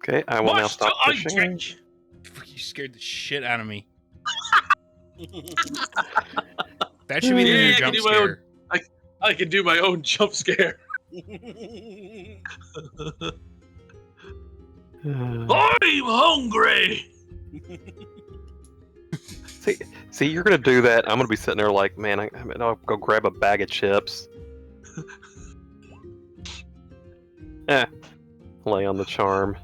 Okay, I will now stop fishing. You scared the shit out of me. That should be the new jump scare. I can do my own jump scare. I'm hungry. See, you're gonna do that. I'm gonna be sitting there like, man, I'll go grab a bag of chips. Lay on the charm.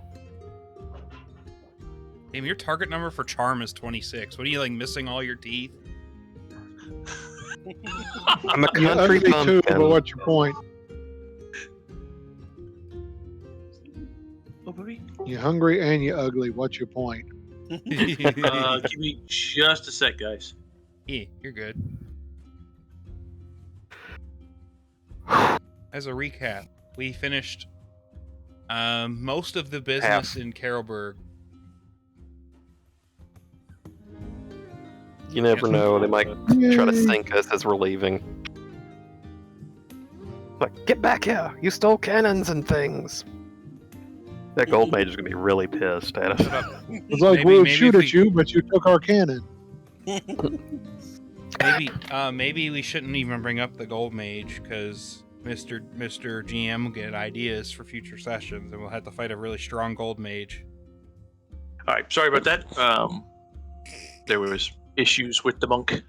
Damn, your target number for charm is 26. What are you, like, missing all your teeth? I'm a country bumpkin. Too, but what's your point? You're hungry and you're ugly. What's your point? Give me just a sec, guys. Yeah, you're good. As a recap, we finished most of the business in Carolburg. You never know, they might try to sink us as we're leaving. Like, get back here! You stole cannons and things! That gold mage is gonna be really pissed at us. It's like, we'll shoot at you, but you took our cannon. Maybe we shouldn't even bring up the gold mage, because Mr. GM will get ideas for future sessions, and we'll have to fight a really strong gold mage. Alright, sorry about that. There was issues with the monk.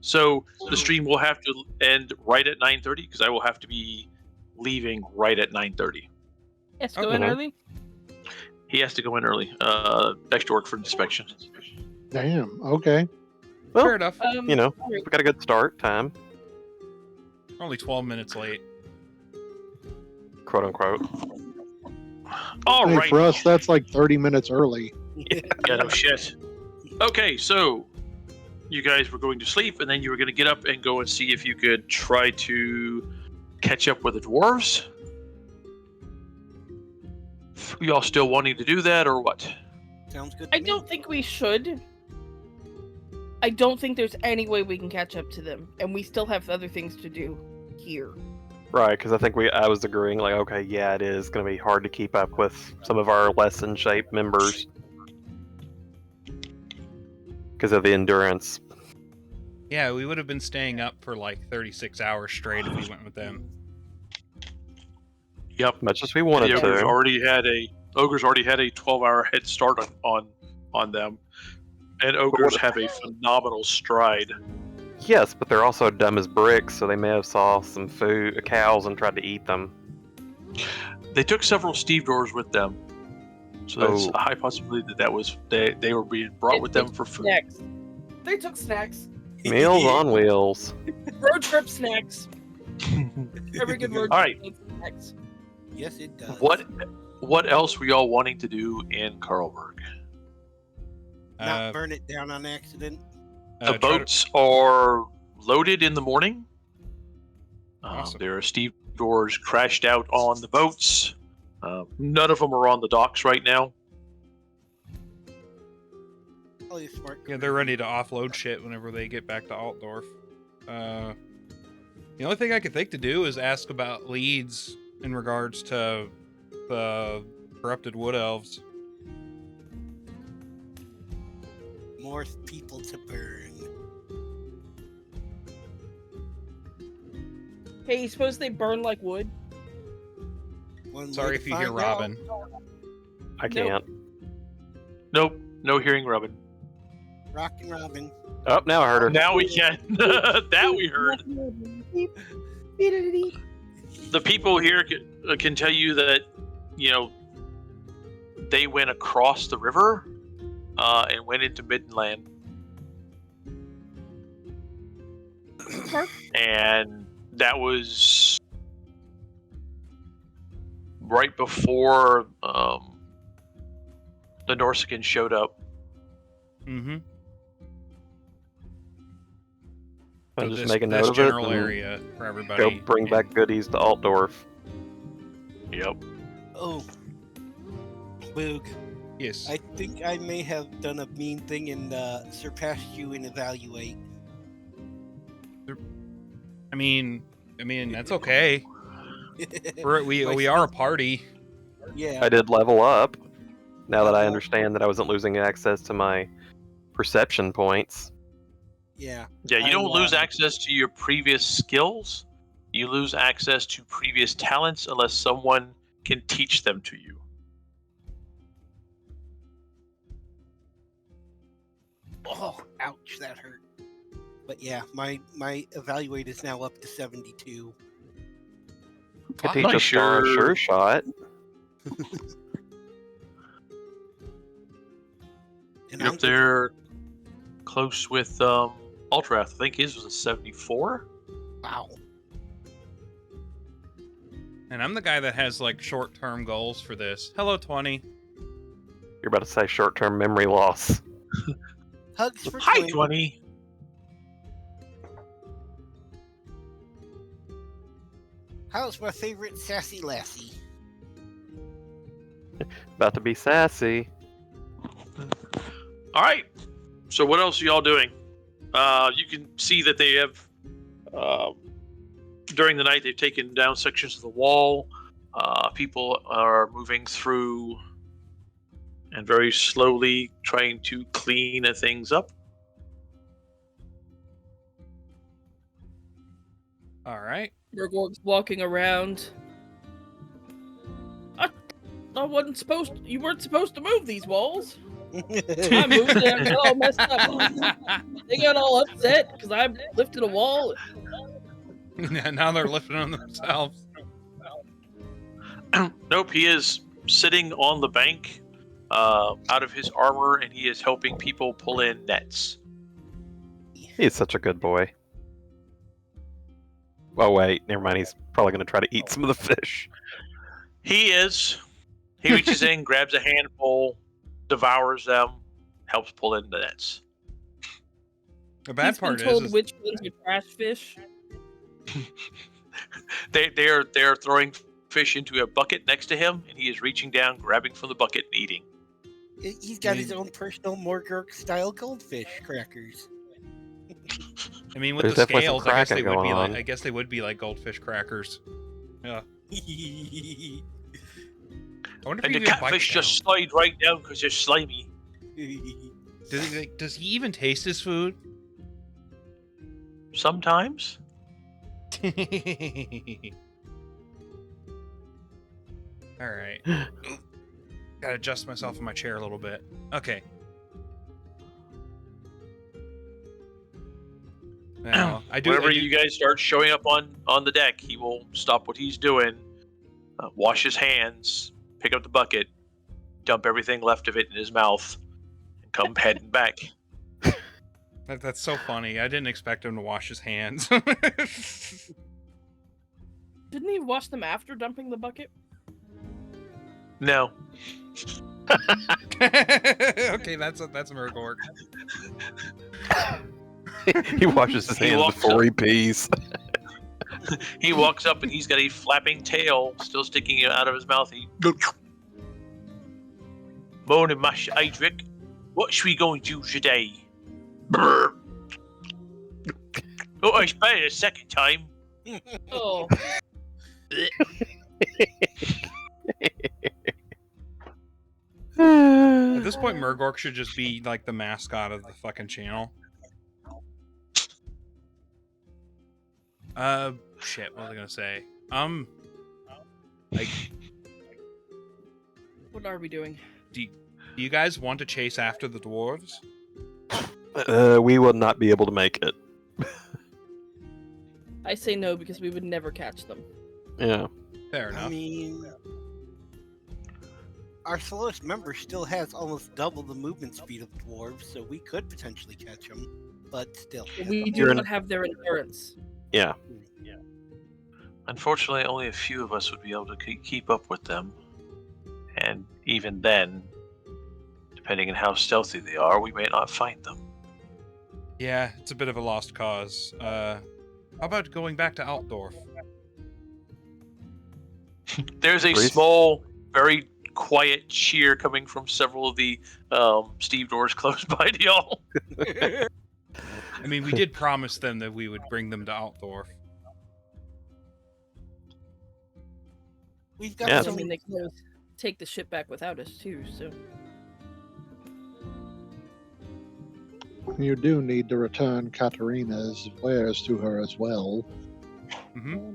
So the stream will have to end right at 9:30 because I will have to be leaving right at 9:30. Yes, go in early. He has to go in early. Extra work for inspection. Damn. Okay. Well, fair enough. You know, we got a good start time. We're only 12 minutes late. Quote unquote. All hey, right. For us, that's like 30 minutes early. Yeah, no shit. Okay, so you guys were going to sleep, and then you were going to get up and go and see if you could try to catch up with the dwarves. Y'all still wanting to do that, or what? Sounds good. I don't think we should. I don't think there's any way we can catch up to them, and we still have other things to do here. Right, because I think I was agreeing, like, okay, yeah, it is going to be hard to keep up with some of our less in shape members because of the endurance. Yeah, we would have been staying up for like 36 hours straight if we went with them. Yep. Much as we wanted to. Ogre's already had a 12-hour head start on them, and ogres have a phenomenal stride. Yes, but they're also dumb as bricks, so they may have saw some cows and tried to eat them. They took several stevedores with them, so that's a high possibility that was they were being brought with them for food. Snacks. They took snacks. Meals on wheels. Road trip snacks. Every good road trip needs snacks. Yes, it does. What else were y'all wanting to do in Carlburg? Not burn it down on accident. The boats are loaded in the morning. Awesome. There are stevedores crashed out on the boats. None of them are on the docks right now. Probably smart. Yeah, they're ready to offload shit whenever they get back to Altdorf. The only thing I could think to do is ask about leads in regards to the corrupted wood elves. More people to burn. Hey, you suppose they burn like wood? Sorry if you hear Robin. I can't. Nope, no hearing Robin. Rockin' Robin. Oh, now I heard her. Now we can. That we heard. The people here can tell you that, they went across the river and went into Midland. And that was right before the Norsicans showed up. Mm-hmm. I'm So just making note of it. General area for everybody. Go bring back goodies to Altdorf. Yep. Oh. Boog. Yes. I think I may have done a mean thing and surpassed you in evaluate. I mean, that's okay. We are a party. Yeah. I did level up. Now that I understand that I wasn't losing access to my perception points. Yeah. Yeah, you I, don't lose access to your previous skills. You lose access to previous talents unless someone can teach them to you. Oh, ouch, that hurt. But yeah, my evaluate is now up to 72. Could teach Nice, a star sure shot. And You're I'm up there close with Ultrath. I think his was a 74. Wow. And I'm the guy that has like short-term goals for this. Hello, 20. You're about to say short-term memory loss. Hugs for Hi, 20. 20. How's my favorite sassy lassie? About to be sassy. All right. So what else are y'all doing? You can see that they have, during the night, they've taken down sections of the wall. People are moving through and very slowly trying to clean things up. All right. Murgor's walking around. I wasn't supposed. You weren't supposed to move these walls. I moved it. I got all messed up. They got all upset because I lifted a wall. Now they're lifting on themselves. Nope, he is sitting on the bank out of his armor, and he is helping people pull in nets. He's such a good boy. Oh wait, never mind. He's probably going to try to eat some of the fish. He is. He reaches in, grabs a handful, devours them, helps pull in the nets. The bad He's part been told is which ones are trash fish. They are throwing fish into a bucket next to him, and he is reaching down, grabbing from the bucket, and eating. He's got his own personal Murgor style goldfish crackers. I mean, with There's the definitely some scales, I guess they cracking would be going like on. I guess they would be like goldfish crackers. Yeah. I wonder And if the he even bites catfish down. just slide right down because they're slimy. Does he even taste his food? Sometimes. All right. Gotta adjust myself in my chair a little bit. Okay. Now, I do. Whenever you guys start showing up on the deck, he will stop what he's doing, wash his hands, pick up the bucket, dump everything left of it in his mouth, and come heading back. That's so funny. I didn't expect him to wash his hands. Didn't he wash them after dumping the bucket? No. Okay, that's Murgor. He washes his He hands walks before up. he pees. He walks up and he's got a flapping tail still sticking out of his mouth. He Morning, Master Adric. What should we go and do today? Brr. Oh, I spent it a second time. Oh, At this point, Murgor should just be like the mascot of the fucking channel. Shit. What was I gonna say? Like, what are we doing? do you guys want to chase after the dwarves? We will not be able to make it. I say no because we would never catch them. Yeah. Fair enough. I mean, our slowest member still has almost double the movement speed of dwarves, so we could potentially catch them, but still. We do You're not have their endurance. Yeah. Unfortunately, only a few of us would be able to keep up with them. And even then, depending on how stealthy they are, we may not find them. Yeah, it's a bit of a lost cause. How about going back to Altdorf? There's a Priest? small, very quiet cheer coming from several of the stevedores close by to y'all. I mean, we did promise them that we would bring them to Altdorf. We've got Yeah. I some mean, they can always take the ship back without us too. So you do need to return Katarina's wares to her as well. Hmm.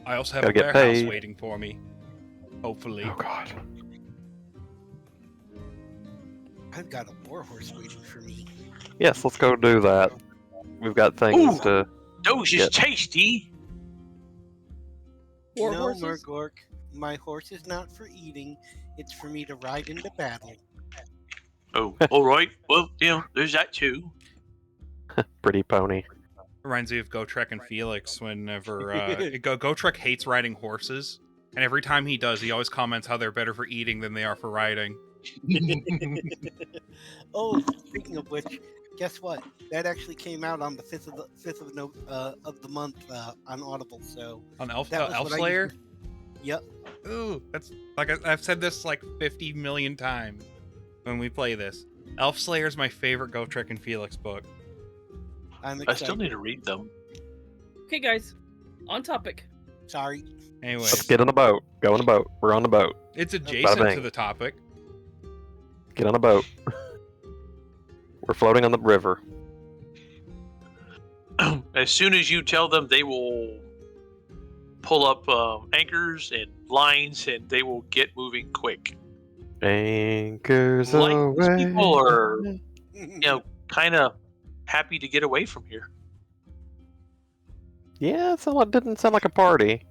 I also have Gotta a get warehouse paid. waiting for me. Hopefully. Oh God. I've got a warhorse waiting for me. Yes, let's go do that. We've got things Ooh. to. Those is Yep. tasty. War no, horses? Murgor, my horse is not for eating. It's for me to ride into battle. Oh, all right. Well, there's that too. Pretty pony. Reminds me of Gotrek and Felix whenever Gotrek hates riding horses, and every time he does, he always comments how they're better for eating than they are for riding. Oh, speaking of which, guess what? That actually came out on the 5th of the month on Audible. So On Elf that was what I Slayer? used yep. Ooh, that's like I've said this like 50 million times when we play this. Elf Slayer is my favorite Gotrek and Felix book. I'm I excited. still need to read them. Okay, guys, on topic. Sorry. Anyways, Let's get on a boat. Go on a boat. We're on the boat. it's adjacent bing. to the topic. Get on a boat. We're floating on the river. As soon as you tell them, they will pull up anchors and lines, and they will get moving quick. Anchors Like these away. people are, kind of happy to get away from here. Yeah, it didn't sound like a party.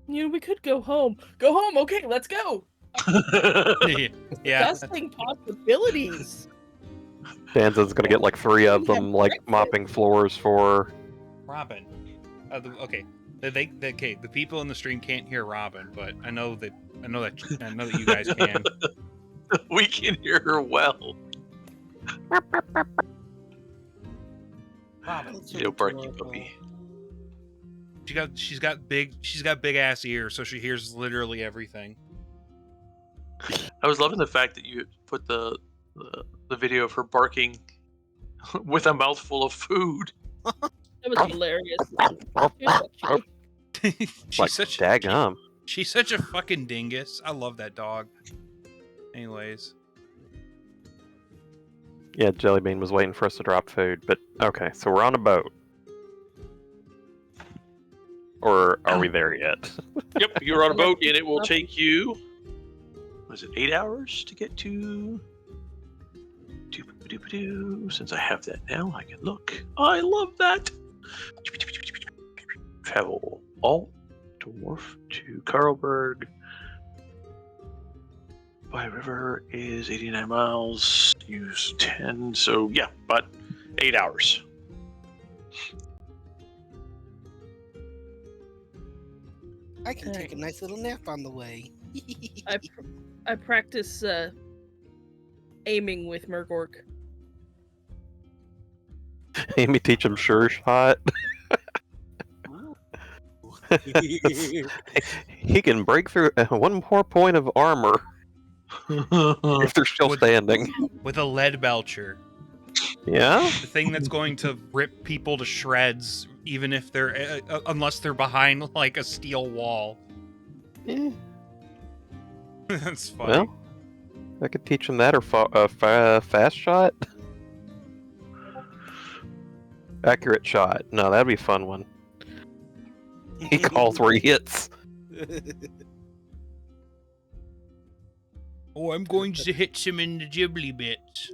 We could go home. Go home. Okay, let's go. Yeah. Disgusting possibilities. Danza's gonna get like 3 of Yeah, them, like breakfast. mopping floors for. Robin. Okay. The people in the stream can't hear Robin, but I know that you guys can. We can hear her well. Robin. That's so Barky adorable. puppy. She's got big ass ears, so she hears literally everything. I was loving the fact that you put the video of her barking with a mouthful of food. That was hilarious. She was so cute. She's Like, daggum. she's such a fucking dingus. I love that dog. Anyways, Yeah, Jellybean was waiting for us to drop food, but okay, so we're on a boat. Or are we there yet? Yep, you're on a boat, and it will take you. Was it 8 hours to get to? Since I have that now, I can look. I love that. Travel Altdorf to Karlberg by river is 89 miles. Use 10, so yeah, but 8 hours. I can take a nice little nap on the way. I practice aiming with Murgor. Amy teach him sure shot. He can break through 1 more point of armor if they're still Would- standing. with a lead belcher, Yeah? the thing that's going to rip people to shreds, even if they're unless they're behind like a steel wall. Eh, That's funny. well, I could teach him that or fast shot. Accurate shot. No, that'd be a fun one. He calls where he hits. Oh, I'm going to hit him in the ghibli bits.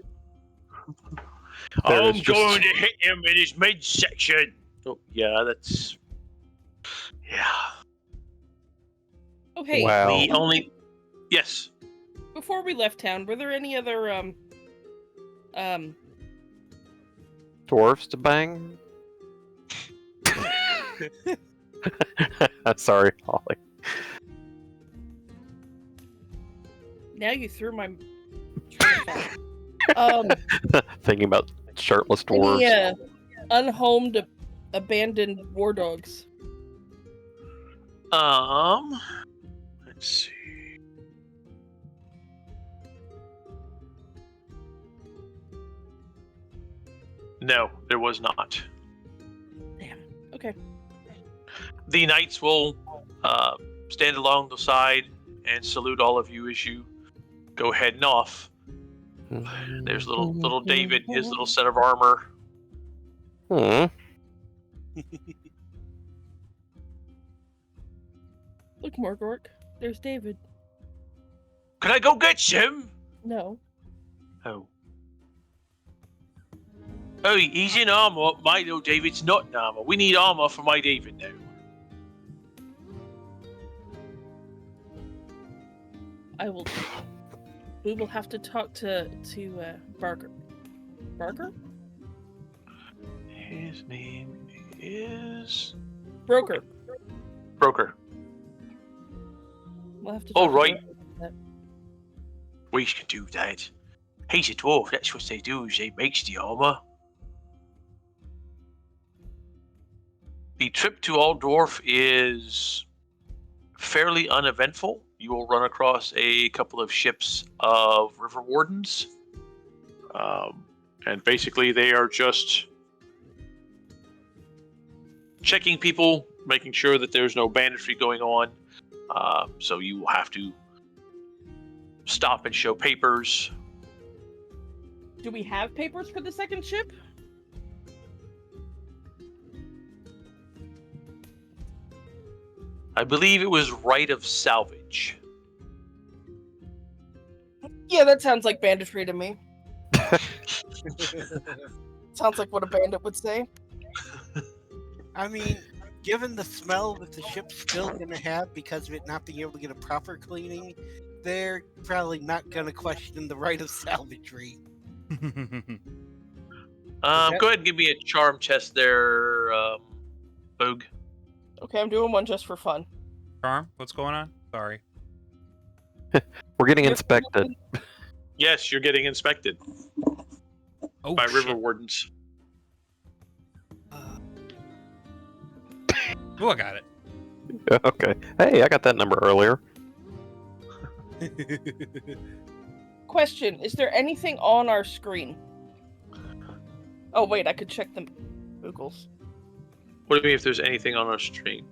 There I'm is just- going to hit him in his midsection. Oh, yeah, that's. Yeah. Oh, hey, Wow. The only. Yes. before we left town, were there any other Dwarves to bang? Sorry, Holly. now you threw my train of thought. Thinking about shirtless dwarves. Any unhomed, abandoned war dogs? Let's see. No, there was not. Damn. Okay. The knights will stand along the side and salute all of you as you go heading off. There's little David, his little set of armor. Hmm. Look, Murgor, there's David. Can I go get some? No. Oh. Oh, he's in armor. My little David's not in armor. We need armor for my David now. We will have to talk to Barker. Barker? His name is Broker. Broker. We'll have to. Oh, talk to right. Broker about that. We can do that. He's a dwarf. That's what they do. Is they make the armor. The trip to Altdorf is fairly uneventful. You will run across a couple of ships of river wardens. And basically they are just checking people, making sure that there's no banditry going on. So you will have to stop and show papers. Do we have papers for the second ship? I believe it was right of salvage. Yeah, that sounds like banditry to me. Sounds like what a bandit would say. I mean, given the smell that the ship's still going to have because of it not being able to get a proper cleaning, they're probably not going to question the right of salvagery. Go ahead and give me a charm test there, Boog. Okay, I'm doing one just for fun. Charm, what's going on? Sorry. We're getting inspected. Yes, you're getting inspected Oh, by shit. river wardens. Oh, I got it. Okay. Hey, I got that number earlier. Question, is there anything on our screen? Oh wait, I could check the Googles. What do you mean if there's anything on our screen?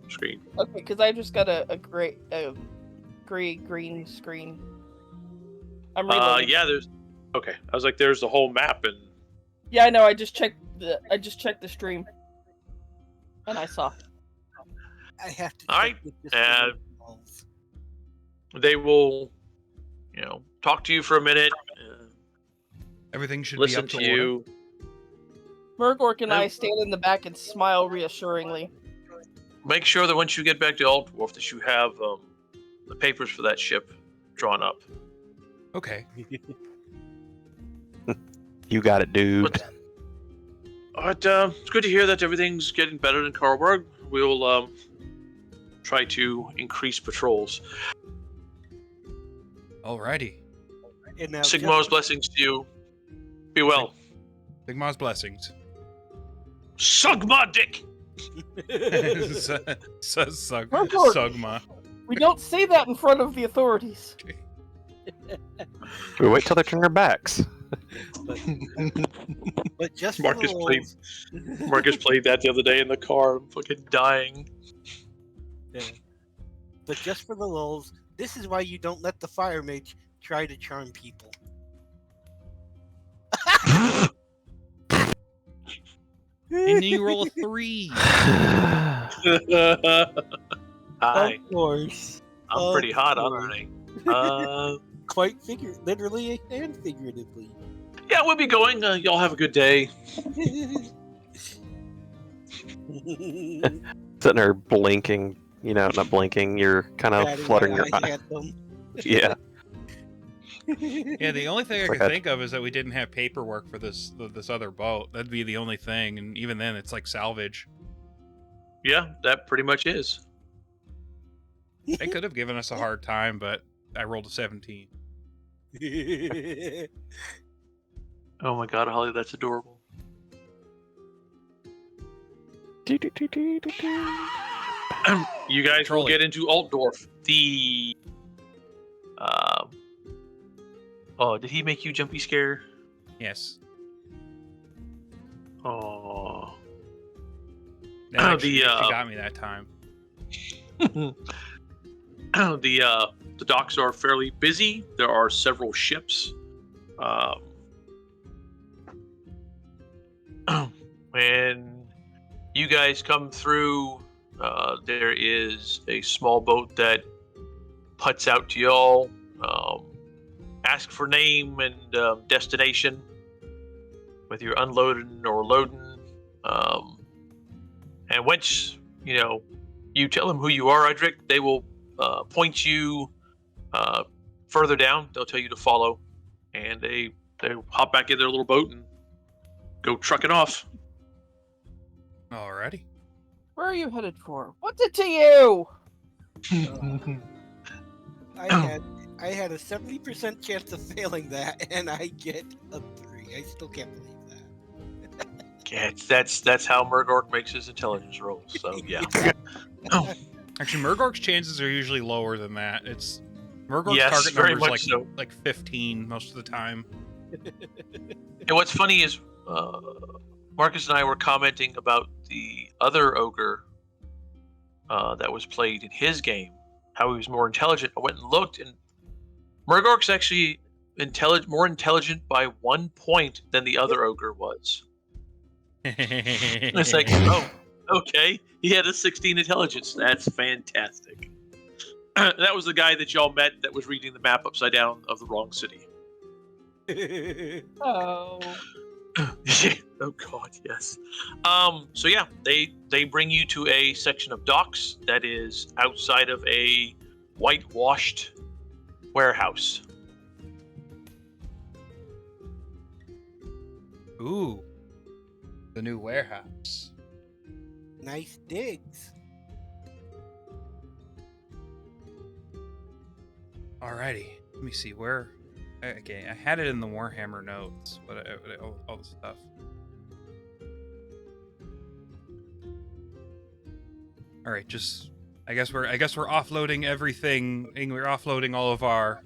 Okay, because I just got a green screen. I'm reloading. Yeah, there's. Okay, I was like, there's the whole map, and Yeah, I know. I just checked the stream, and I saw. I have to. All right, check with this for walls. they will, talk to you for a minute, Everything should be listen up to to order. you. Murgor and I Nope. stand in the back and smile reassuringly. Make sure that once you get back to Altdorf, that you have the papers for that ship drawn up. Okay. You got it, dude. But it's good to hear that everything's getting better in Karlberg. We'll try to increase patrols. Alrighty. And now Sigmar's blessings to you. Be well. Sigmar's blessings. Sug my dick! Murgor! Sugma. We don't say that in front of the authorities. We wait till they turn their backs. But just for Marcus the played- lulz- Marcus played that the other day in the car. I'm fucking dying. Yeah. But just for the lulz, this is why you don't let the fire mage try to charm people. And you roll a 3. Hi. Of course. I'm pretty hot, aren't I? Quite literally and figuratively. Yeah, we'll be going. Y'all have a good day. Sitting there blinking, not blinking. You're kind of Patting fluttering my your eye eye. at them. Yeah. Yeah, the only thing I It's can like think of is that we didn't have paperwork for this other boat. That'd be the only thing, and even then, it's like salvage. Yeah, that pretty much is. They could have given us a hard time, but I rolled a 17. Oh my god, Holly, that's adorable. You guys will Trolley. get into Altdorf. The oh, did he make you jumpy scare? Yes. Oh. That actually, The, actually got me that time. The docks are fairly busy. There are several ships. When you guys come through, there is a small boat that puts out to y'all. Ask for name and destination, whether you're unloading or loading. And once you tell them who you are, Edric, they will point you further down. They'll tell you to follow, and they hop back in their little boat and go trucking off. Alrighty. Where are you headed for? What's it to you? I had a 70% chance of failing that, and I get a 3. I still can't believe that. Yeah, that's how Murgor makes his intelligence rolls. So yeah. Actually, Murgor's chances are usually lower than that. It's Murgor's Yes, target very number much is so. like 15 most of the time. And what's funny is Marcus and I were commenting about the other ogre that was played in his game, how he was more intelligent. I went and looked, and Murgor's actually more intelligent by 1 point than the other ogre was. It's like, oh, okay. He had a 16 intelligence. That's fantastic. That was the guy that y'all met that was reading the map upside down of the wrong city. Oh. Oh God, yes. So yeah, they bring you to a section of docks that is outside of a whitewashed warehouse. Ooh, the new warehouse. Nice digs. Alrighty, let me see where. Okay, I had it in the Warhammer notes, but all the stuff. All right, just I guess we're offloading everything. And we're offloading all of our.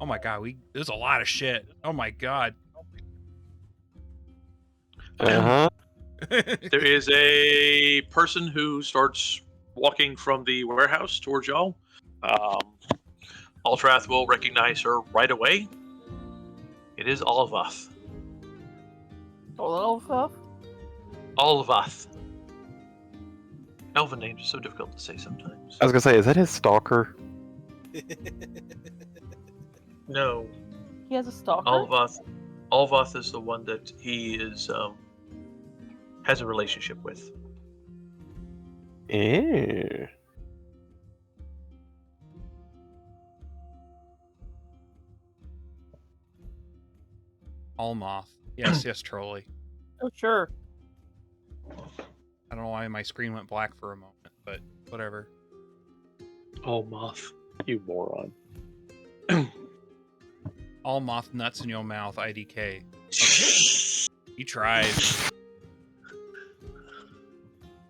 Oh my God, there's a lot of shit. Oh my God. Uh-huh. There is a person who starts walking from the warehouse towards y'all. Altrath will recognize her right away. It is Olvath. Olvath? Olvath. Elven names are so difficult to say sometimes. I was gonna say, is that his stalker? No. He has a stalker? Olvath is the one that he is has a relationship with. Ew. Almoth. Yes, Trolley. Oh, sure. I don't know why my screen went black for a moment, but whatever. Olmoth. You moron. Almoth nuts in your mouth, IDK. Okay. You tried.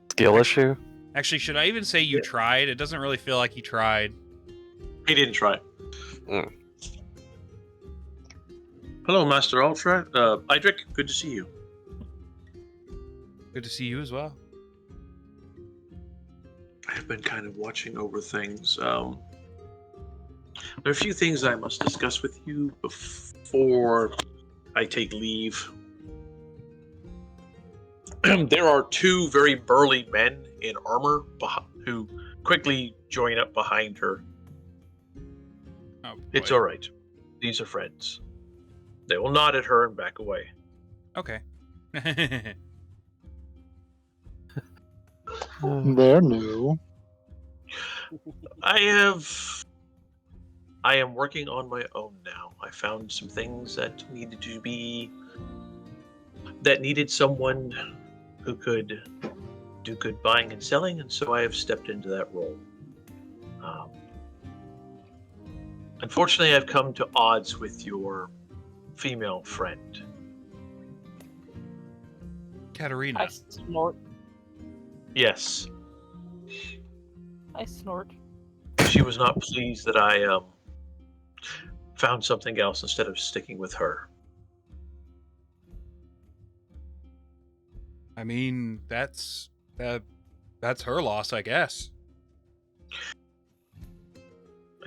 Skill issue? Actually, should I even say you tried? It doesn't really feel like you tried. He didn't try. Mm. Hello, Master Ultra. Idric, good to see you. Good to see you as well. I've been kind of watching over things. There are a few things I must discuss with you before I take leave. There are 2 very burly men in armor who quickly join up behind her. Oh, It's boy. all right. These are friends. They will nod at her and back away. Okay. They're new. I am working on my own now. I found some things that needed someone who could do good buying and selling, and so I have stepped into that role. Unfortunately, I've come to odds with your female friend. Katarina. I snort. Yes, I snort. she was not pleased that I found something else instead of sticking with her. I mean, that's her loss, I guess.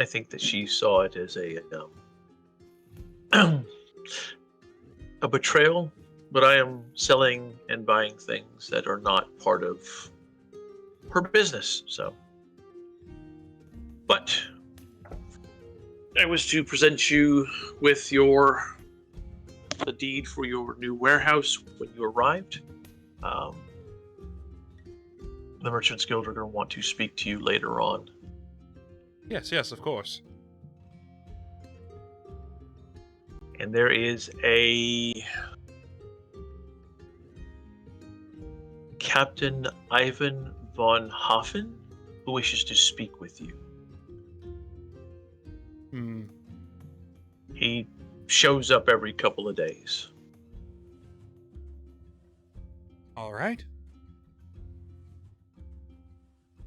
I think that she saw it as a betrayal but I am selling and buying things that are not part of her business. So, but I was to present you with the deed for your new warehouse when you arrived. The Merchants Guild are going to want to speak to you later on. Yes, of course. And there is a Captain Ivan von Hoffen who wishes to speak with you. He shows up every couple of days. All right.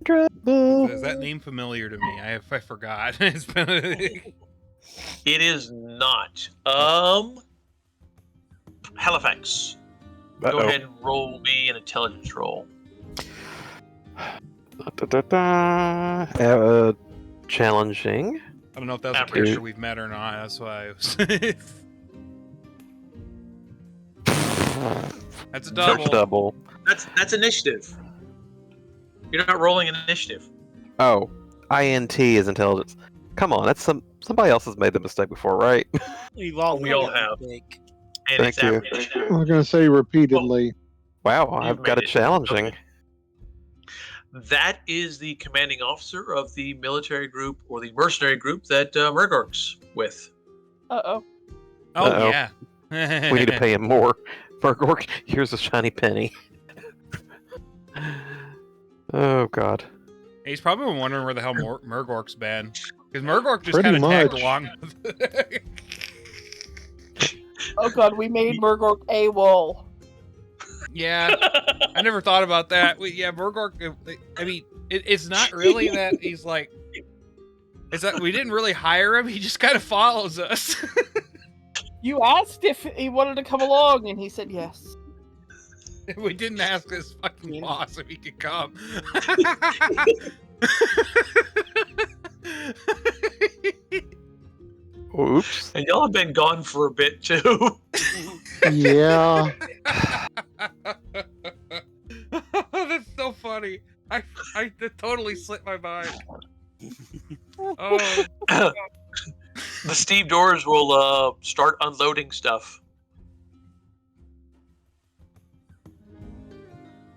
Trouble. Is that name familiar to me? I forgot. It's been It is not. Halifax. Go Uh-oh. ahead and roll me an intelligence roll. Challenging. I don't know if that's a Average. character we've met or not. That's why I was... That's a double. Double. That's initiative. You're not rolling an initiative. Oh, INT is intelligence. Come on, that's somebody else has made the mistake before, right? We all We all made that have. mistake. And Thank it's you. average. I was going to say repeatedly. Wow, You've I've got made a it. challenging. Okay. That is the commanding officer of the military group or the mercenary group that Murgor's with. Uh-oh. Oh, Uh-oh. yeah. We need to pay him more. Murgor, here's a shiny penny. Oh God. He's probably wondering where the hell Murgork's been. Because Murgork just Pretty kind of tagged much. along. Oh god, we made Murgor AWOL. Yeah, I never thought about that. Murgork, I mean, it's not really that he's like... It's that we didn't really hire him, he just kind of follows us. You asked if he wanted to come along, and he said yes. We didn't ask his fucking boss if he could come. Oops. And y'all have been gone for a bit too. Yeah. That's so funny. I that totally slipped my mind. Oh, The stevedores will start unloading stuff.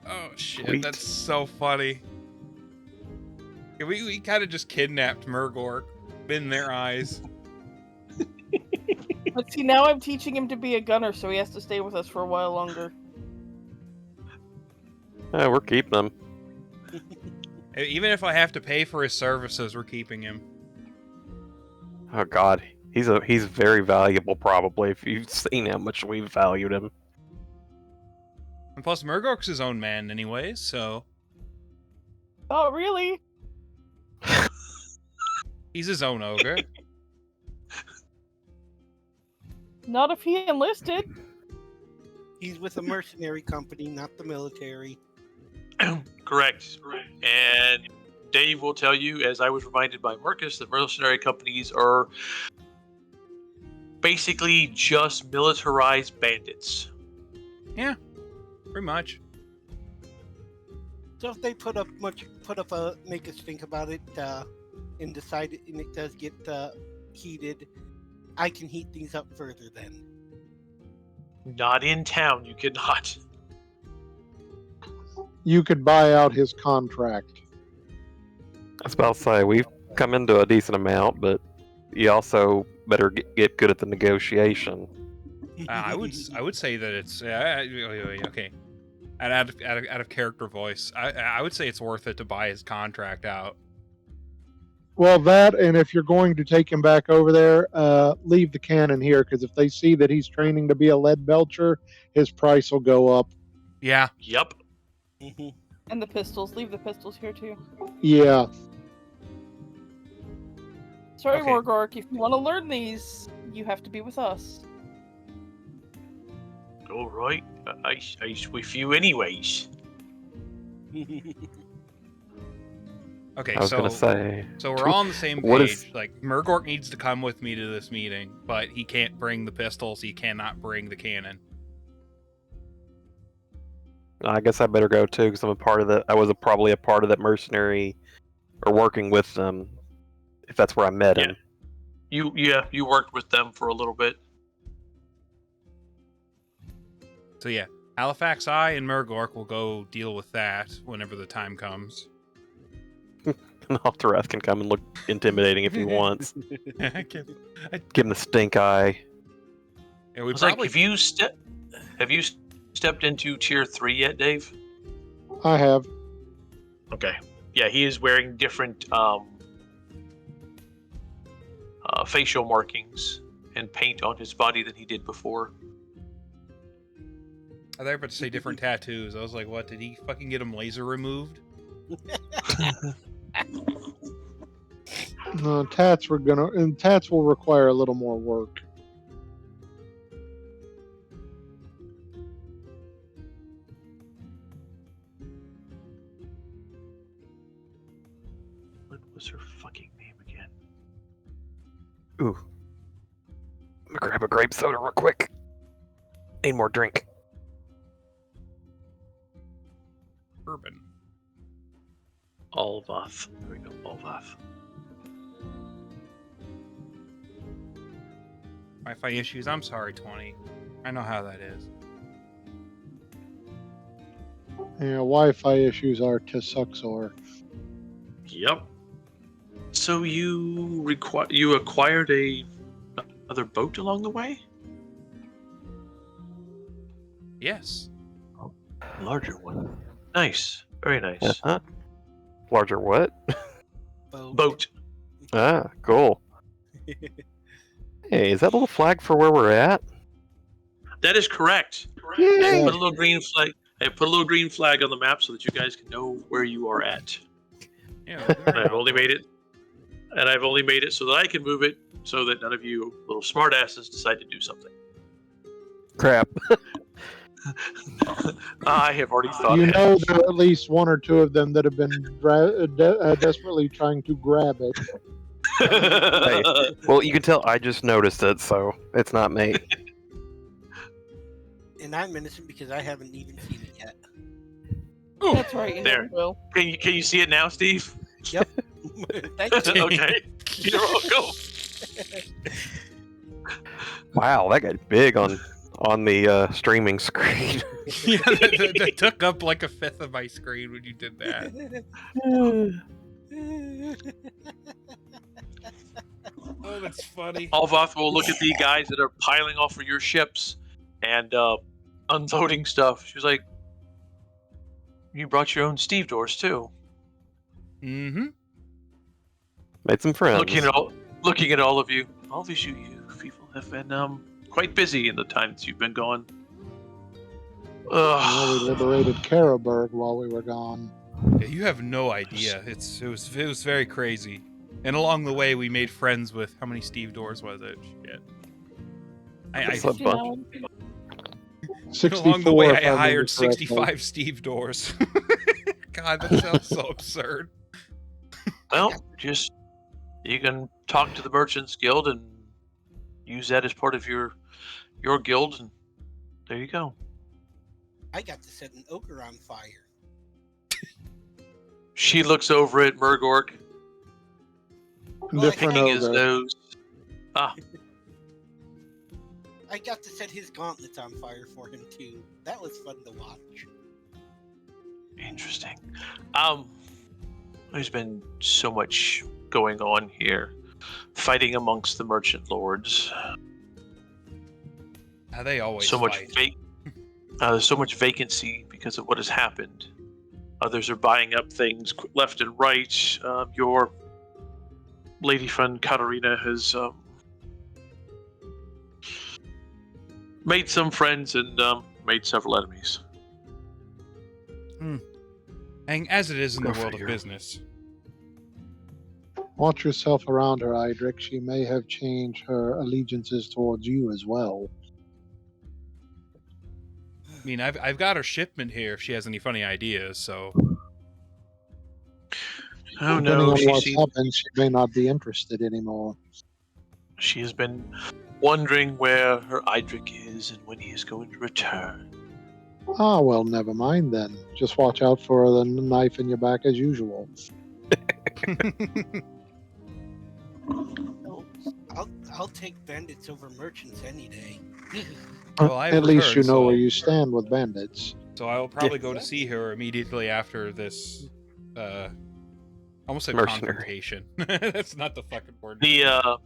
oh shit, Sweet. that's so funny. Yeah, we kind of just kidnapped Murgor in their eyes. But see, now I'm teaching him to be a gunner, so he has to stay with us for a while longer. We're keeping them. Even if I have to pay for his services, we're keeping him. Oh God, he's very valuable. Probably, if you've seen how much we valued him. And plus, Murgork's his own man anyways, so Oh, really? he's his own ogre. Not if he enlisted. He's with a mercenary company, not the military. Correct. And Dave will tell you, as I was reminded by Marcus, that mercenary companies are basically just militarized bandits. Pretty much. So if they make us think about it, and decide it, and it does get heated, I can heat things up further then. Not in town, you cannot. You could buy out his contract. I was about to say we've come into a decent amount, but you also better get good at the negotiation. I would say that it's okay. Out of character voice, I would say it's worth it to buy his contract out. Well, that, and if you're going to take him back over there, leave the cannon here, because if they see that he's training to be a lead belcher, his price will go up. Yeah, Yep. And the pistols. Leave the pistols here, too. Yeah. Sorry, Okay. Murgork, if you want to learn these, you have to be with us. All right. I's with you anyways. okay. I was so gonna say. so we're all on the same What page. is- Like Murgork needs to come with me to this meeting, but he can't bring the pistols. He cannot bring the cannon. I guess I better go too, because I'm a part of the. I was probably a part of that mercenary, or working with them, if that's where I met him. You worked with them for a little bit. So yeah, Halifax, I, and Murgor will go deal with that whenever the time comes. And Altdorf can come and look intimidating if he wants. Give Give him the stink eye. Yeah, I we was probably. like, have you stepped into tier 3 yet, Dave? I have. Okay. Yeah, he is wearing different facial markings and paint on his body than he did before. I thought you were about to say different tattoos. I was like, what? Did he fucking get him laser removed? No, tats will require a little more work. What was her fucking name again? Ooh. I'm gonna grab a grape soda real quick. Need more drink. Urban. Olvath. There we go, Olvath. Wi-Fi issues. I'm sorry, 20. I know how that is. Yeah, Wi-Fi issues are Tisuxor. Yep. So you acquired another boat along the way? Yes. Larger one. Nice. Very nice. Uh-huh. Larger what? Boat. Ah, cool. Hey, is that a little flag for where we're at? That is correct. Yay! Put a little green flag. Hey, put a little green flag on the map so that you guys can know where you are at. Yeah. And I've only made it so that I can move it so that none of you little smartasses decide to do something. Crap. I have already thought You ahead. know there are at least one or two of them that have been desperately trying to grab it. Well, you can tell I just noticed it, so it's not me. And I'm innocent because I haven't even seen it yet. That's right. You There. never will. Can you see it now, Steve? Yep. Thank you. Okay. You're welcome. Wow, that got big on the streaming screen. Yeah, that took up like a fifth of my screen when you did that. Oh, that's funny. Alvoth will look at the guys that are piling off of your ships and unloading stuff. She was like, "You brought your own Steve doors too." Mm-hmm. Made some friends. Looking at all of you. All of you people have been quite busy in the time that you've been gone. Well, we Ugh. liberated Karaberg while we were gone. Yeah, you have no idea. It was very crazy. And along the way, we made friends with how many Steve doors was it? Shit. It's a bunch. 64. Along the way, if I remember hired correctly. 65 Steve doors. God, that sounds so absurd. Well, just you can talk to the Merchants Guild and use that as part of your guild, and there you go. I got to set an ogre on fire. She looks over at Murgor, Different picking his ogre. nose. Ah, I got to set his gauntlets on fire for him too. That was fun to watch. interesting. There's been so much going on here, fighting amongst the merchant lords. They always So much fight. there's so much vacancy because of what has happened. Others are buying up things left and right. Your lady friend Katarina has made some friends and made several enemies. And as it is in Go the world figure. of business. Watch yourself around her, Idric. She may have changed her allegiances towards you as well. I mean, I've got her shipment here if she has any funny ideas, so... Oh Depending no, on she what's seems happened, she may not be interested anymore. she has been wondering where her Idric is and when he is going to return. Ah, well, never mind then. Just watch out for the knife in your back as usual. I'll take bandits over merchants any day. Well, I have At least you returned, know where so- you stand with bandits. So I will probably go to see her immediately after this. Almost said Mercenary. confrontation. That's not the fucking word. The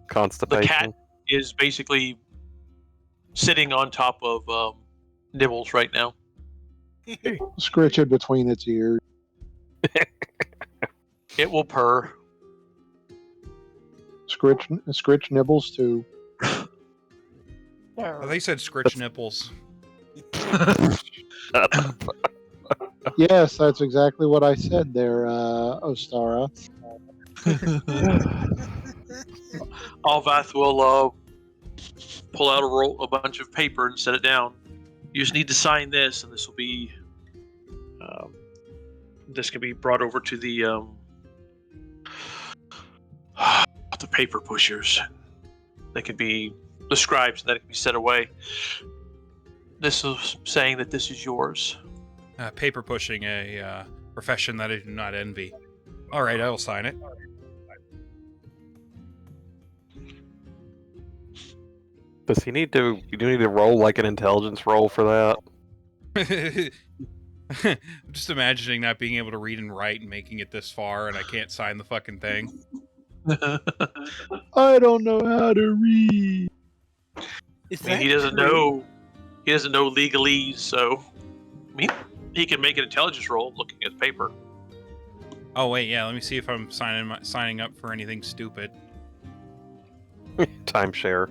Constipation. cat is basically sitting on top of Nibbles right now. Scritch it between its ears. It will purr. Scritch nibbles too. Oh, they said scritch nipples. Yes, that's exactly what I said there, Ostara. Alvath will pull out a bunch of paper and set it down. You just need to sign this, and this will be. This can be brought over to the paper pushers. They can be the scribes, and then it can be set away. This is saying that this is yours. Paper pushing, a profession that I do not envy. All right, I will sign it. Does he need to? You do need to roll like an intelligence roll for that. I'm just imagining not being able to read and write and making it this far, and I can't sign the fucking thing. I don't know how to read. Is I mean, he that doesn't true? know. He doesn't know legalese, so I mean, he can make an intelligence roll looking at the paper. Oh wait, yeah. Let me see if I'm signing up for anything stupid. Timeshare.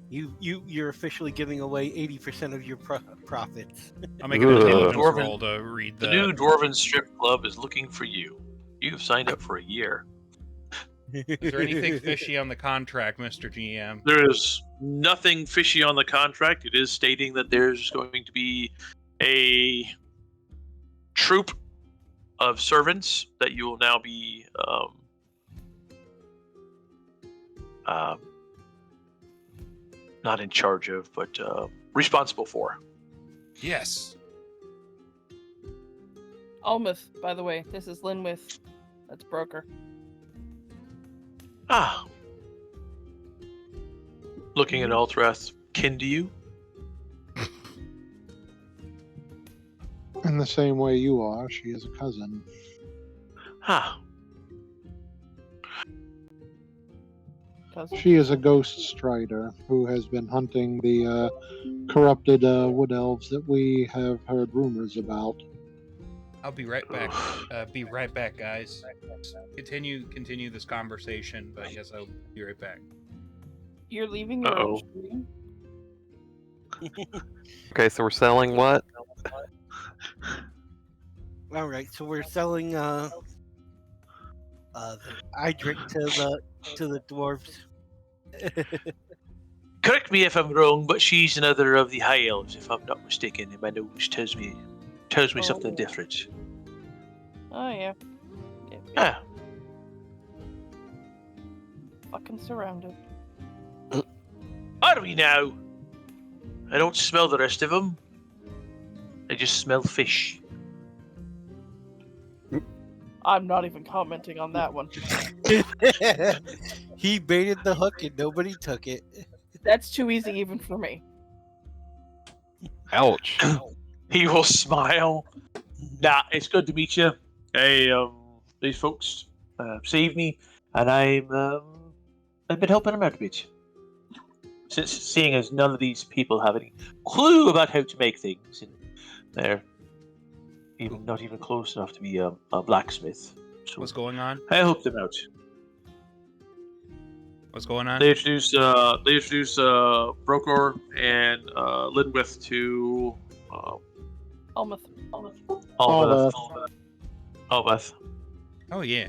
You're officially giving away 80% of your profits. I'll make an Ugh. intelligence Dwarven- roll to read The new Dwarven Strip Club is looking for you. You have signed up for a year. Is there anything fishy on the contract, Mr. GM? There is nothing fishy on the contract. It is stating that there's going to be a troop of servants that you will now be not in charge of, but responsible for. Yes. Almuth, by the way, this is Linwith. That's broker. Ah. Looking at Altrath, kin to you? In the same way you are, she is a cousin. Ah. She is a ghost strider who has been hunting the corrupted wood elves that we have heard rumors about. I'll be right back. Be right back, guys. Continue this conversation, but yes, I'll be right back. You're leaving your own stream? Okay, so we're selling what? All right, so we're selling the Idric to the dwarves. Correct me if I'm wrong, but she's another of the high elves, if I'm not mistaken. And my nose tells me something different. Oh, yeah. Ah. Fucking surrounded. Are we now? I don't smell the rest of them. I just smell fish. I'm not even commenting on that one. He baited the hook and nobody took it. That's too easy even for me. Ouch. He will smile. Nah, it's good to meet you. Hey, these folks saved me, and I've been helping them out a bit. Since seeing as none of these people have any clue about how to make things, and they're not even close enough to be a blacksmith. So What's going on? I helped them out. What's going on? They introduced Brokor and Linwith to Almuth. Albeth. Oh yeah.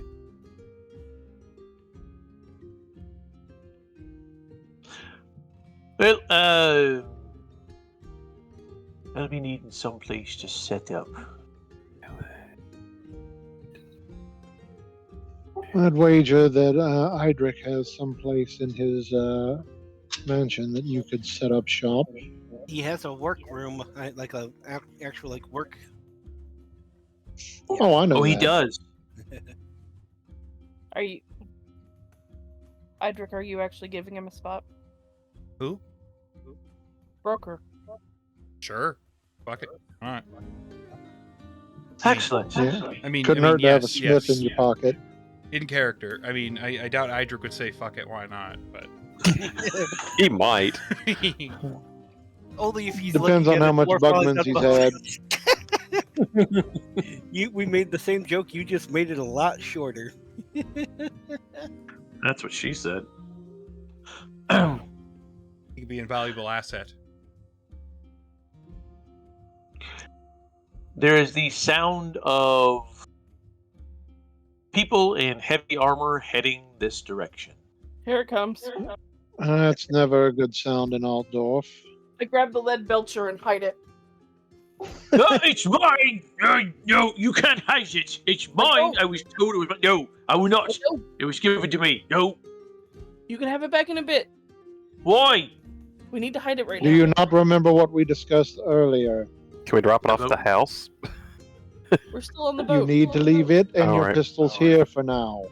Well, I'll be needing some place to set up. I'd wager that Idric has some place in his mansion that you could set up shop. He has a work room, like a actual like work. Oh, I know. Oh, he that. does. Are you, Idric? Are you actually giving him a spot? Who? Broker. Sure. Fuck it. All right. Excellent. Yeah. I mean, Couldn't hurt to have a yes, smith yes. in your pocket. In character. I mean, I doubt Idric would say fuck it, why not? But He might. Only if he's Depends looking on at how a much dwarf while Bugman's he's he's had. We made the same joke. You just made it a lot shorter. That's what she said. he could be an invaluable asset. There is the sound of people in heavy armor heading this direction. Here it comes. That's never a good sound in Altdorf. I grab the lead belcher and hide it. No, it's mine! No, you can't hide it. It's mine. I was told it was mine. No, I will not. No, It was given to me. No. you can have it back in a bit. Why? We need to hide it right Do now. you not remember what we discussed earlier? Can we drop it off Hello? the house? We're still on the You boat. need to leave it and your Alright. pistols here for now.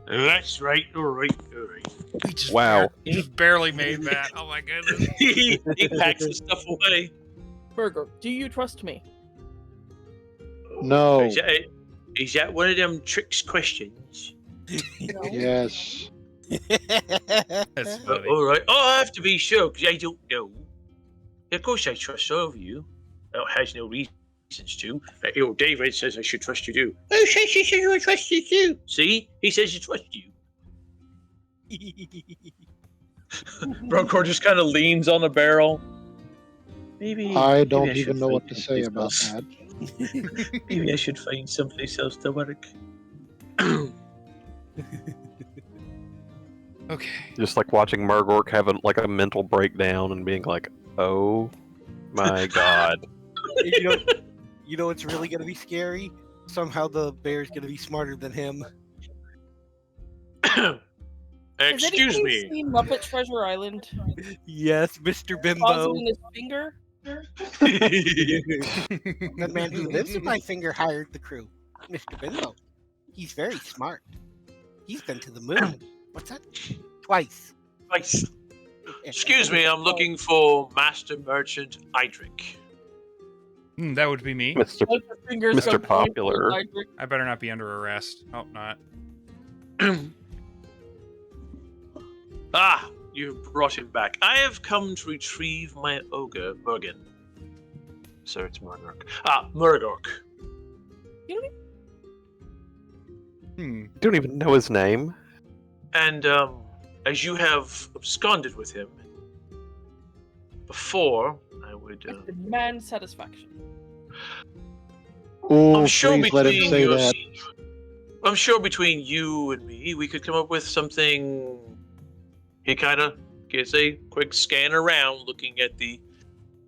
That's right. All right. We just Wow. He just barely made that. Oh my goodness. he packs his stuff away. Murgor, do you trust me? No. Is that one of them tricks questions? Yes. That's funny. All right. Oh, I have to be sure because I don't know. Of course, I trust all of you. It has no reasons to. David says I should trust you too. Who says he says I trust you too? See, he says he trusts you. Broncor just kind of leans on a barrel. Maybe I don't should even know find what to say someplace about else. that. Maybe I should find someplace else to work. Okay. Just like watching Murgor have a mental breakdown and being like, "Oh my god." You know what's really gonna be scary? Somehow the bear's gonna be smarter than him. Has Excuse anybody me. seen Muppet Treasure Island? Yes, Mr. Bimbo. Pausing his finger. The man who lives in my finger hired the crew. Mr. Bimbo. He's very smart. He's been to the moon. What's that? Twice. Nice. Excuse me, I'm looking for Master Merchant Idric. That would be me. Mr. Both your fingers Mr. go point Popular. towards Idric. I better not be under arrest. Hope not. Ah, you brought him back. I have come to retrieve my ogre, Murgor. Sir, it's Murgor. Murgor. Hmm. You don't even know his name. And, as you have absconded with him before, I would, Demand satisfaction. Oh, I'm sure please let him between say your- that. I'm sure between you and me, we could come up with something. He kind of gets a quick scan around, looking at the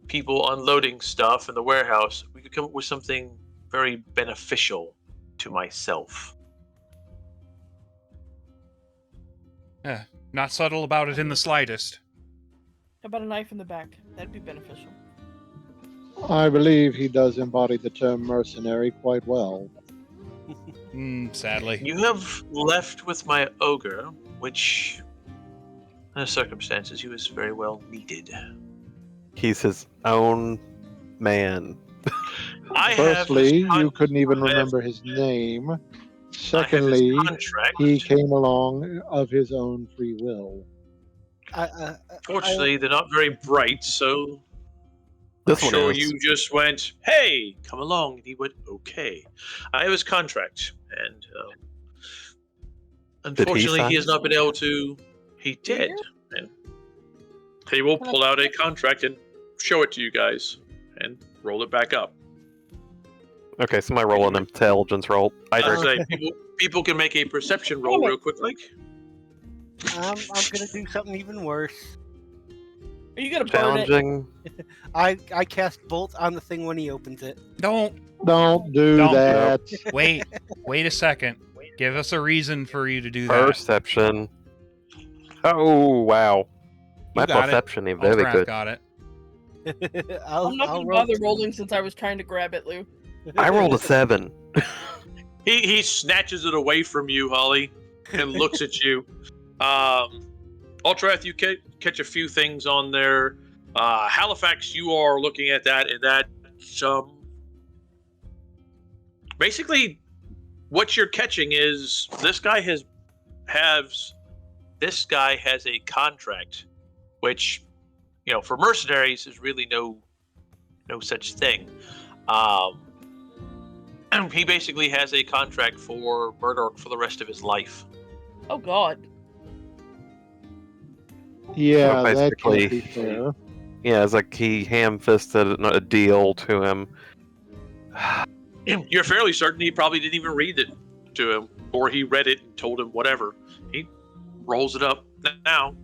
people unloading stuff in the warehouse. We could come up with something very beneficial to myself. Not subtle about it in the slightest. How about a knife in the back? That'd be beneficial. I believe he does embody the term mercenary quite well. Sadly. You have left with my ogre, which, in the circumstances, he was very well needed. He's his own man. I have Firstly, his con- you couldn't even I have- remember his name. I have his Secondly, contract. he came along of his own free will. Fortunately, they're not very bright, so This I'm one sure is. you just went, "Hey, come along," and he went, "Okay." I have his contract, and unfortunately, sign he has not been able to. He did, and he will pull out a contract and show it to you guys, and roll it back up. Okay, somebody roll an intelligence roll. I Idric, say people can make a perception roll real quick, like. I'm gonna do something even worse. Are you gonna burn it? challenging. I cast bolt on the thing when he opens it. Don't Don't do Don't. that. wait a second. Give us a reason for you to do that. Perception. Oh, wow. My You got it. perception is very Altdorf good. got it. I'm not I'll gonna roll. bother rolling since I was trying to grab it, Lou. I rolled a 7. He snatches it away from you, Holly, and looks at you. Ultrath, you catch a few things on there. Halifax, you are looking at that, and that basically what you're catching is this guy has a contract, which for mercenaries is really no such thing. He basically has a contract for Murgor for the rest of his life. Oh God. Yeah, So that can't be basically- fair. Yeah, it's like he ham-fisted a deal to him. You're fairly certain he probably didn't even read it to him, or he read it and told him whatever. He rolls it up now.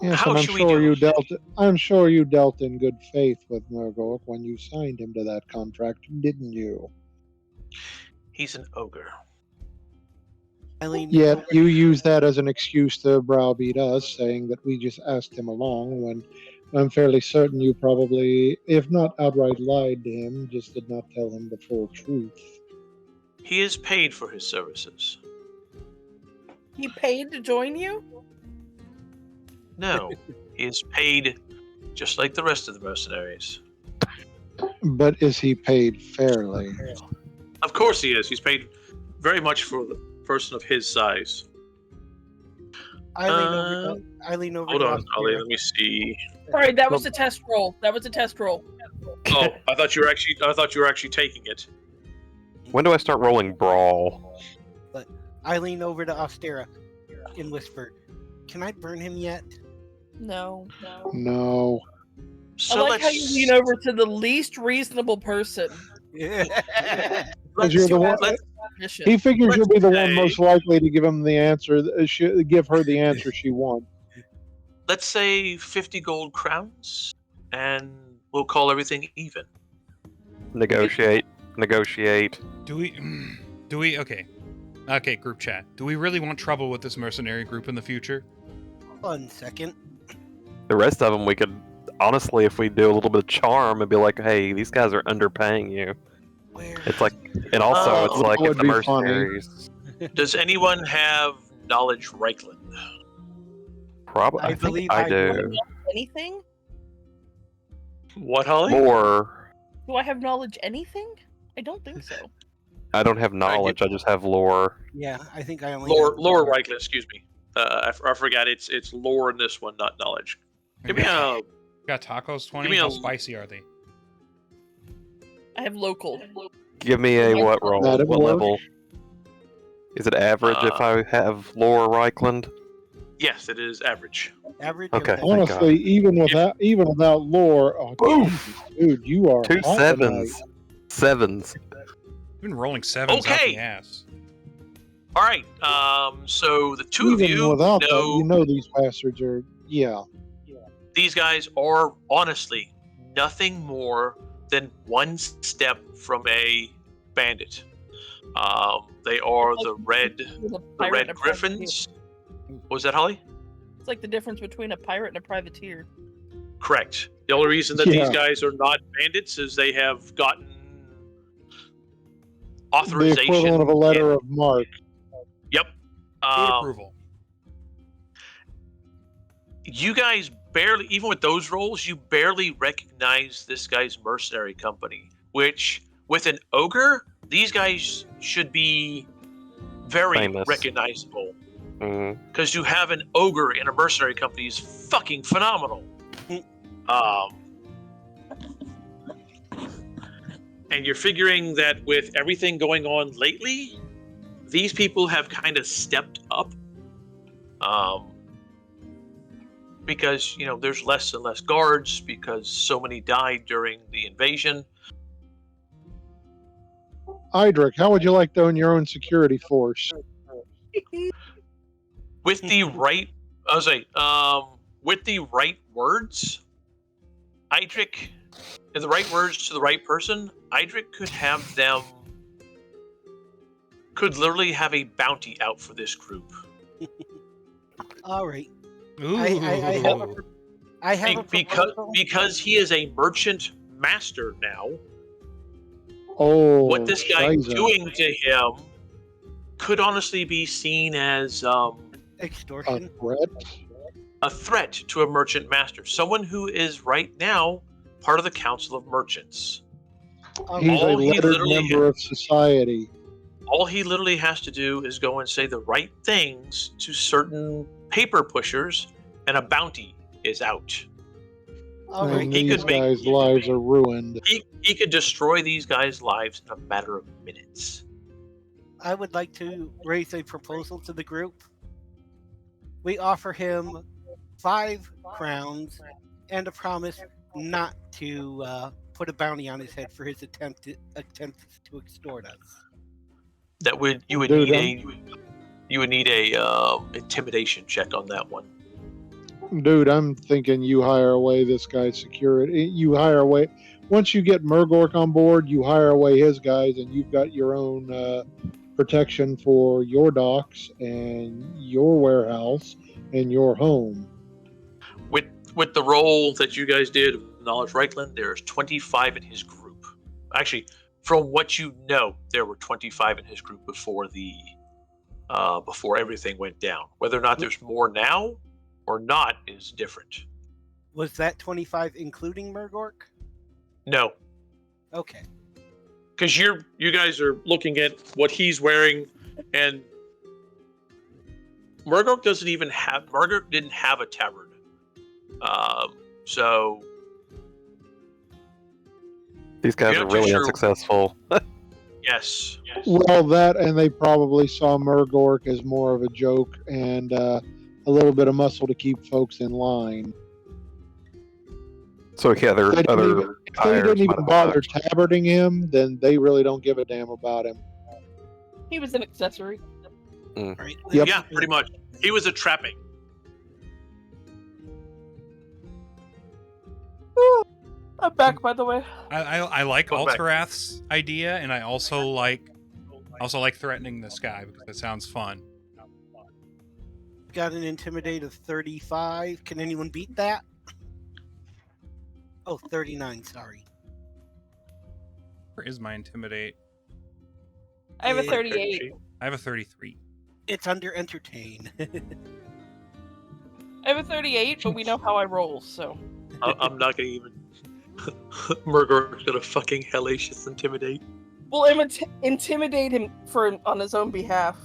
Yes, How and should we do I'm sure you dealt in good faith with Murgor when you signed him to that contract, didn't you? He's an ogre. Eileen, Yet you use that as an excuse to browbeat us, saying that we just asked him along, when I'm fairly certain you probably, if not outright lied to him, just did not tell him the full truth. He is paid for his services. He paid to join you? No, he is paid just like the rest of the mercenaries. But is he paid fairly? Of course he is. He's paid very much for the person of his size. Eileen over Hold to on, us Holly. here. Let me see. Sorry, that was a test roll. That was a test roll. Oh, I thought you were actually taking it. When do I start rolling Brawl? Eileen over to Ostera and whisper, "Can I burn him yet?" No. No. So I like how you lean over to the least reasonable person. Because you're the one. Mission. He figures you'll be the one say- most likely to give him the answer. Give her the answer she wants. Let's say 50 gold crowns, and we'll call everything even. Negotiate. Do we? Okay, group chat. Do we really want trouble with this mercenary group in the future? 1 second. The rest of them, we could, honestly, if we do a little bit of charm and be like, hey, these guys are underpaying you. Where? It's like, and also it's Oh, like that if would the be funny. mercenaries. Does anyone have knowledge Reichland? Probably, I I think believe I I do. Anything? What, Holly? Lore. Do I have knowledge anything? I don't think so. I don't have knowledge. I just have lore. Yeah, I think I only Lore Reichland, excuse me. I forgot it's lore in this one, not knowledge. Give me a Got tacos 20. Give me How a- spicy are they? I have local. Give me a what roll? That'd What work. level? Is it average if I have lore Reichland? yes, it is average. average. Okay. Okay. Thank God. Honestly, even without lore, Oof. Jesus, dude, you are Two hot tonight. sevens. I've been rolling sevens out Okay. the ass. All right. So the two of Even you without know, that, you know these bastards are. Yeah. these guys are honestly nothing more than one step from a bandit. They are the red Griffins. What was that, Holly? It's like the difference between a pirate and a privateer. Correct. The only reason that Yeah. these guys are not bandits is they have gotten The authorization. equivalent of a letter of marque. Yep. State approval. You guys barely, even with those roles, you barely recognize this guy's mercenary company, which with an ogre, these guys should be very Famous. recognizable. Mm. Because to have an ogre in a mercenary company is fucking phenomenal. And you're figuring that with everything going on lately, these people have kind of stepped up. Because, there's less and less guards because so many died during the invasion. Idric, how would you like to own your own security force? With the right, with the right words, Idric, and the right words to the right person, Idric could have them could literally have a bounty out for this group. All right. Ooh. I have a proposal. Because he is a merchant master now. Oh, What this guy Shiza. doing to him could honestly be seen as A Extortion. threat? a threat to a merchant master, someone who is right now part of the Council of Merchants. He's a All he lettered literally member of society. All he literally has to do is go and say the right things to certain paper pushers, and a bounty is out. All And right. He these could make- guys' lives are ruined. He could destroy these guys' lives in a matter of minutes. I would like to raise a proposal to the group. We offer him 5 crowns and a promise not to put a bounty on his head for his attempts to extort us. You would Dude, need a intimidation check on that one. Dude, I'm thinking you hire away this guy's security. You hire away. Once you get Murgor on board, you hire away his guys, and you've got your own protection for your docks and your warehouse and your home. With the role that you guys did, Knowledge Reichland, there's 25 in his group. Actually, from what you know, there were 25 in his group before before everything went down. Whether or not there's more now or not is different. Was that 25 including Murgor? No, Okay. because you guys are looking at what he's wearing, and Murgor didn't have a tabard. So These guys You're are not too really sure- unsuccessful. yes. Well, that, and they probably saw Murgor as more of a joke and a little bit of muscle to keep folks in line. So yeah, there They are didn't other even- If they hires didn't might even have bother left. tabarding him, then they really don't give a damn about him. He was an accessory. All right. Yep. Yeah, pretty much. He was a trapping. I'm back, by the way. I like Go back. Altdorf's idea, and I also like threatening this guy because it sounds fun. Got an intimidate of 35. Can anyone beat that? Oh, 39, sorry. Where is my intimidate? I have a Yeah. 38. I have a 33. It's under entertain. I have a 38, but we know how I roll, so. I'm not gonna even. Murgor's gonna fucking hellacious intimidate. We'll intimidate him on his own behalf.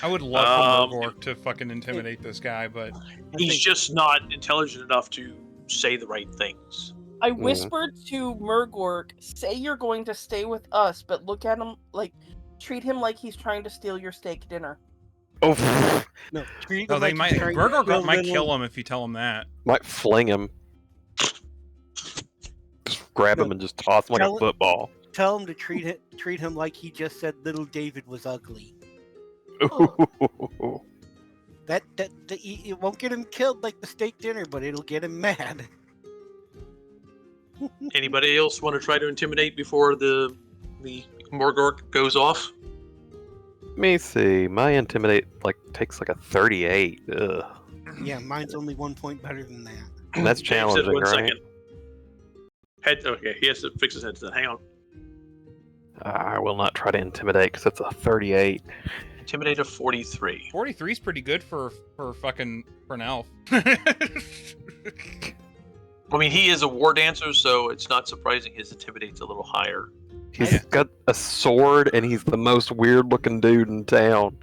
I would love for Um, Murgor to fucking intimidate this guy, but He's just not intelligent enough to say the right things. I whispered to Murgor, say you're going to stay with us, but look at him treat him like he's trying to steal your steak dinner. Oh, No, treat no, him they like might. he's trying to Murgor build might little- kill him if you tell him that. might fling him. Just grab him No. and just toss him like Tell a it- football. Tell him to treat him like he just said little David was ugly. That it won't get him killed like the steak dinner, but it'll get him mad. Anybody else want to try to intimidate before the Murgor goes off? Let me see. My intimidate takes like a 38. Ugh. Yeah, mine's only 1 point better than that. And that's Dave said challenging, one right? second. Okay, he has to fix his headset. Hang on. I will not try to intimidate because it's a 38. Intimidate of 43. 43 is pretty good for an elf. I mean, he is a war dancer, so it's not surprising his intimidate's a little higher. He's got a sword and he's the most weird looking dude in town.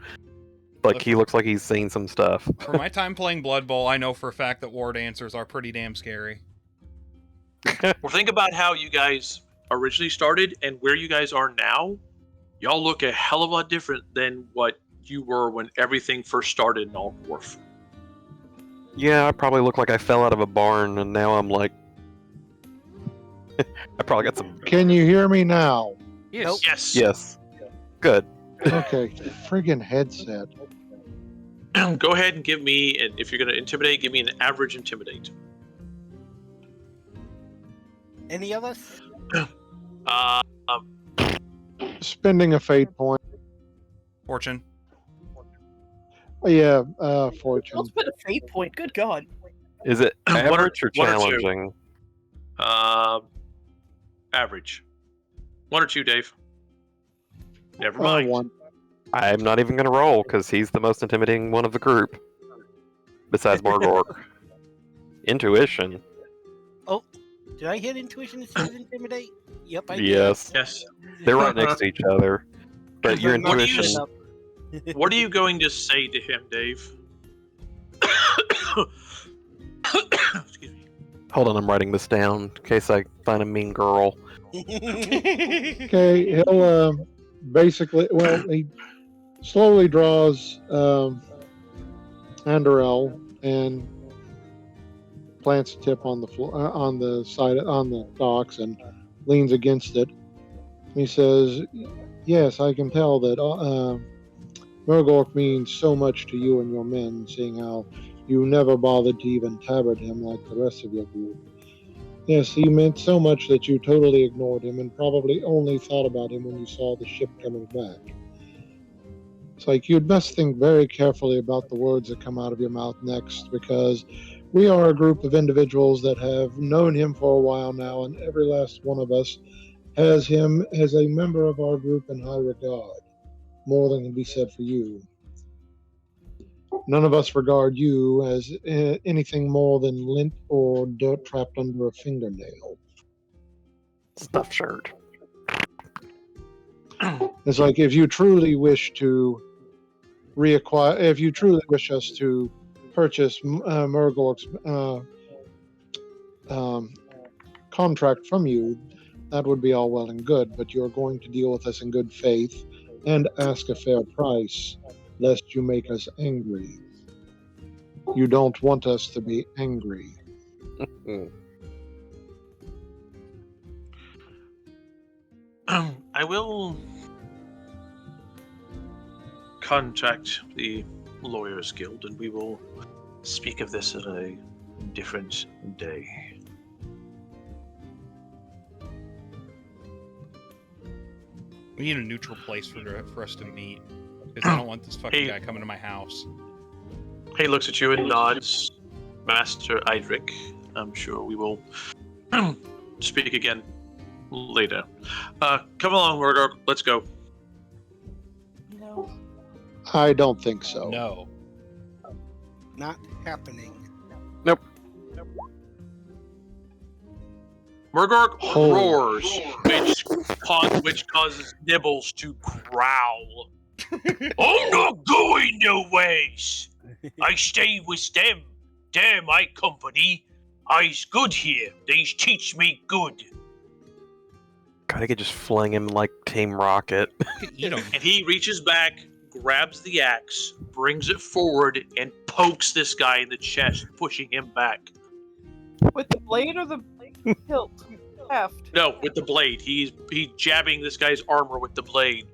Like, he looks like he's seen some stuff. For my time playing Blood Bowl, I know for a fact that war dancers are pretty damn scary. Well, think about how you guys originally started and where you guys are now. Y'all look a hell of a lot different than what you were when everything first started in Altdorf. Yeah, I probably look like I fell out of a barn and now I'm like... I probably got some... Can you hear me now? Yes. Nope. Yes. Yes. Good. Okay, friggin' headset. Go ahead and give me, and if you're going to intimidate, give me an average intimidate. Any of us? Spending a fate point. Fortune. Yeah, fortune. Don't spend a fate point. Good God. Is it One or- average or one or two. challenging? Average. 1 or 2, Dave. Never mind. One. I'm not even going to roll because he's the most intimidating one of the group. Besides Murgor. Intuition. Did I hit intuition instead of intimidate? Yep, I did. Yes. Yes. They're right next to each other. But your I'm not What do you intuition. good enough. What are you going to say to him, Dave? Excuse me. Hold on, I'm writing this down in case I find a mean girl. Okay, he'll basically. Well, he slowly draws Andorel and plants a tip on the floor, on the side, on the docks, and leans against it. He says, "Yes, I can tell that Murgor means so much to you and your men, seeing how you never bothered to even tabard him like the rest of your group. Yes, he meant so much that you totally ignored him and probably only thought about him when you saw the ship coming back. It's like you'd best think very carefully about the words that come out of your mouth next, because we are a group of individuals that have known him for a while now, and every last one of us has him as a member of our group in high regard, more than can be said for you. None of us regard you as anything more than lint or dirt trapped under a fingernail. Stuffed shirt. It's like if you truly wish to reacquire, if you truly wish us to purchase Murgor's contract from you, that would be all well and good, but you're going to deal with us in good faith and ask a fair price, lest you make us angry. You don't want us to be angry. I will contact the Lawyers Guild, and we will speak of this at a different day. We need a neutral place for us to meet. Because I don't want this fucking guy coming to my house. He looks at you and nods. Master Eidric, I'm sure we will speak again later. Come along, Murgor. Let's go. No. I don't think so. No. Not happening. Murgor Oh. roars, which causes Nibbles to growl. I'm not going no ways. I stay with them. They're my company. I's good here. They teach me good. God, I could just fling him like Team Rocket. Eat him. And he reaches back, grabs the axe, brings it forward, and pokes this guy in the chest, pushing him back. With the blade or the hilt? Haft. No, with the blade. He's jabbing this guy's armor with the blade.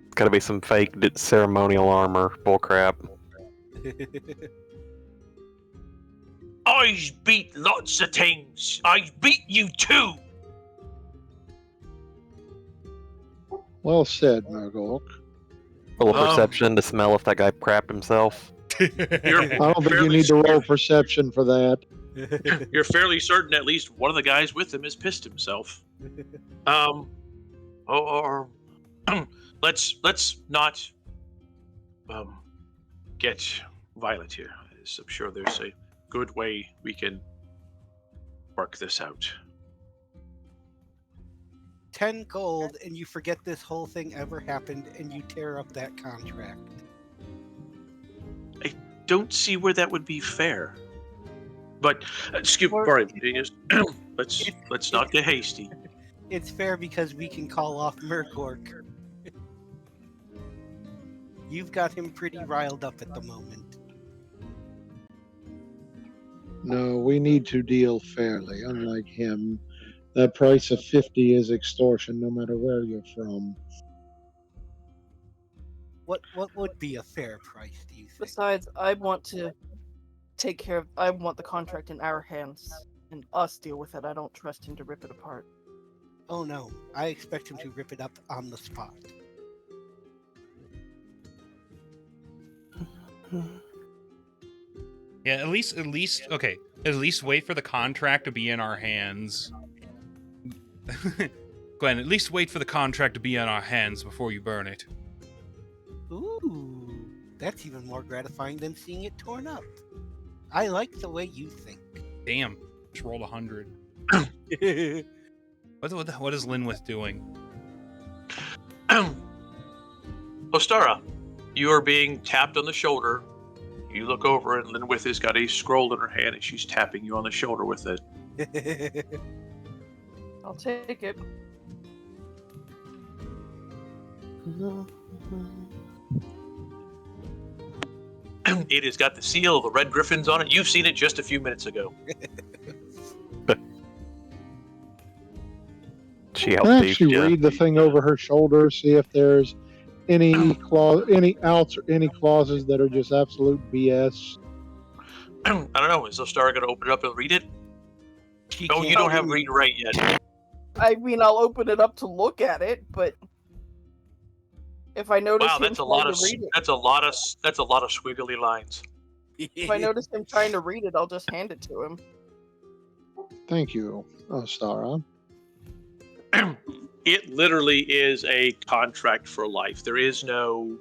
It's gotta be some fake ceremonial armor. Bullcrap. I's beat lots of things. I beat you too. Well said, Murgor. A little perception to smell if that guy crapped himself. You're I don't think you fairly need to roll certain- perception for that. You're fairly certain at least one of the guys with him has pissed himself. Let's not get violent here. I'm sure there's a good way we can work this out. 10 gold, and you forget this whole thing ever happened, and you tear up that contract. Don't see where that would be fair. But let's not get hasty. It's fair because we can call off Murgor. You've got him pretty riled up at the moment. No, we need to deal fairly. Unlike him, that price of 50 is extortion no matter where you're from. What would be a fair price, do you think? Besides, I want to take care of. I want the contract in our hands and us deal with it. I don't trust him to rip it apart. Oh no, I expect him to rip it up on the spot. Yeah, at least okay. At least wait for the contract to be in our hands. Glenn, at least wait for the contract to be in our hands before you burn it. Ooh, that's even more gratifying than seeing it torn up. I like the way you think. Damn, just rolled 100. What is Linwith doing? Ostara, you are being tapped on the shoulder. You look over, and Linwith has got a scroll in her hand, and she's tapping you on the shoulder with it. I'll take it. It has got the seal of the Red Griffins on it. You've seen it just a few minutes ago. She Can helped I Thief, actually yeah. read the thing over her shoulder, see if there's any any outs or any clauses that are just absolute BS? I don't know. Is Ostara going to open it up and read it? She Oh, you can't don't have read. read and write yet. I mean, I'll open it up to look at it, but if I notice Wow, him that's a lot trying of to read it, that's a lot of squiggly lines. if I notice him trying to read it, I'll just hand it to him. Thank you, Ostara. It literally is a contract for life. There is no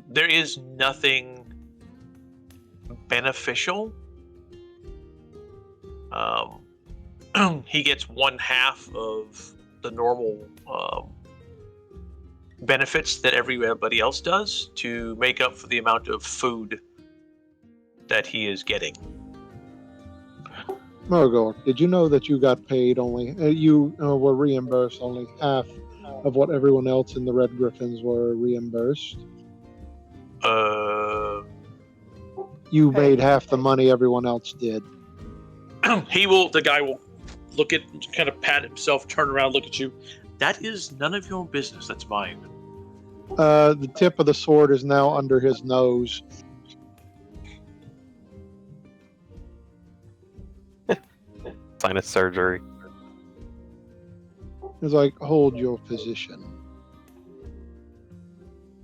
there is nothing beneficial. He gets 1/2 of the normal benefits that everybody else does to make up for the amount of food that he is getting. Murgor, did you know that you got paid only, you were reimbursed only half of what everyone else in the Red Griffins were reimbursed? You Hey. made half the money everyone else did. The guy will look at, kind of pat himself, turn around, look at you. That is none of your business. That's mine. The tip of the sword is now under his nose. Sinus surgery. It's like, hold your position.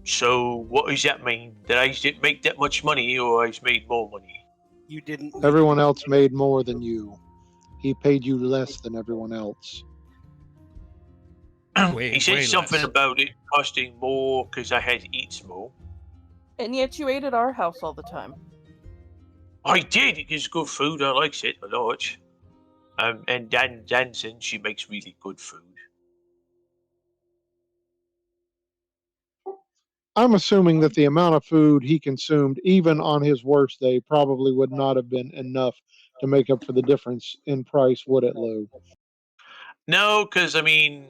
So what does that mean? That I didn't make that much money, or I made more money? You didn't. Everyone else made more than you. He paid you less than everyone else. He said way something less. about it costing more because I had to eat more. And yet you ate at our house all the time. I did. It's good food. I like it a lot. And Danson, she makes really good food. I'm assuming that the amount of food he consumed, even on his worst day, probably would not have been enough to make up for the difference in price, would it, Lou? No, because I mean,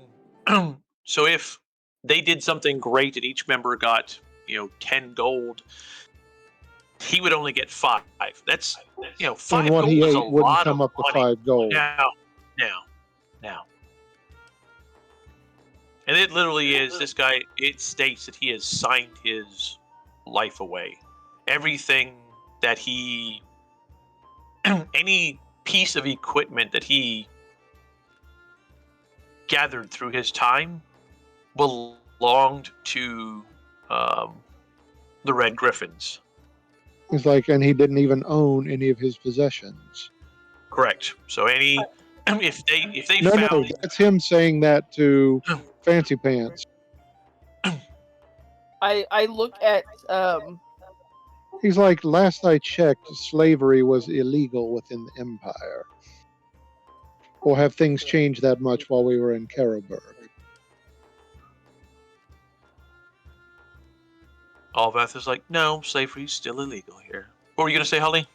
so if they did something great and each member got 10 gold, he would only get 5. That's 5 And what gold he is a ate wouldn't lot come of up to money. 5 gold. Now. And it literally is, this guy, it states that he has signed his life away. Everything that he, any piece of equipment that he gathered through his time belonged to the Red Griffins. It's like, and he didn't even own any of his possessions. Correct. So if they No, found that's him saying that to Fancy Pants. I look at He's like, last I checked, slavery was illegal within the Empire. Or have things changed that much while we were in Karaburg? Alvath is like, no, slavery's still illegal here. What were you gonna say, Holly?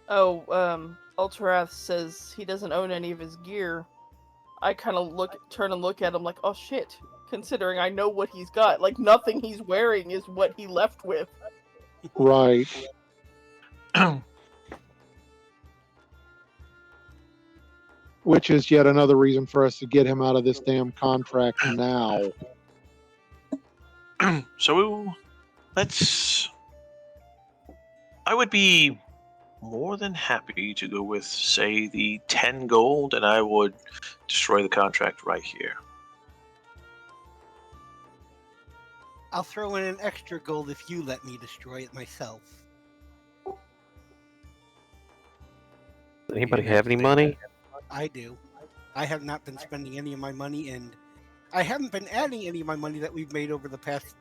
Ultarath says he doesn't own any of his gear. I kind of turn and look at him like, oh shit, considering I know what he's got. Like, nothing he's wearing is what he left with. Right. Which is yet another reason for us to get him out of this damn contract now. So I would be more than happy to go with, say, the 10 gold, and I would destroy the contract right here. I'll throw in an extra gold if you let me destroy it myself. Does anybody You have any to money? I do. I have not been spending any of my money, and I haven't been adding any of my money that we've made over the past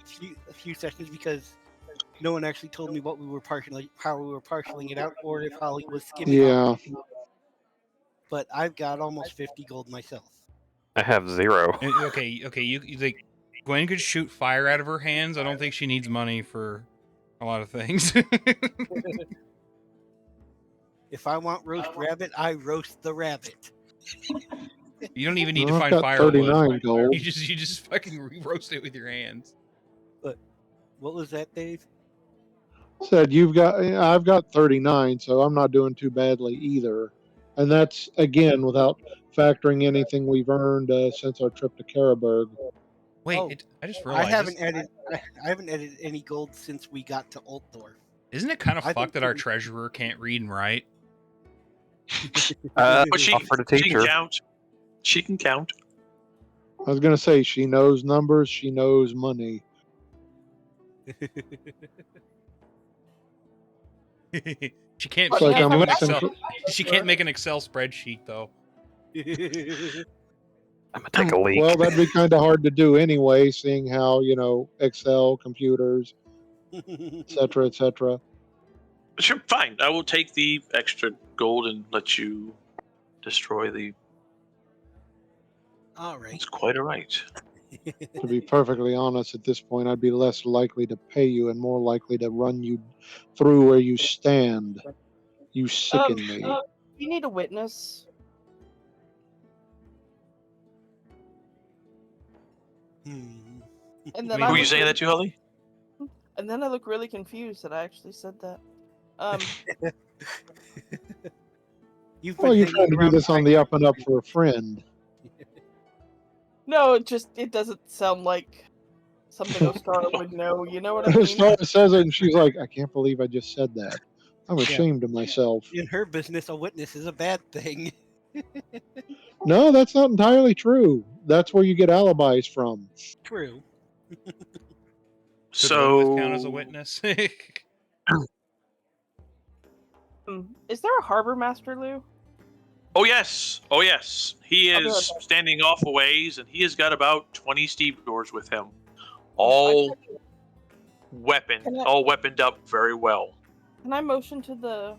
few sessions because no one actually told me what we were how we were partialing it out, or if Holly was skimming off. Yeah. But I've got almost 50 gold myself. I have 0. Okay. You think Gwen could shoot fire out of her hands? I don't think she needs money for a lot of things. If I want roast rabbit, I roast the rabbit. You don't even need to I've find got firewood. 39 gold. You just fucking roast it with your hands. What was that, Dave? Said I've got 39, so I'm not doing too badly either. And that's again without factoring anything we've earned since our trip to Karaberg. Wait, Oh, I just I realized. haven't added any gold since we got to Altdorf. Isn't it kind of I fucked think that our we- treasurer can't read and write? But she Offer to can teach her. count. She can count. I was gonna say she knows numbers, she knows money. She can't. It's She like can't I'm do an listening Excel. to- She can't make an Excel spreadsheet though. I'm gonna take a leak. Well, that'd be kind of hard to do anyway, seeing how Excel, computers, etc., etc. Sure, fine. I will take the extra gold and let you destroy the. All right. It's quite all right. To be perfectly honest, at this point, I'd be less likely to pay you and more likely to run you through where you stand. You sicken me. You need a witness. Hmm. And then Who Who are look you saying really- that to, Holly? And then I look really confused that I actually said that. You've Well, been you're hanging trying to do around this on the up and up for a friend. No, it doesn't sound like something Ostara would know. You know what I mean? Stara says it, and she's like, "I can't believe I just said that. I'm Yeah. ashamed of myself." In her business, a witness is a bad thing. No, that's not entirely true. That's where you get alibis from. True. Could So Lilith count as a witness? Is there a harbor master, Lou? Oh yes. He I'll be is right back. standing off a ways, and he has got about 20 stevedores with him, all weaponed up very well. Can I motion to the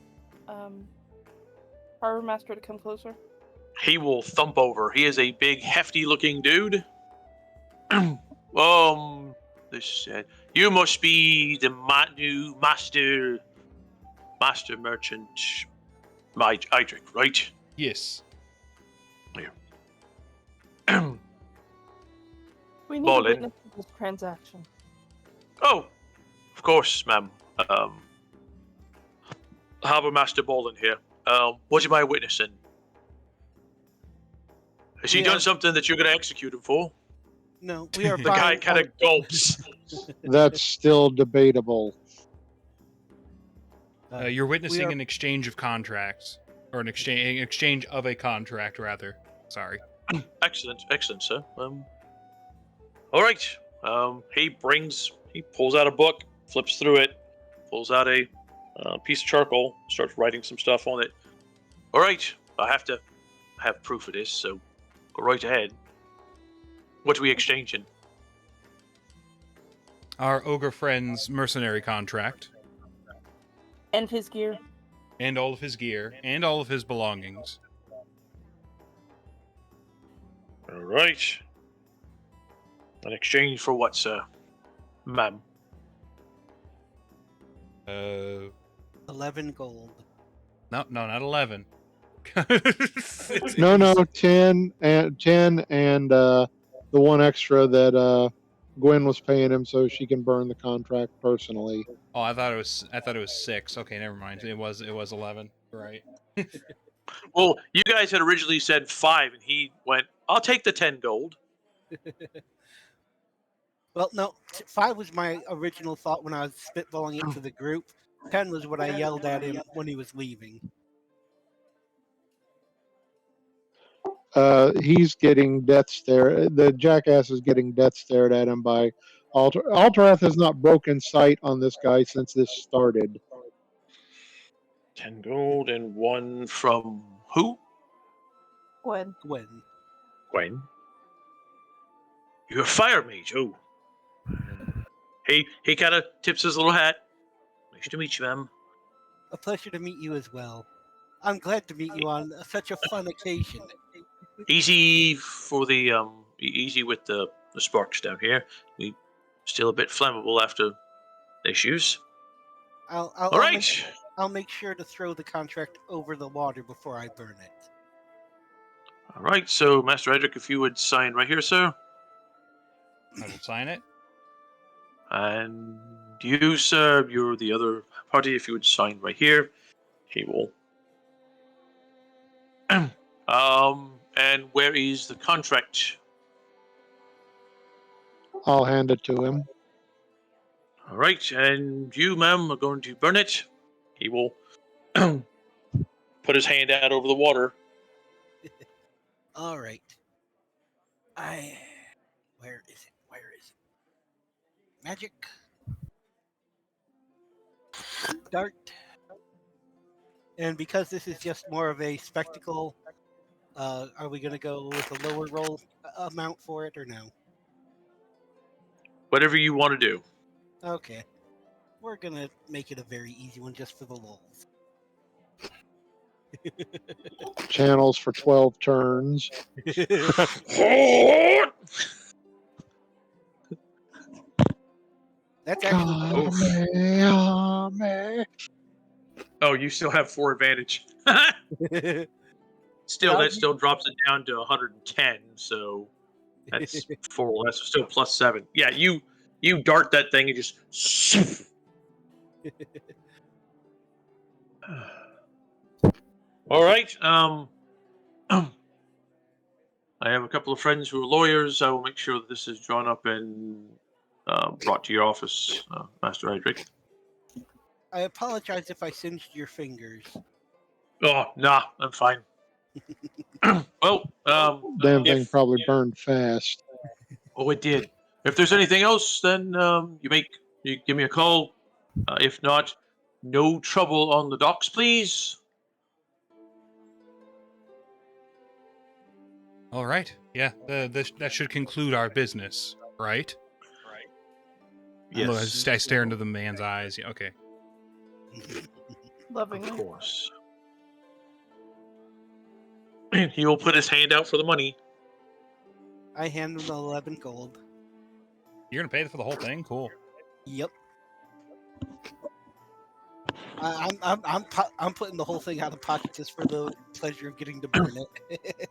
harbor master to come closer? He will thump over. He is a big, hefty-looking dude. This said, you must be the new master merchant, Idric, right? Yes. We need Ballin. a witness to this transaction. Oh, of course, ma'am. Harbour Master Bolin here. What am I witnessing? Has he We done are- something that you're going to execute him for? No, we are The guy buying. kind of gulps. That's still debatable. You're witnessing are- an exchange of contracts, or an exchange of a contract, rather. Sorry. Excellent, sir. All right. He pulls out a book, flips through it, pulls out a piece of charcoal, starts writing some stuff on it. All right. I have to have proof of this, so go right ahead. What are we exchanging? Our ogre friend's mercenary contract, And his gear. and all of his gear, and all of his belongings. All right. An exchange for what, sir? Ma'am. 11 gold. No, not 11. No, 10 and the one extra that Gwen was paying him so she can burn the contract personally. Oh, I thought it was 6. Okay, never mind. It was 11. Right. Well, you guys had originally said 5, and he went, I'll take the 10 gold. Well, no, 5 was my original thought when I was spitballing it to the group. 10 was what I yelled at him when he was leaving. He's getting death stare. The jackass is getting death stared at him by Alter. Alterath has not broken sight on this guy since this started. 10 gold and 1 from who? When? Gwen. Gwen. You're a fire mage. Oh. He kind of tips his little hat. Nice to meet you, ma'am. A pleasure to meet you as well. I'm glad to meet you on such a fun occasion. Easy for the easy with the sparks down here. We still a bit flammable after the issues. I'll All right. I'll make sure to throw the contract over the water before I burn it. All right. So, Master Edric, if you would sign right here, sir. I will sign it. And you, sir, you're the other party. If you would sign right here, he will. And where is the contract? I'll hand it to him. All right, and you, ma'am, are going to burn it. He will put his hand out over the water. All right. Where is it? Where is it? Magic. Dart. And because this is just more of a spectacle, are we going to go with a lower roll amount for it or no? Whatever you want to do. Okay. We're going to make it a very easy one just for the lulz. Channels for 12 turns. That's actually Oh, you still have 4 advantage. Still, that still drops it down to 110. So that's 4 less. Still plus 7. Yeah, you dart that thing and just. All right. I have a couple of friends who are lawyers. I will make sure that this is drawn up and brought to your office, Master Edric. I apologize if I singed your fingers. Oh, nah, I'm fine. Well, damn thing probably burned fast. Oh, it did. If there's anything else, then you give me a call. If not, no trouble on the docks, please. All right. Yeah, that should conclude our business, right? Yes, I stare into the man's eyes. Yeah, okay. Lovingly. of course. He will put his hand out for the money. I hand him the 11 gold. You're gonna pay for the whole thing? Cool. Yep. I'm putting the whole thing out of pocket just for the pleasure of getting to burn it.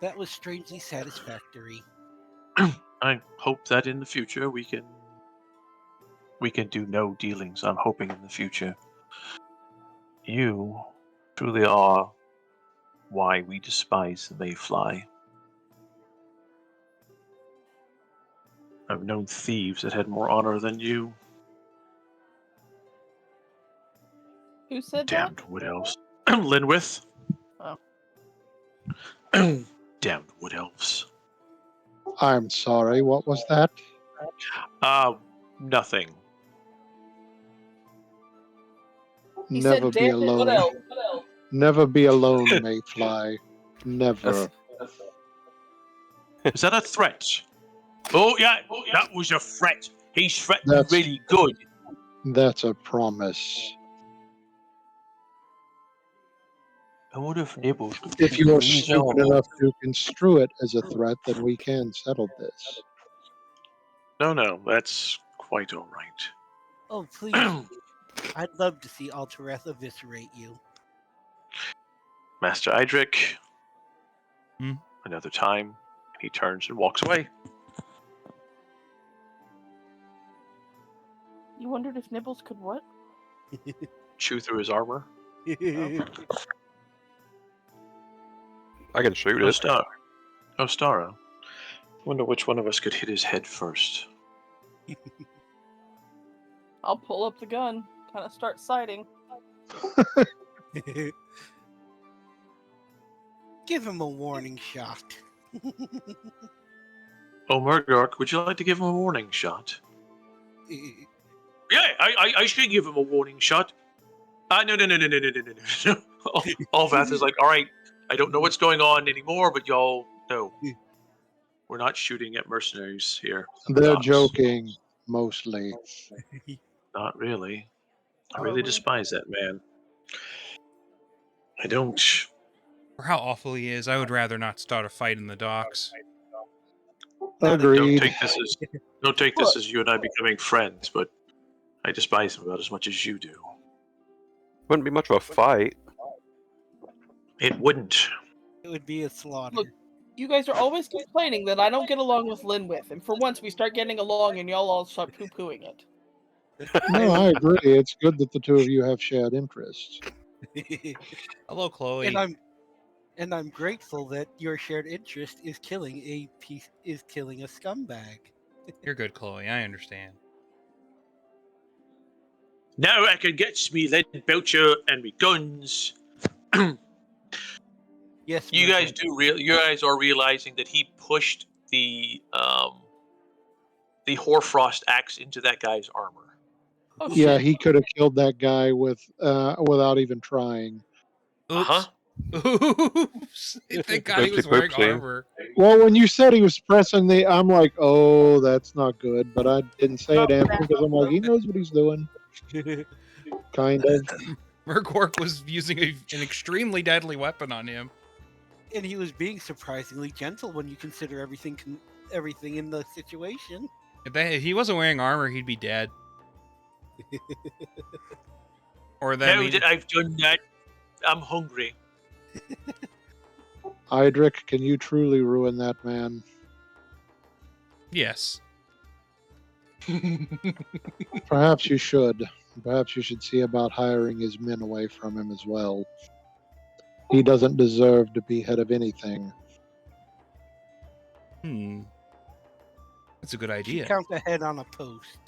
That was strangely satisfactory. I hope that in the future we can do no dealings. I'm hoping in the future. You truly are why we despise the Mayfly. I've known thieves that had more honor than you. Who said Damned wood elves. Linwith. Oh. Damned wood elves. I'm sorry, what was that? Nothing. He Never said, be "Damn it, alone. what else? Never be alone, Mayfly. Never. Is that a threat? Oh yeah, that was a threat. He's threatening That's- really good. That's a promise. I wonder if Nibbles could If you are please stupid help. enough to construe it as a threat, then we can settle this. No, that's quite all right. Oh, please. I'd love to see Altdorf eviscerate you. Master Idric. Hmm? Another time, he turns and walks away. You wondered if Nibbles could what? Chew through his armor. I can shoot it. Ostara. Wonder which one of us could hit his head first. I'll pull up the gun, kind of start sighting. Give him a warning shot. Oh, Murgor, would you like to give him a warning shot? Yeah, I should give him a warning shot. No. Alvath is like, all right, I don't know what's going on anymore, but y'all know. We're not shooting at mercenaries here. They're Docs. joking, mostly. Not really. I really despise that man. I don't. For how awful he is, I would rather not start a fight in the docks. Agreed. Don't take this as you and I becoming friends, but I despise him about as much as you do. Wouldn't be much of a fight. It wouldn't. It would be a slaughter. Look, you guys are always complaining that I don't get along with Linwith, and for once we start getting along and y'all all start poo-pooing it. No, I agree. It's good that the two of you have shared interests. Hello, Chloe. And I'm grateful that your shared interest is killing a scumbag. You're good, Chloe. I understand. Now I can get me lead belcher and me guns. Yes, You Murgor. guys you guys are realizing that he pushed the Hoarfrost axe into that guy's armor. Oh, Yeah, shit. he could have killed that guy without even trying. Oops. Uh-huh. Oops. Thank God he was wearing Oopsie-poopsie. armor. Well, when you said he was pressing I'm like, oh, that's not good. But I didn't say it, Anthony, because I'm like, he knows what he's doing. Kind of. Murgor was using an extremely deadly weapon on him. And he was being surprisingly gentle when you consider everything in the situation. If he wasn't wearing armor, he'd be dead. Or that. Now that I've done that, I'm hungry. Idric, can you truly ruin that man? Yes. Perhaps you should. Perhaps you should see about hiring his men away from him as well. He doesn't deserve to be head of anything. That's a good idea. Count the head on a post.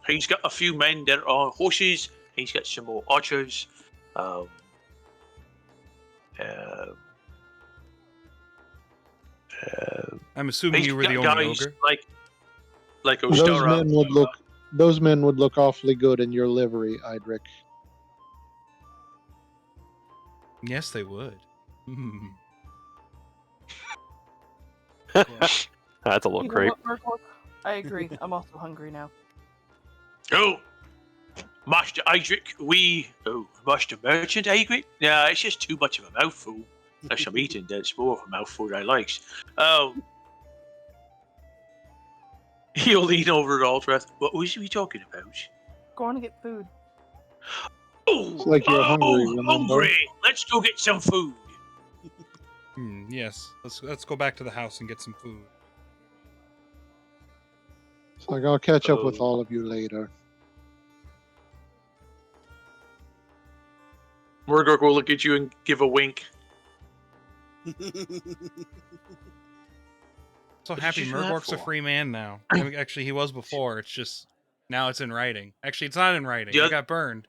He's got a few men that are on horses. He's got some more archers. I'm assuming He's you were the got only guys ogre. like Those Ostara. men would look awfully good in your livery, Idric. Yes, they would. That's a little You know creep. what, Murgor? I agree. I'm also hungry now. Oh, Master Idric, Master Merchant Idric? Nah, it's just too much of a mouthful. Unless I'm eating, that's more of a mouthful that I likes. He'll lean over to Altrath. What was we talking about? Going to get food. Oh, It's like you're hungry, remember? hungry. Let's go get some food. Yes. Let's go back to the house and get some food. It's like I'll catch up with all of you later. Murgor will look at you and give a wink. So What happy did you do that Murgor's a for? free man now. I mean, actually, he was before. It's just now it's in writing. Actually, it's not in writing. The It oth- got burned.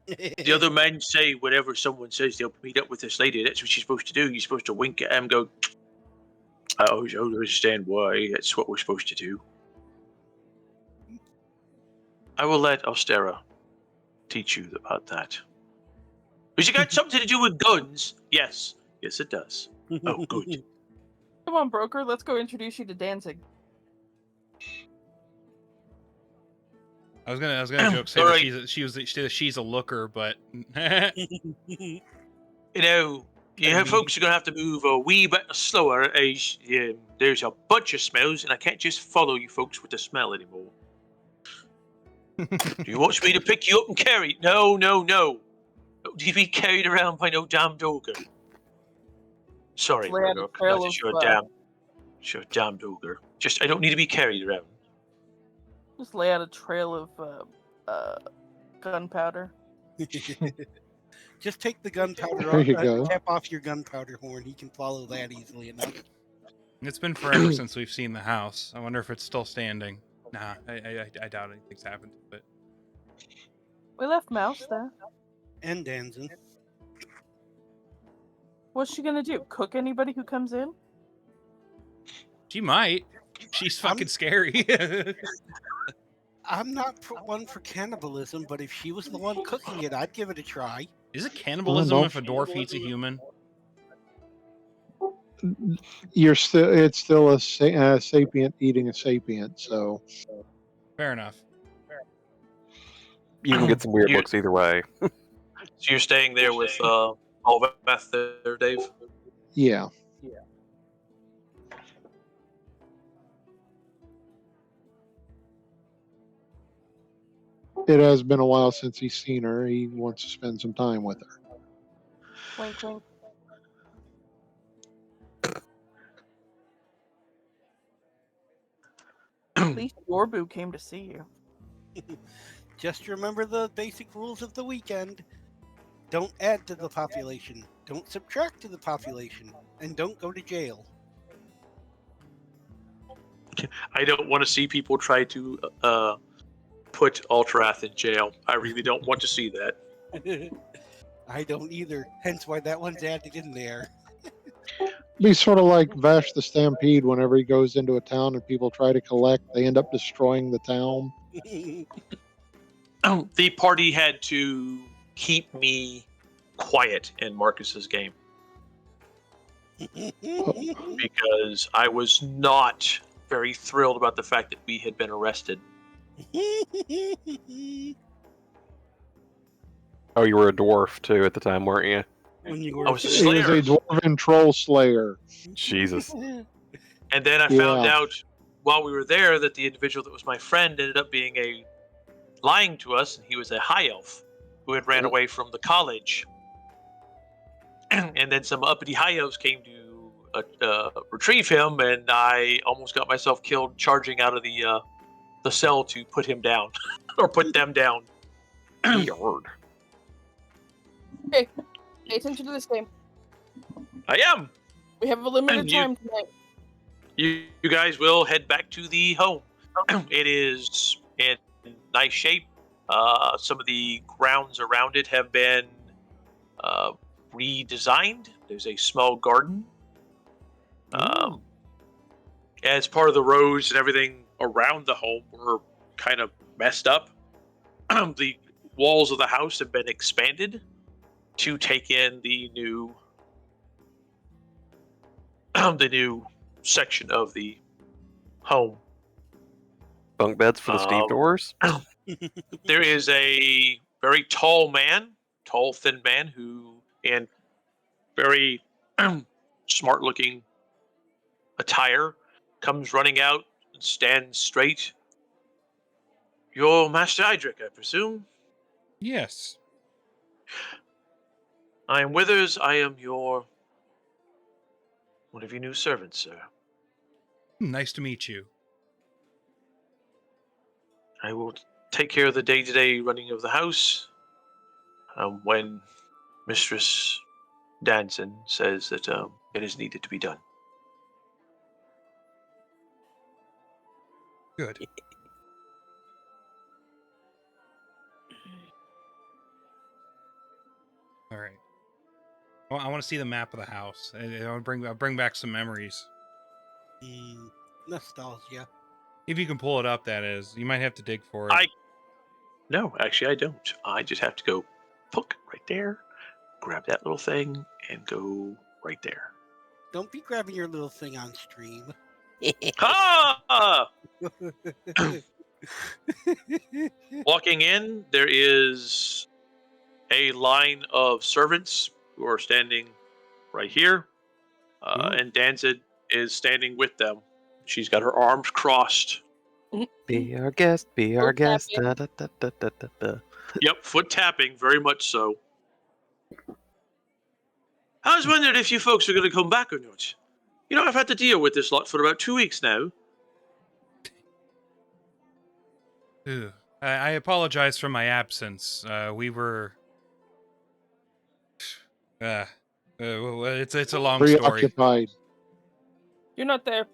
The other men say whatever someone says, they'll meet up with this lady. That's what you're supposed to do. You're supposed to wink at him, go, I don't understand why. That's what we're supposed to do. I will let Ostera teach you about that. Has it got something to do with guns? Yes. Yes, it does. Oh, good. Come on, broker. Let's go introduce you to Danzig. I was gonna joke say Alright. that she's a looker, but You know, folks are going to have to move a wee bit slower as there's a bunch of smells, and I can't just follow you folks with the smell anymore. Do you want me to pick you up and carry? No. Don't you be carried around by no damned ogre. Sorry, Lay out a Murgor. trail That's of, your damned ogre. Just, I don't need to be carried around. Just lay out a trail of gunpowder. Just take the gunpowder There you off, go. cap off your gunpowder horn. He can follow that easily enough. it's been forever since we've seen the house. I wonder if it's still standing. Nah, I doubt anything's happened. But We left Mouse there. And Danzen. What's she gonna do? Cook anybody who comes in? she might. She's fucking scary. I'm not one for cannibalism, but if she was the one cooking it, I'd give it a try. Is it cannibalism no. if a dwarf eats a human? It's still a sapient eating a sapient, so Fair enough. You can get some weird looks either way. So you're staying there with Alvath there, Dave? yeah. It has been a while since he's seen her. He wants to spend some time with her. Wink, wink. At least your boo came to see you. Just remember the basic rules of the weekend. Don't add to the population. Don't subtract to the population. And don't go to jail. I don't want to see people try to put Altdorf in jail. I really don't want to see that. I don't either. Hence why that one's added in there. Be sort of like Vash the Stampede. Whenever he goes into a town and people try to collect, they end up destroying the town. The party had to keep me quiet in Marcus's game because I was not very thrilled about the fact that we had been arrested. Oh, you were a dwarf too at the time, weren't you? When you I was a He was slayer. a dwarven troll slayer. Jesus. And then I found out while we were there that the individual that was my friend ended up being lying to us, and he was a high elf who had ran away from the college. And then some uppity high elves came to retrieve him, and I almost got myself killed charging out of the cell to put him down or put them down. Yard. Hey, pay attention to this game. I am. We have a limited And you- time tonight. You guys will head back to the home. It is in nice shape. Some of the grounds around it have been redesigned. There's a small garden. As part of the roads and everything around the home were kind of messed up. The walls of the house have been expanded to take in the new section of the home. Bunk beds for the Steve doors. There is a very tall, thin man who, in very smart-looking attire, comes running out and stands straight. You're Master Idric, I presume? Yes. I am Withers. I am one of your new servants, sir. Nice to meet you. I will take care of the day-to-day running of the house when Mistress Danson says that it is needed to be done. Good. All right. Well, I want to see the map of the house. I'll bring back some memories. Nostalgia. If you can pull it up, that is. You might have to dig for it. No, actually I don't. I just have to go poke right there, grab that little thing, and go right there. Don't be grabbing your little thing on stream. Ha! Walking in, there is a line of servants who are standing right here, and Danzig is standing with them. She's got her arms crossed. Be our guest, be our Foot guest. tapping. Da, da, da, da, da, da. Yep, foot tapping, very much so. I was wondering if you folks were going to come back or not. You know, I've had to deal with this lot for about 2 weeks now. Ugh. I apologize for my absence. We were. Well, it's a long story. Preoccupied. You're not there.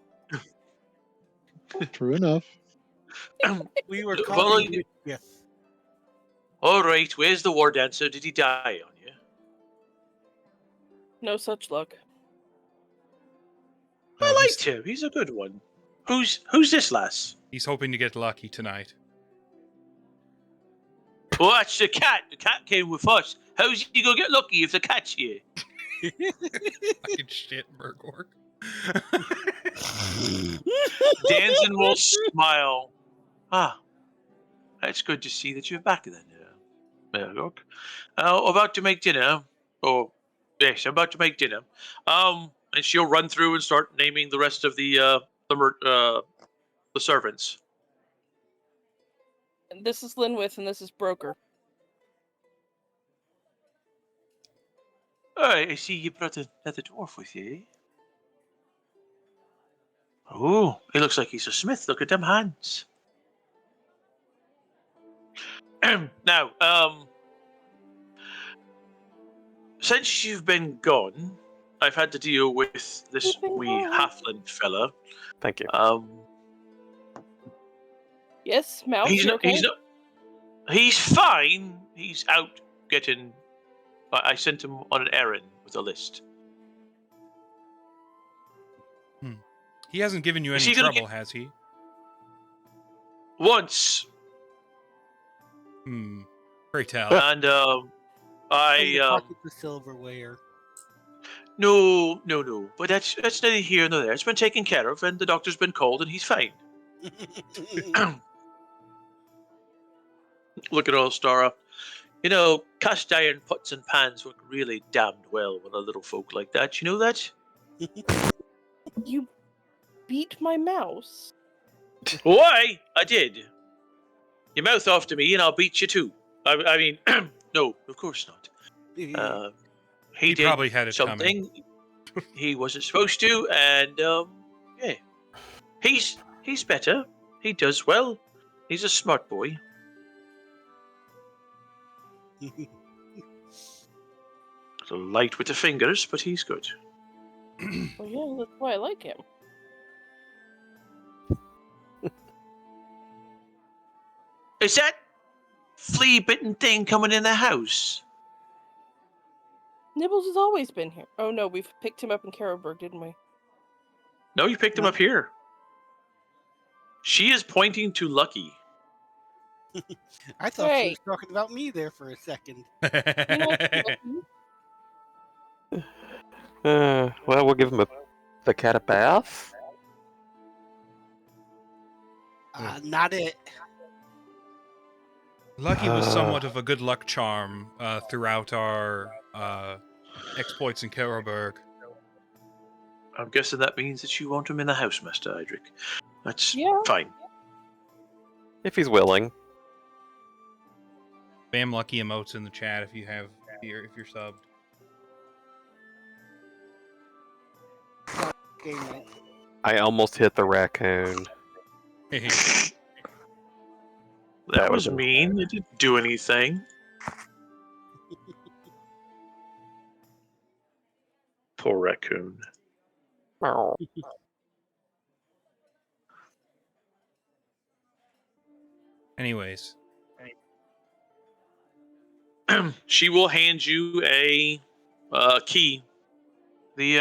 True enough. We were Follow calling you. you. Yes. All right, where's the war dancer? Did he die on you? No such luck. No, I liked him. He's a good one. Who's this lass? he's hoping to get lucky tonight. Watch the cat. The cat came with us. How's he gonna get lucky if the cat's here? Fucking shit, Murgor. Danson will smile. Ah, it's good to see that you're back then. Look, about to make dinner. Oh, yes, I'm about to make dinner. And she'll run through and start naming the rest of the servants. This is Linwith, and this is Broker. All right, I see you brought another dwarf with you. Oh, he looks like he's a smith. Look at them hands. Now, since you've been gone, I've had to deal with this wee halfling fella. Thank you. Yes, Mouse. He's you not. okay? He's fine. He's out getting. I sent him on an errand with a list. He hasn't given you Is any he gonna trouble, has he? Once, Pray tell. and Pocket the silverware. no. But that's neither here nor there. It's been taken care of, and the doctor's been called, and he's fine. Look at old Stara. You know, cast iron pots and pans work really damned well with a little folk like that. You know that? You beat my mouse. Why? I did. You mouth off to me, and I'll beat you too. I mean, no, of course not. He did probably had it something he wasn't supposed to, and yeah, he's better. He does well. He's a smart boy. A little light with the fingers, but he's good. Well, yeah, that's why I like him. Is that flea-bitten thing coming in the house? Nibbles has always been here. Oh no, we've picked him up in Carroburg, didn't we? No, you picked him up here. She is pointing to Lucky. I thought she Hey. was talking about me there for a second. You know, Well, we'll give him the cat a bath. Not it. Lucky was somewhat of a good luck charm throughout our exploits in Carroburg. I'm guessing that means that you want him in the house, Master Idric. That's Yeah. fine. If he's willing. Bam Lucky emotes in the chat if you have if you're subbed. Game night. I almost hit the raccoon. That was would've been mean. It didn't do anything. Poor raccoon. Oh. Anyways, She will hand you a key. They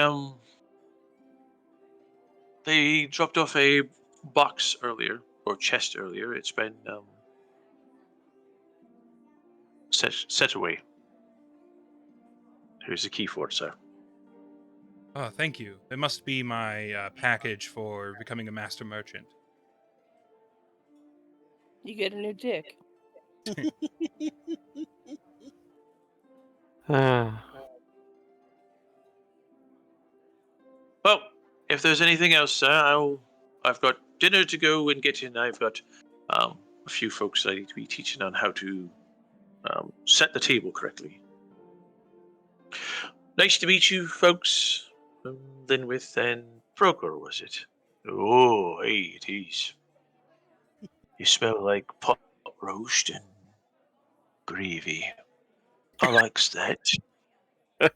dropped off a box earlier, or chest earlier. It's been set away. Here's the key for it, sir. oh, thank you. It must be my package for becoming a master merchant. you get a new dick. Well, if there's anything else, sir, I've got dinner to go and get in. I've got a few folks I need to be teaching on how to set the table correctly. Nice to meet you, folks. Linwith and Murgor, was it? Oh, hey, it is. You smell like pot roast and gravy. I likes that. I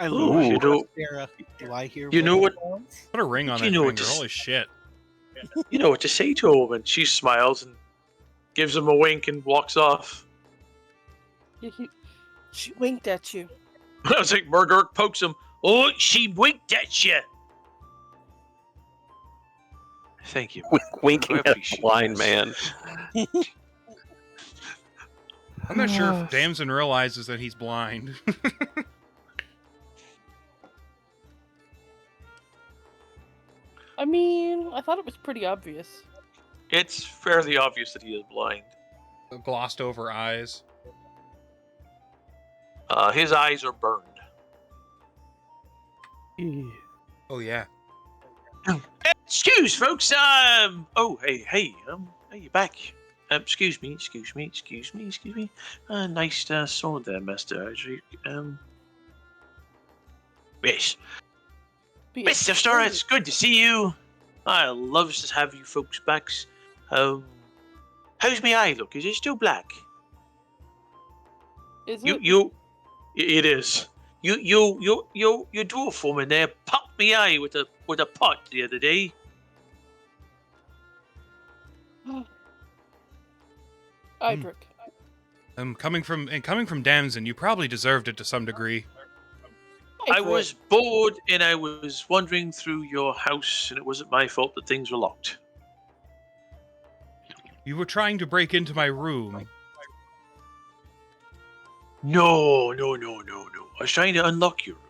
Ooh, love you know- Sarah. Do I hear? you know what- sounds? Put a ring on You that know what finger. this- Holy shit. You know what to say to a woman. She smiles and gives him a wink and walks off. She winked at you. I was like, Murgor pokes him. Oh, she winked at you. Thank you. Winking I at a appreciate blind this. man. I'm not sure if Damson realizes that he's blind. I mean, I thought it was pretty obvious. It's fairly obvious that he is blind. Glossed over eyes. His eyes are burned. Oh yeah. Excuse, folks. Oh, hey, you back? Excuse me. Nice sword there, Master Isaac. Yes. Mr. Star, it's good to see you. I love to have you folks back. How's my eye look? Is it still black? Is it? It is. You dwarf woman there popped me eye with a pot the other day. Idric. Coming from Damson, you probably deserved it to some degree. I was bored and I was wandering through your house, and it wasn't my fault that things were locked. You were trying to break into my room. No. I was trying to unlock your room.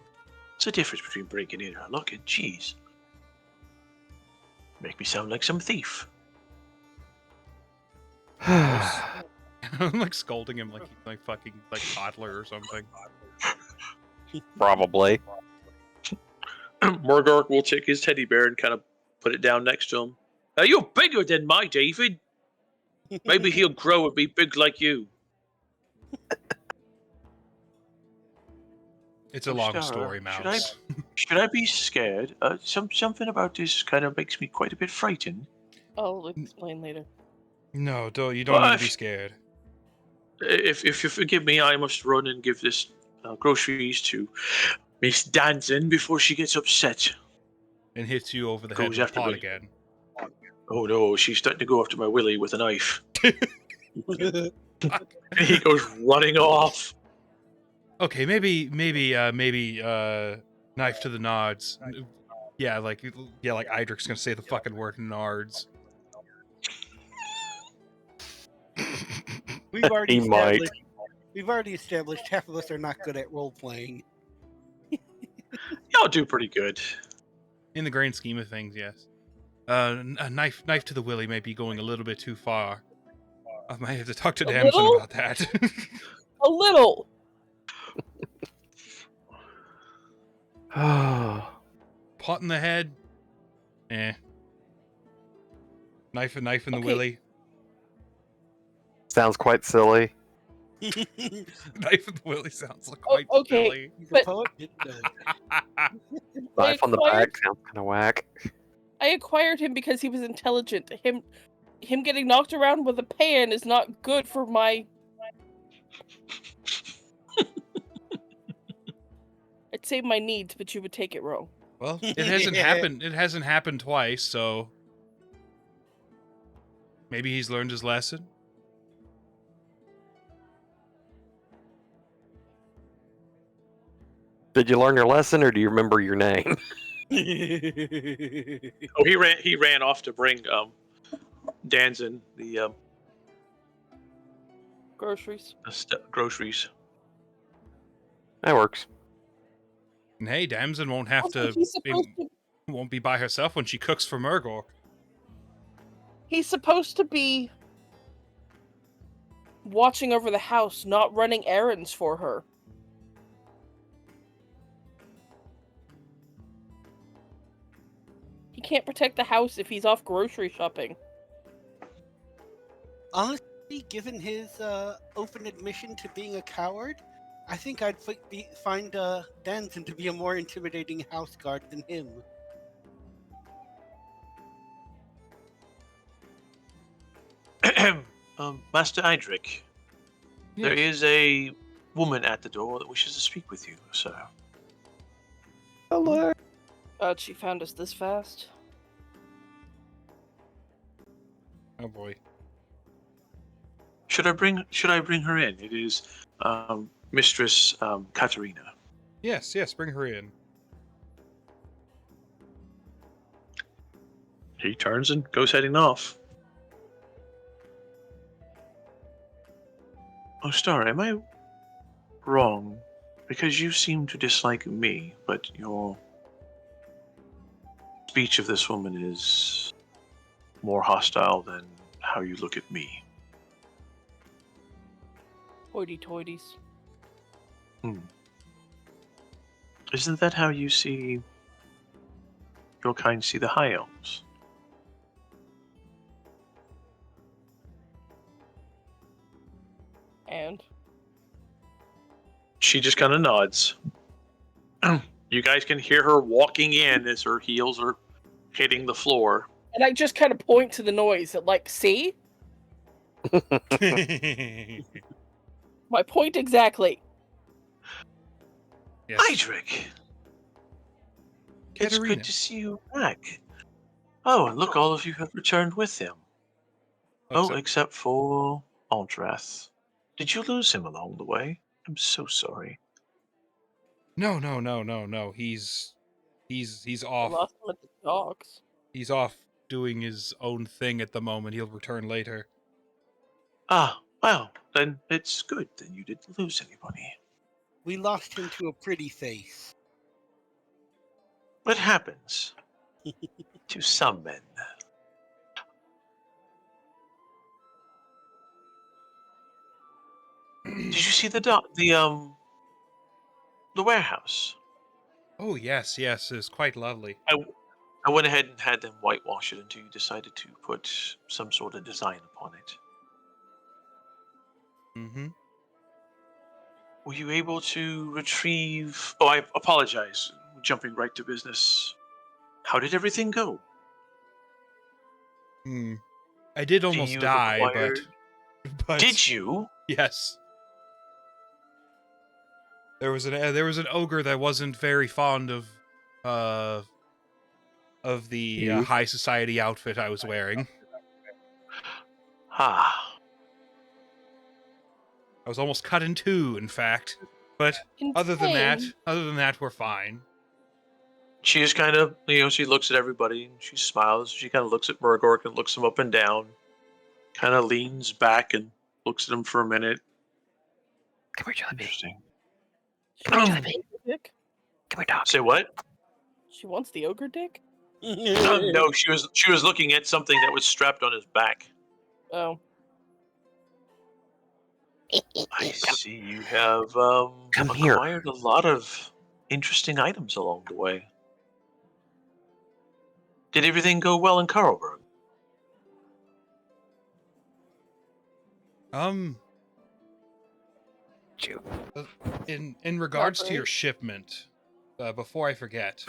What's the difference between breaking in and unlocking? Jeez. Make me sound like some thief. I'm like scolding him like he's like fucking like toddler or something. Probably. Murgor will take his teddy bear and kind of put it down next to him. You're bigger than my David. Maybe he'll grow and be big like you. It's a long story, Mouse. Should I be scared? Something about this kind of makes me quite a bit frightened. I'll explain later. No, you don't need to be scared. If you forgive me, I must run and give this groceries to Miss Danson before she gets upset. And hits you over the head with the pot again. Oh no, she's starting to go after my willy with a knife. And he goes running off. Okay, maybe knife to the nods. Yeah, like Idric's gonna say the fucking word nards. We've already He might. established half of us are not good at role playing. Y'all do pretty good. In the grand scheme of things, yes. A knife to the willy may be going a little bit too far. I might have to talk to Damson about that. A little. Pot in the head. Knife in the willy. Sounds quite silly. Knife in the willy sounds like quite okay, silly. but- Knife on the back sounds kind of whack. I acquired him because he was intelligent. Him getting knocked around with a pan is not good for my... I'd say my needs, but you would take it wrong. Well, it hasn't happened. It hasn't happened twice, so maybe he's learned his lesson. Did you learn your lesson, or do you remember your name? Oh, he ran off to bring Danson the Groceries. groceries. That works. And hey, Damson won't have Also, to. Won't be by herself when she cooks for Murgor. He's supposed to be watching over the house, not running errands for her. He can't protect the house if he's off grocery shopping. Honestly, given his open admission to being a coward, I think I'd find Danson to be a more intimidating house guard than him. Master Idric, there is a woman at the door that wishes to speak with you, sir. Hello. She found us this fast. Oh boy. Should I bring her in? It is Mistress Katarina. Yes, bring her in. He turns and goes heading off. Oh, Star, am I wrong? Because you seem to dislike me, but your speech of this woman is more hostile than how you look at me. Hoity-toities. Isn't that how you see your kind see the High Elves? And? She just kind of nods. You guys can hear her walking in as her heels are hitting the floor. And I just kind of point to the noise, like, see? My point exactly. Yes. Idric! It's Katarina. good to see you back. Oh, and look, all of you have returned with him. Except for Altdorf. Did you lose him along the way? I'm so sorry. No. He's I off. lost him at the docks. He's off doing his own thing at the moment. He'll return later. Ah, well, then it's good that you didn't lose anybody. We lost him to a pretty face. It happens to some men. Did you see the warehouse? Oh yes, it's quite lovely. I went ahead and had them whitewash it until you decided to put some sort of design upon it. Mm-hmm. Were you able to retrieve... Oh, I apologize. Jumping right to business. How did everything go? I did almost die, but Did you? yes. There was an ogre that wasn't very fond of the high society outfit I was wearing. Ah. I was almost cut in two, in fact. But other than that, we're fine. She just kind of, she looks at everybody and she smiles. She kind of looks at Murgor and looks him up and down. Kind of leans back and looks at him for a minute. Come here, Jelly. Interesting. She wants the ogre dick? Can we talk? Say what? She wants the ogre dick? No, she was looking at something that was strapped on his back. Oh. I see you have Come here. acquired a lot of interesting items along the way. Did everything go well in Karlberg? In regards to your shipment, before I forget,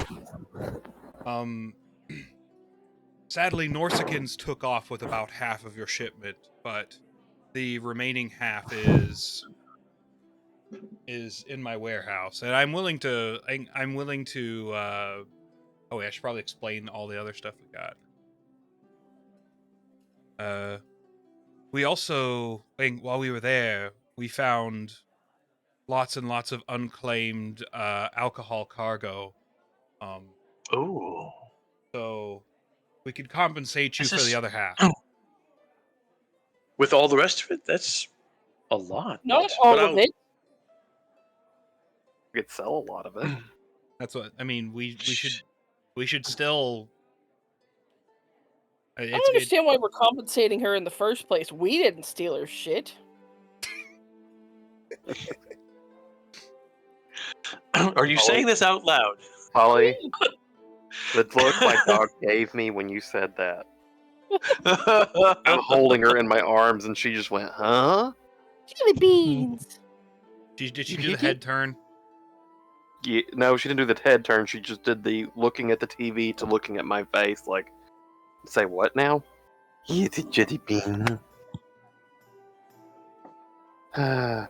sadly, Norsikins took off with about half of your shipment, but the remaining half is in my warehouse, and I'm willing to. Oh, wait, I should probably explain all the other stuff we got. We also, while we were there, we found lots and lots of unclaimed alcohol cargo. Oh. So we could compensate you for the other half. With all the rest of it, that's a lot. Not all of it. We could sell a lot of it. That's what I mean. We should still. I don't understand why we're compensating her in the first place. We didn't steal her shit. Are you saying this out loud? Polly, the look my dog gave me when you said that. I'm holding her in my arms and she just went, huh? Jelly beans! Did she do the head turn? Yeah, no, she didn't do the head turn. She just did the looking at the TV to looking at my face, like, say what now? Yeah, the jelly bean. I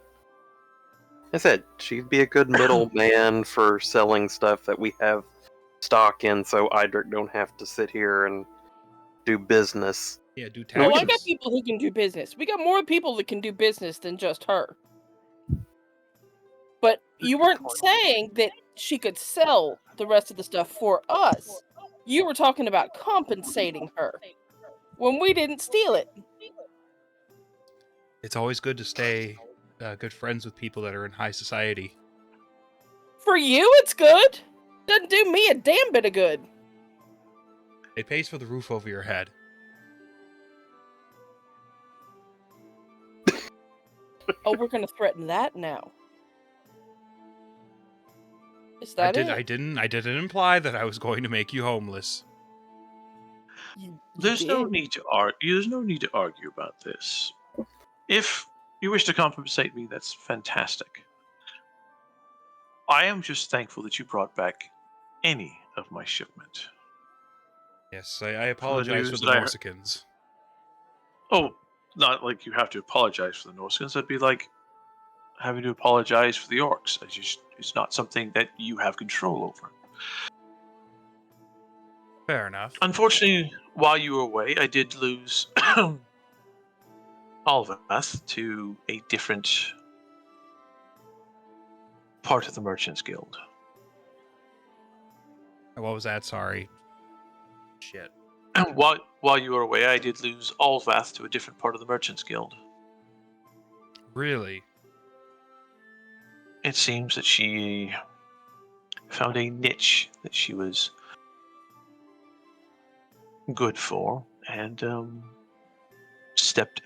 said she'd be a good middleman for selling stuff that we have stock in, so Idric don't have to sit here and do business. Yeah, do Oh, I taxes. got people who can do business. We got more people that can do business than just her. But you weren't saying that she could sell the rest of the stuff for us. You were talking about compensating her when we didn't steal it. It's always good to stay good friends with people that are in high society. For you, it's good. Doesn't do me a damn bit of good. It pays for the roof over your head. Oh, we're gonna threaten that now. Is that it? I didn't imply that I was going to make you homeless. You There's no did. need to argue. There's no need to argue about this. If you wish to compensate me, that's fantastic. I am just thankful that you brought back any of my shipment. Yes, I apologize for news the that I heard- Norsicans. Oh, not like you have to apologize for the Norskins. That'd be like having to apologize for the orcs. It's not something that you have control over. Fair enough. Unfortunately, while you were away, I did lose Alvath to a different part of the Merchants Guild. What was that? Sorry. Shit. While you were away, I did lose Alvath to a different part of the Merchants Guild. Really? It seems that she found a niche that she was good for, and stepped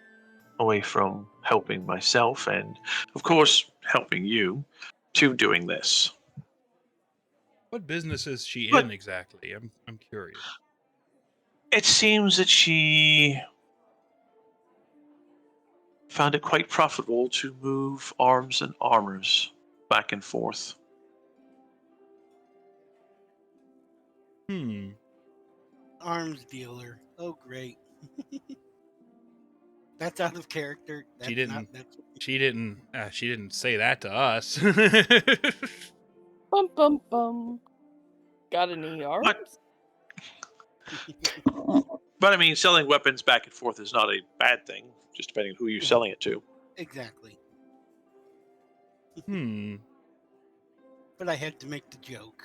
away from helping myself and, of course, helping you to doing this. What business is she But- in exactly? I'm curious. It seems that she found it quite profitable to move arms and armors back and forth. Arms dealer. Oh, great. That's out of character. That's She didn't. Not, that's, She didn't say that to us. Bum bum bum. Got any arms? But I mean, selling weapons back and forth is not a bad thing, just depending on who you're selling it to. exactly. But I had to make the joke.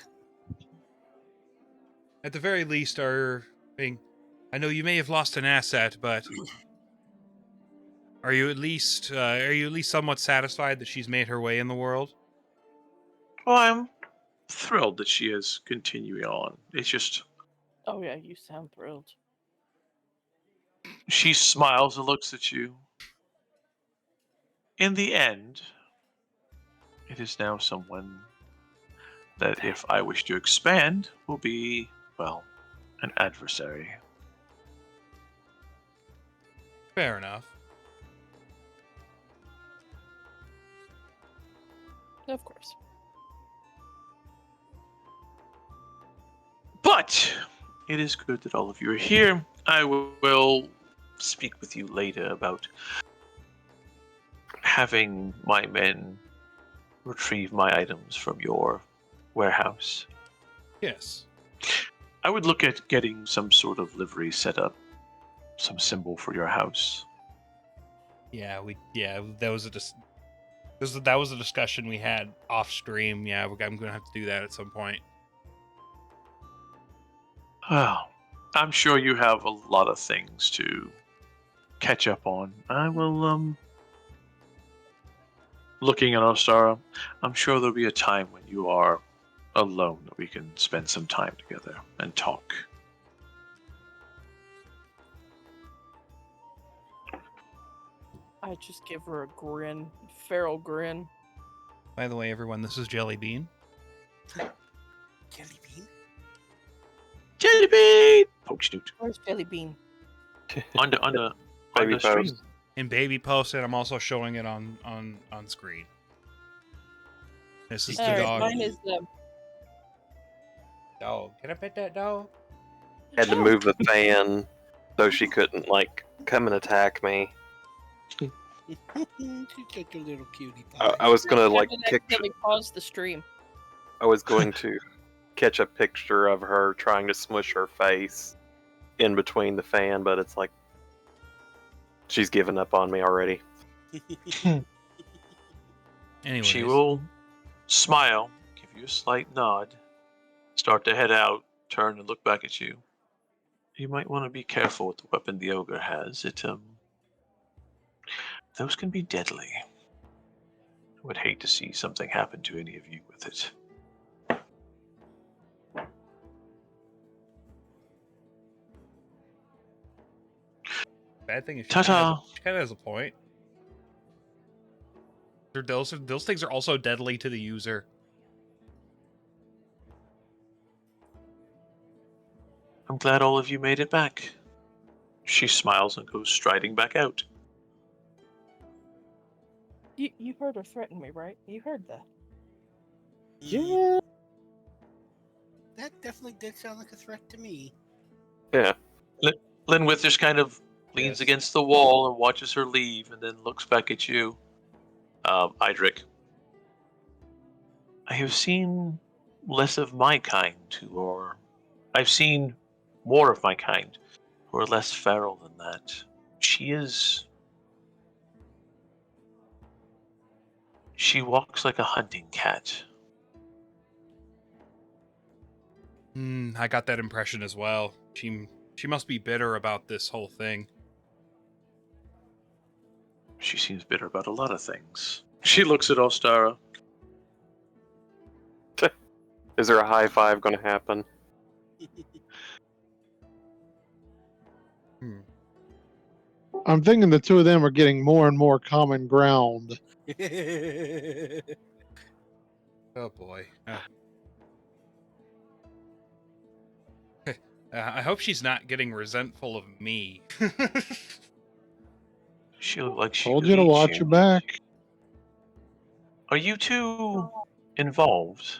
At the very least, I know you may have lost an asset, but are you at least somewhat satisfied that she's made her way in the world? Well, I'm thrilled that she is continuing on. It's just, Oh yeah, you sound thrilled. she smiles and looks at you. In the end, it is now someone that, if I wish to expand, will be, well, an adversary. Fair enough. Of course. But it is good that all of you are here. I will speak with you later about having my men retrieve my items from your warehouse. Yes. I would look at getting some sort of livery set up, some symbol for your house. Yeah, that was that was a discussion we had off stream. Yeah, I'm gonna have to do that at some point. Well, I'm sure you have a lot of things to catch up on. I will, looking at Ostara, I'm sure there'll be a time when you are alone that we can spend some time together and talk. I just give her a grin, feral grin. By the way, everyone, this is Jelly Bean. Jelly bean? Jelly bean! Poke snoot. Where's Jelly Bean? On the Baby stream. post. In baby post, and I'm also showing it on screen. This is the Alright, dog. mine is Dog. Can I pet that dog? Had to move the fan so she couldn't like come and attack me. She's like a little cutie pie. I was gonna like Kevin kick. accidentally paused the stream. I was going to catch a picture of her trying to smush her face in between the fan, but it's like She's given up on me already. Anyways, She will smile, give you a slight nod, start to head out, turn and look back at you. You might want to be careful with the weapon the ogre has. Those can be deadly. I would hate to see something happen to any of you with it. bad thing is Ta-ta. she kind of has a point. Those things are also deadly to the user. I'm glad all of you made it back. She smiles and goes striding back out. You heard her threaten me, right? You heard that. Yeah. That definitely did sound like a threat to me. Yeah. Linwith just kind of leans Yes. against the wall and watches her leave and then looks back at you. Idric. I have seen less of my kind or I've seen more of my kind who are less feral than that. She walks like a hunting cat. I got that impression as well. She must be bitter about this whole thing. She seems bitter about a lot of things. She looks at Ostara. Is there a high five going to happen? I'm thinking the two of them are getting more and more common ground. Oh boy. I hope she's not getting resentful of me. She looked like she Told could you to eat watch you. your back. Are you two involved?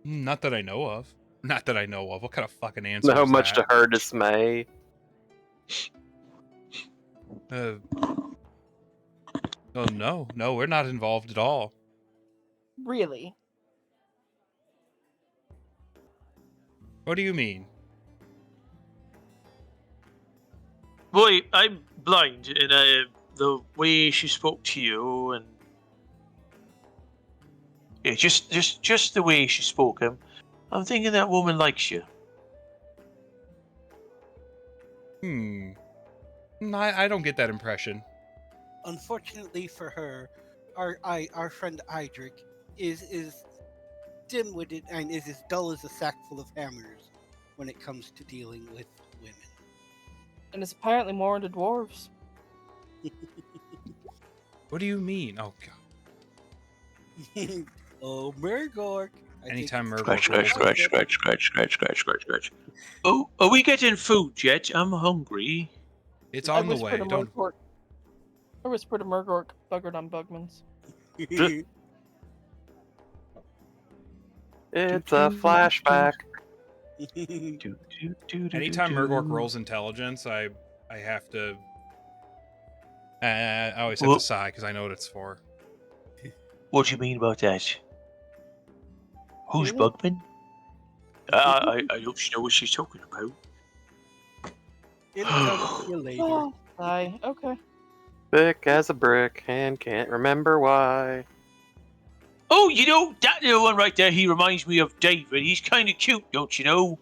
Not that I know of. Not that I know of. What kind of fucking answer No, is much that? to her dismay. Oh no, we're not involved at all. Really? What do you mean? Boy, I'm blind, and the way she spoke to you, and yeah, just the way she spoke. I'm thinking that woman likes you. I don't get that impression. Unfortunately for her, our friend Idric is dim-witted and is as dull as a sack full of hammers when it comes to dealing with women. And it's apparently more into dwarves. What do you mean? Oh god. Oh, Murgor. Anytime Murgor Scratch, rolls scratch, in- scratch, scratch, scratch, scratch, scratch, scratch. Oh, are we getting food yet? I'm hungry. It's I on the whispered way. to Don't. Murgor. I whispered to Murgor, buggered on Bugman's. It's a flashback. Anytime Murgor rolls intelligence, I have to. I always have Well- to sigh because I know what it's for. What do you mean about that? Who's Really? Bugman? I don't know what she's talking about. It'll come to you later. Oh, sigh. Okay. Thick as a brick and can't remember why. Oh, you know, that little one right there, he reminds me of David. He's kind of cute, don't you know?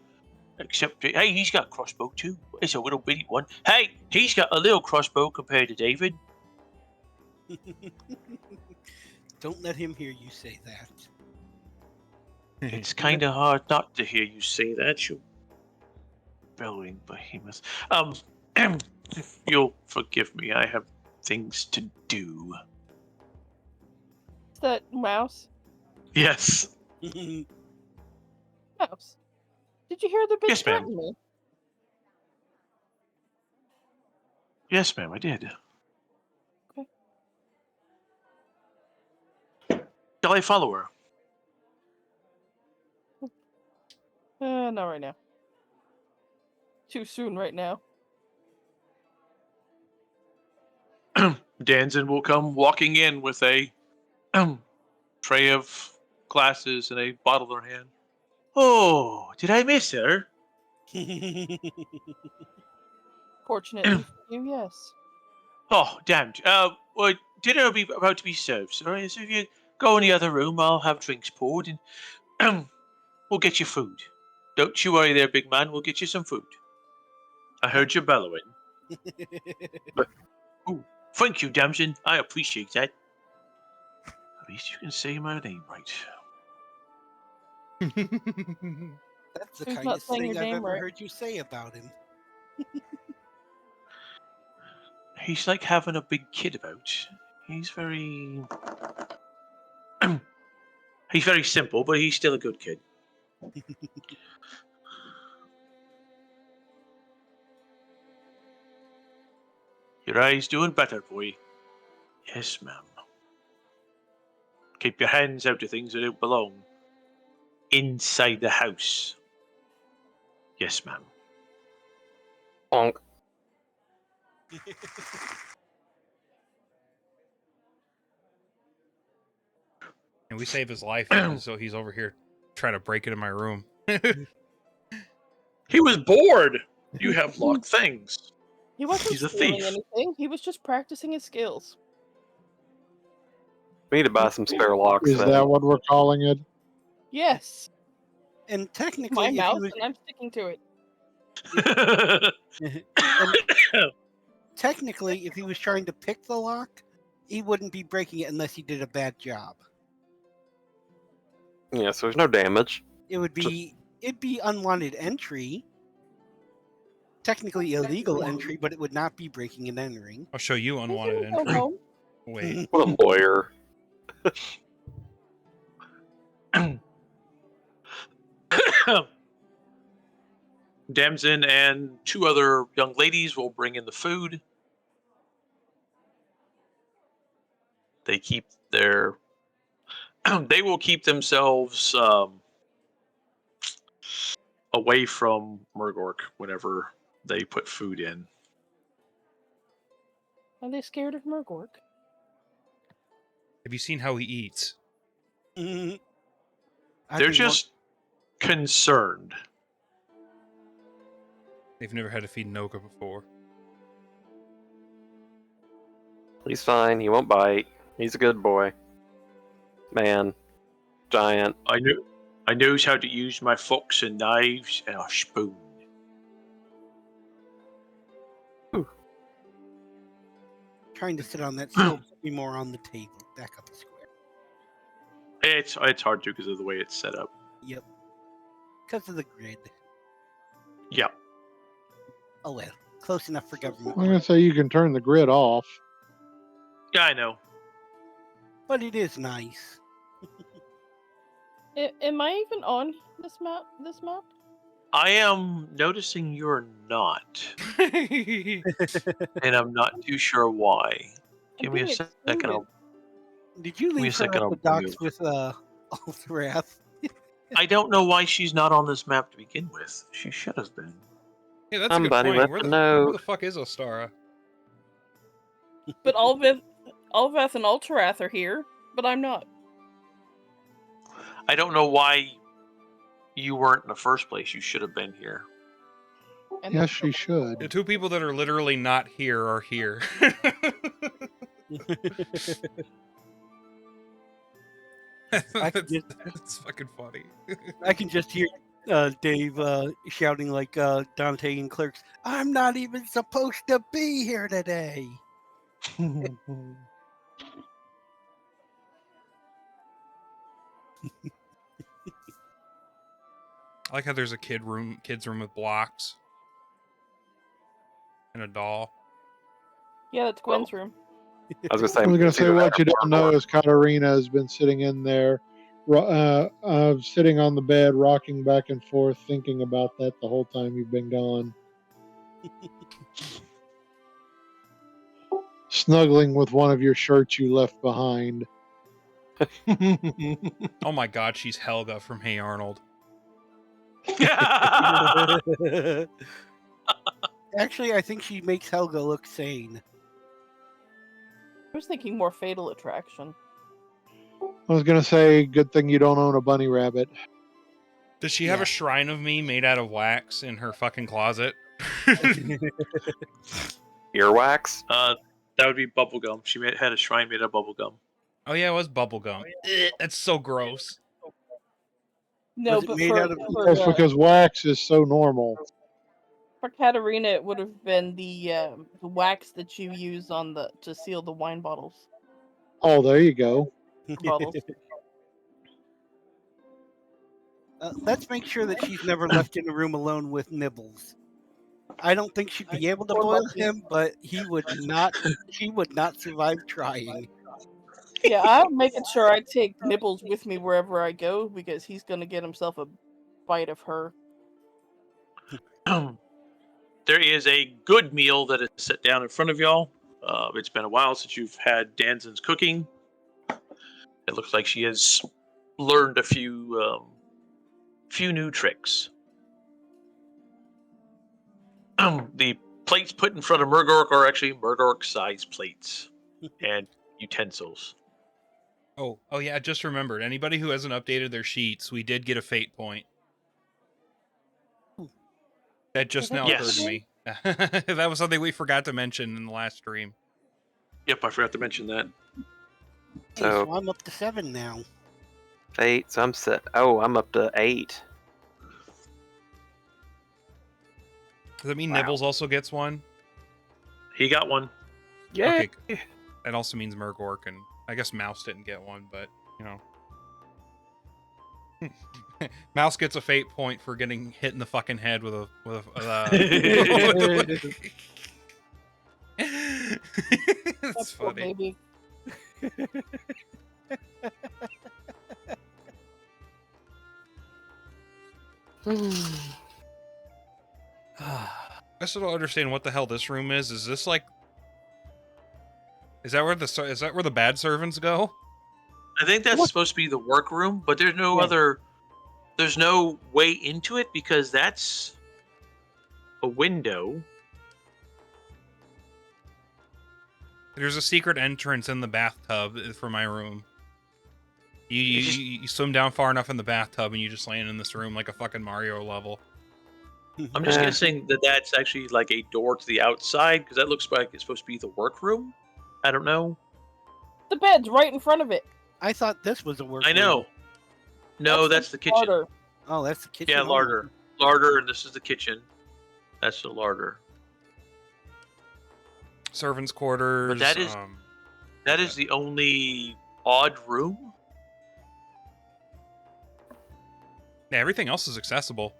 Except, hey, he's got a crossbow too. It's a little bitty one. Hey, he's got a little crossbow compared to David. Don't let him hear you say that. It's kind of hard not to hear you say that, you bellowing behemoth. If you'll forgive me, I have things to do. Is that Mouse? Yes. Mouse. Did you hear the bitch Yes, ma'am. threaten me? Yes, ma'am, I did. Okay. Shall I follow her? Not right now. Too soon right now. Danzin will come walking in with a tray of glasses and a bottle in her hand. Oh, did I miss her? Fortunately for you, yes. Oh, damned. Well, dinner will be about to be served. So if you go in the other room, I'll have drinks poured and we'll get you food. Don't you worry there, big man. We'll get you some food. I heard you bellowing. Oh, thank you, Damson. I appreciate that. At least you can say my name right. That's the Who's not kindest saying thing your I've name ever right? heard you say about him. He's like having a big kid about. He's very... he's very simple, but he's still a good kid. Your eyes doing better, boy. Yes, ma'am. Keep your hands out of things that don't belong. Inside the house. Yes, ma'am. Bonk. And we save his life, so he's over here trying to break into my room. He was bored. You have locked things. He wasn't He's a stealing thief. anything. He was just practicing his skills. We need to buy some spare locks. Is then. that what we're calling it? Yes. And technically, My if he mouth, was, and I'm sticking to it. and technically, if he was trying to pick the lock, he wouldn't be breaking it unless he did a bad job. Yeah, so there's no damage. It'd be unwanted entry. Technically illegal entry, but it would not be breaking and entering. I'll show you He's unwanted gonna go entry. home. Wait. What a lawyer. Damson and two other young ladies will bring in the food. They keep their... they will keep themselves away from Murgor whenever they put food in. Are they scared of Murgor? Have you seen how he eats? Mhm. I'd They're be more- just concerned. They've never had to feed Noka before. He's fine. He won't bite. He's a good boy. Man. Giant. I knows how to use my forks and knives and a spoon. trying to sit on that stool, put me more on the table. Back up a square. It's hard to because of the way it's set up. Yep. Because of the grid. Yeah. Oh well. Close enough for government. I'm going to say you can turn the grid off. Yeah, I know. But it is nice. Am I even on this map? I am noticing you're not, and I'm not too sure why. Give me a being second. excluded. Did you me a leave her second, at I'll the bring docks you. with Althrath? I don't know why she's not on this map to begin with. She should have been. Yeah, that's a Somebody good let point. them Where know. the fuck is Ostara? But Alveth and Altarath are here, but I'm not. I don't know why you weren't in the first place. You should have been here. And Yes, she should. The two people that are literally not here are here. I could just, That's fucking funny. I can just hear Dave shouting like Dante in Clerks. I'm not even supposed to be here today. I like how there's a kids room with blocks and a doll. Yeah, that's Gwen's room. I was gonna say. I was going to it's say either what that you or don't know Murgor. is Katarina has been sitting in there, sitting on the bed, rocking back and forth, thinking about that the whole time you've been gone. Snuggling with one of your shirts you left behind. Oh my god, she's Helga from Hey Arnold. Actually, I think she makes Helga look sane. I was thinking more Fatal Attraction. I was going to say, good thing you don't own a bunny rabbit. Does she have Yeah. a shrine of me made out of wax in her fucking closet? Earwax? That would be bubblegum. Had a shrine made of bubblegum. Oh yeah, it was bubblegum. That's so gross. No, Was it but made out of- That's because wax is so normal. for Katarina, it would have been the wax that you use on to seal the wine bottles. Oh, there you go. Bottles. Let's make sure that she's never left in a room alone with Nibbles. I don't think she'd be able to Or boil Lucky. him, but he would not. He would not survive trying. Yeah, I'm making sure I take Nibbles with me wherever I go because he's gonna get himself a bite of her. There is a good meal that is set down in front of y'all. It's been a while since you've had Danzen's cooking. It looks like she has learned a few new tricks. The plates put in front of Murgor are actually Murgor-sized plates and utensils. Oh yeah, I just remembered. Anybody who hasn't updated their sheets, we did get a fate point. That just now occurred to me. That was something we forgot to mention in the last stream. Yep, I forgot to mention that. So I'm up to 7 now. 8, so I'm set. Oh, I'm up to 8. Does that mean Wow. Nibbles also gets one? He got one. Yeah. Okay. That also means Murgor and I guess Mouse didn't get one, but you know. Mouse gets a fate point for getting hit in the fucking head with a That's Poor funny. baby. I still don't understand what the hell this room is. Is this like? Is that where the bad servants go? I think that's supposed to be the workroom, but there's no other. There's no way into it because that's a window. There's a secret entrance in the bathtub for my room. You swim down far enough in the bathtub and you just land in this room like a fucking Mario level. I'm just guessing that that's actually like a door to the outside because that looks like it's supposed to be the workroom. I don't know. The bed's right in front of it. I thought this was a work. I know. No, that's the kitchen. Larder. Oh, that's the kitchen. Yeah, larder. Larder, and this is the kitchen. That's the larder. Servants' quarters. But that is the only odd room. Yeah, everything else is accessible.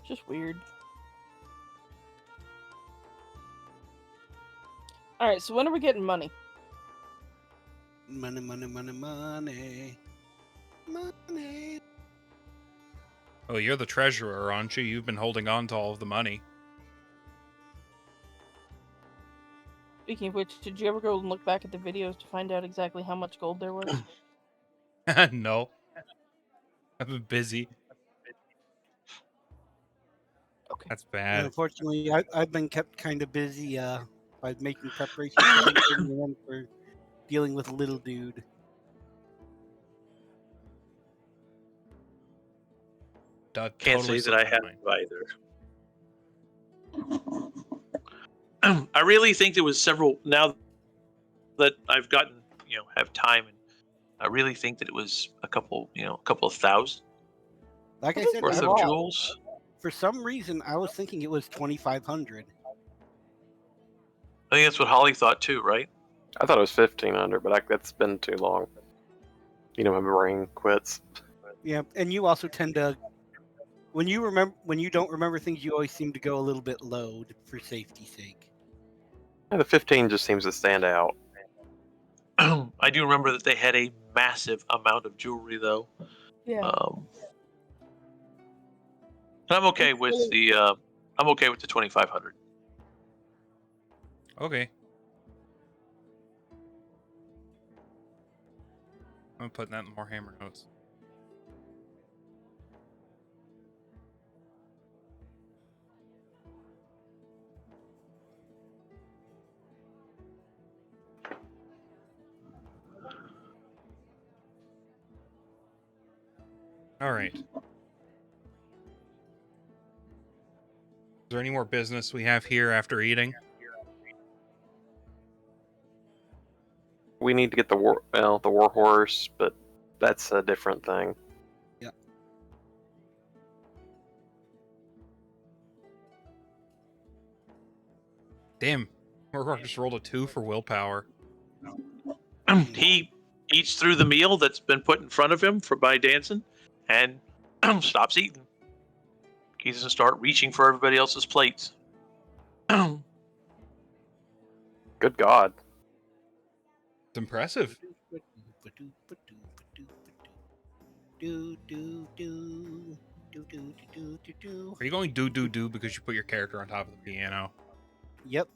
Just weird. Alright, so when are we getting money? Money, money, money, money. Money. Oh, you're the treasurer, aren't you? You've been holding on to all of the money. Speaking of which, did you ever go and look back at the videos to find out exactly how much gold there was? No. I've been busy. Okay. That's bad. Unfortunately, I've been kept kind of busy by making preparations for dealing with little dude. Can't say that I have either. I really think there was several. Now that I've gotten, have time, and I really think that it was a couple of thousand. Like I said, worth of jewels. For some reason, I was thinking it was 2,500. I think that's what Holly thought too, right? I thought it was 1,500, but that's been too long. My brain quits. Yeah, and you also tend to, when you don't remember things, you always seem to go a little bit low for safety's sake. Yeah, the 15 just seems to stand out. I do remember that they had a massive amount of jewelry, though. Yeah. I'm okay with the 2,500. Okay. I'm putting that in Warhammer notes. All right. there any more business we have here after eating? We need to get the war horse, but that's a different thing. Damn, Murgor just rolled a 2 for willpower. He eats through the meal that's been put in front of him by Danson, and stops eating. He doesn't start reaching for everybody else's plates. Good God. It's impressive. Are you going do because you put your character on top of the piano? Yep.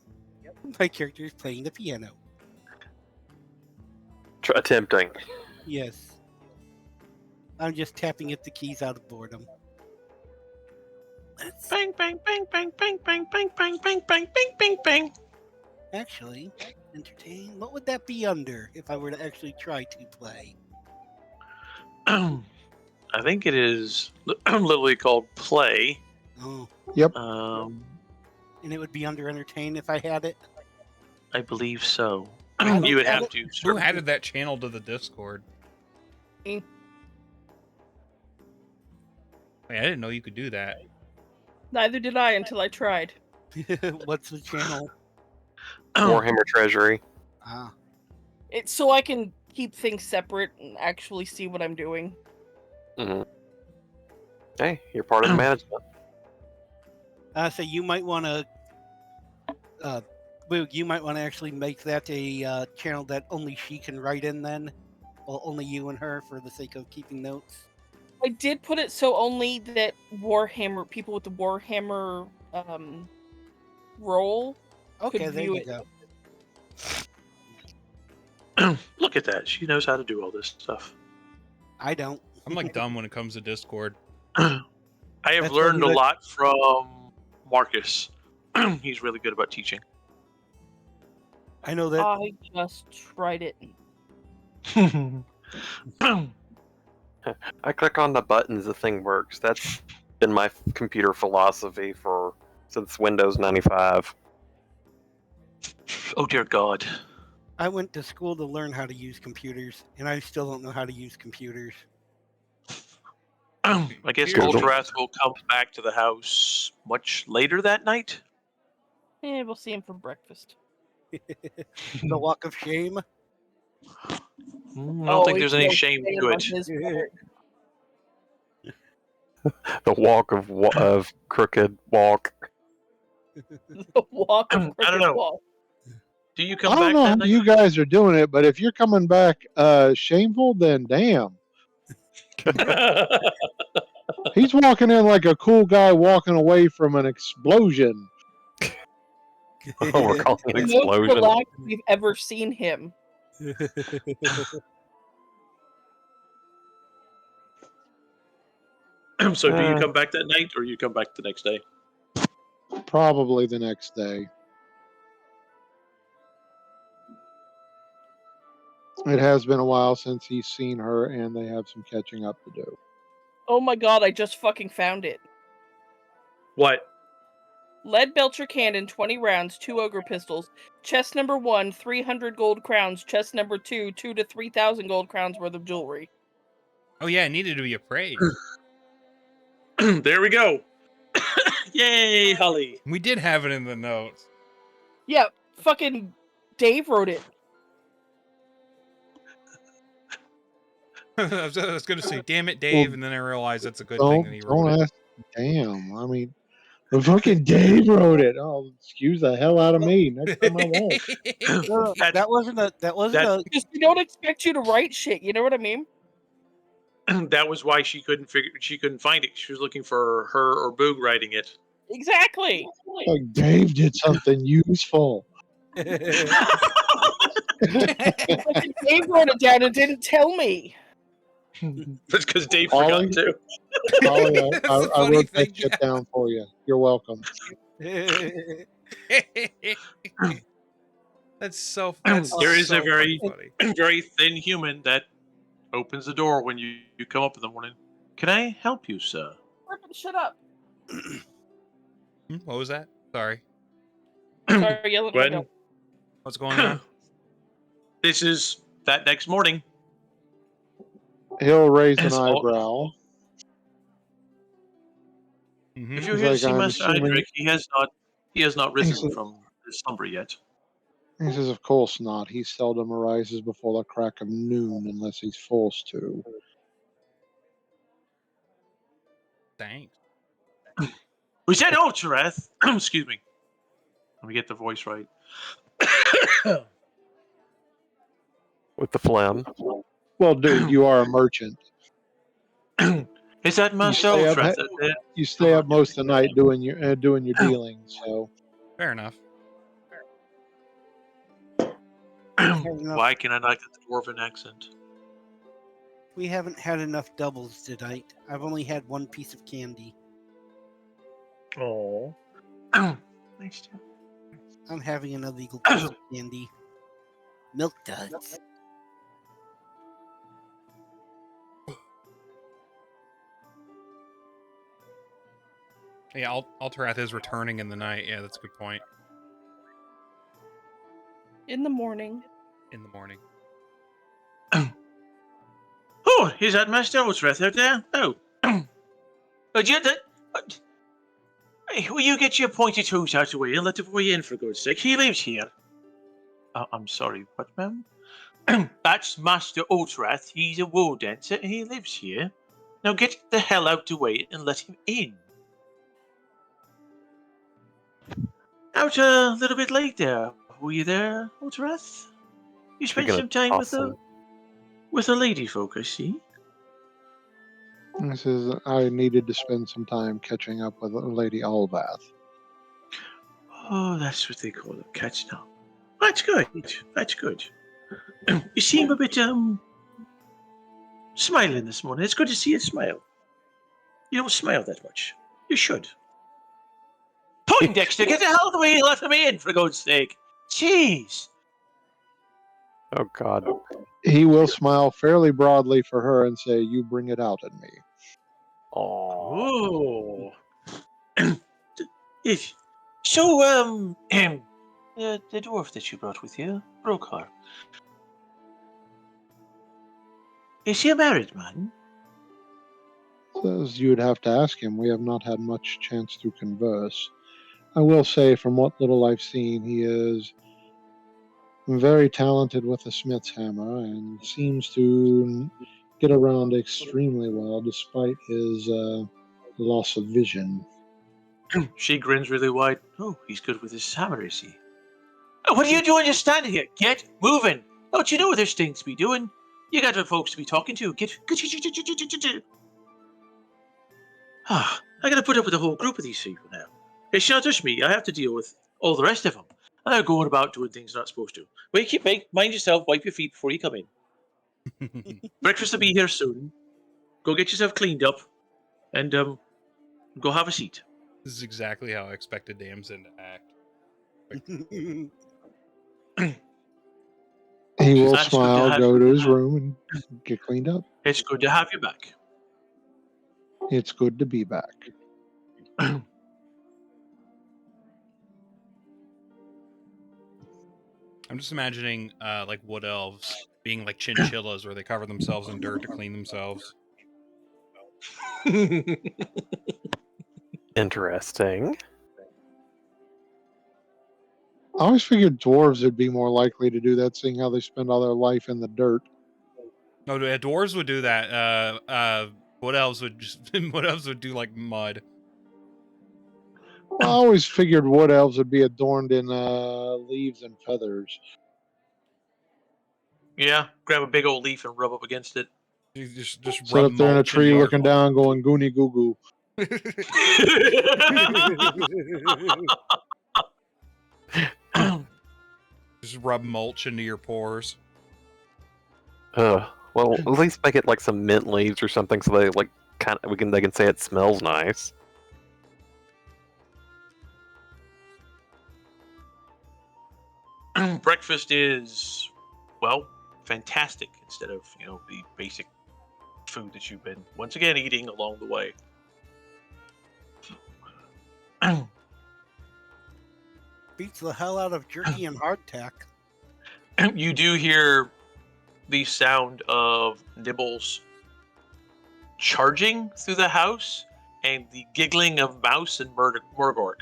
My character is playing the piano. Attempting. Yes. I'm just tapping at the keys out of boredom. Bang, bang, bang, bang, bang, bang, bang, bang, bang, bang, bang, bang, bang. Actually, entertain. What would that be under if I were to actually try to play? I think it is literally called play. Oh, And it would be under entertain if I had it. I believe so. I You would don't have have to. Who added that channel to the Discord? Me. Wait, I didn't know you could do that. Neither did I until I tried. What's the channel? Warhammer Treasury. Ah, It's so I can keep things separate and actually see what I'm doing. Mm-hmm. Hey, you're part of the management. so you might want to, Boog, you might want to actually make that a channel that only she can write in then, or only you and her for the sake of keeping notes. I did put it so only that Warhammer people with the Warhammer role. Okay, Could there view you it. go. Look at that. She knows how to do all this stuff. I don't. I'm like dumb when it comes to Discord. I have That's learned a what we lot from Marcus. He's really good about teaching. I know that. I just tried it. I click on the buttons, the thing works. That's been my computer philosophy since Windows 95. Oh dear God. I went to school to learn how to use computers, and I still don't know how to use computers. I guess Here's- Ultrath will come back to the house much later that night. We'll see him for breakfast. The walk of shame. I don't think there's any he's shame staying to on it. his part. The walk of crooked walk. The walk of I don't crooked know. walk. Do you I come don't back know that how night? you guys are doing it, but if you're coming back shameful, then damn. He's walking in like a cool guy walking away from an explosion. Oh, we're calling it The most explosion. relaxed we've ever seen him. So do you come back that night, or you come back the next day? Probably the next day. It has been a while since he's seen her, and they have some catching up to do. Oh my god, I just fucking found it. What? Lead Belcher cannon, 20 rounds, 2 ogre pistols. Chest number 1, 300 gold crowns. Chest number 2, 2 to 3,000 gold crowns worth of jewelry. Oh yeah, it needed to be appraised. There we go. Yay, Holly. We did have it in the notes. Yeah, fucking Dave wrote it. I was going to say, damn it, Dave, Well, and then I realized that's a good thing that he Don't wrote it. ask. Damn. I mean, the fucking Dave wrote it. Oh, excuse the hell out of me. Next time I won't. No, that wasn't a. That wasn't That- a. Just, we don't expect you to write shit, you know what I mean? That was why she couldn't find it. She was looking for her or Boog writing it. Exactly. Like Dave did something useful. Dave wrote it down and didn't tell me. That's because Dave Ollie? forgot too. Ollie, That's I the funny wrote thing. that shit down for you. You're welcome. That's so. There is so a very, funny. very thin human that opens the door when you come up in the morning. Can I help you, sir? Frickin' shut up. What was that? Sorry. Sorry, yelling at my When dog. What's going on? this is that next morning. He'll raise an It's all- eyebrow. Mhm. If you're He's here to like, see I'm Master assuming- Heinrich, he has not risen said- from his slumber yet. He says, of course not. He seldom arises before the crack of noon unless he's forced to. Thanks. We said Ultarath. Excuse me. Let me get the voice right. With the phlegm. Well, dude, you are a merchant. Is that Master stay up Ultarath? You stay up most of the night doing your dealings. So Fair enough. Why can I not get the dwarven accent? We haven't had enough doubles tonight. I've only had one piece of candy. Oh. Nice too. I'm having an illegal piece of candy. Milk duds. Yeah, Altdorf is returning in the night. Yeah, that's a good point. In the morning. In the morning. Oh, is that Master Ultarath out there? Oh. Will you get your pointy toes out of the way and let the boy in for God's sake? He lives here. I'm sorry, what, ma'am? That's Master Ultarath. He's a war dancer and he lives here. Now get the hell out the way and let him in. Out a little bit late there. Were you there, Ultarath? You spent gonna some time toss him. with a lady folk, I see. he says, I needed to spend some time catching up with Lady Alvath. Oh, that's what they call it, catching up. That's good. That's good. You seem a bit smiling this morning. It's good to see you smile. You don't smile that much. You should. Poindexter, get the hell out of the way and let him in, for God's sake. Jeez. Oh God. He will smile fairly broadly for her and say, "You bring it out in me." Oh. Oh. So, the dwarf that you brought with you, Murgor, is he a married man? Says you would have to ask him. We have not had much chance to converse. I will say, from what little I've seen, he is very talented with a smith's hammer and seems to get around extremely well despite his loss of vision. She grins really wide. Oh, he's good with his hammer, is he? Oh, what are you doing just standing here? Get moving! Don't you know there's things to be doing? You got folks to be talking to. Get. I gotta put up with a whole group of these people now. It's not just me. I have to deal with all the rest of them. And they're going about doing things they're not supposed to. Mind yourself. Wipe your feet before you come in. Breakfast will be here soon. Go get yourself cleaned up, and go have a seat. This is exactly how I expected Damson to act. He will That's good to smile, have go you. to his room, and get cleaned up. It's good to have you back. It's good to be back. I'm just imagining like wood elves being like chinchillas where they cover themselves in dirt to clean themselves. Interesting. I always figured dwarves would be more likely to do that, seeing how they spend all their life in the dirt. No, dwarves would do that. Wood elves would just wood elves would do like mud. Well, I always figured wood elves would be adorned in leaves and feathers. Yeah, grab a big old leaf and rub up against it. You just Sit rub up there in a mulch tree into looking down, going goony goo goo. Just rub mulch into your pores. Well, at least make it like some mint leaves or something, so they like they can say it smells nice. Breakfast is, well, fantastic instead of, the basic food that you've been, once again, eating along the way. Beats the hell out of jerky and hardtack. You do hear the sound of Nibbles charging through the house and the giggling of Mouse and Murgor.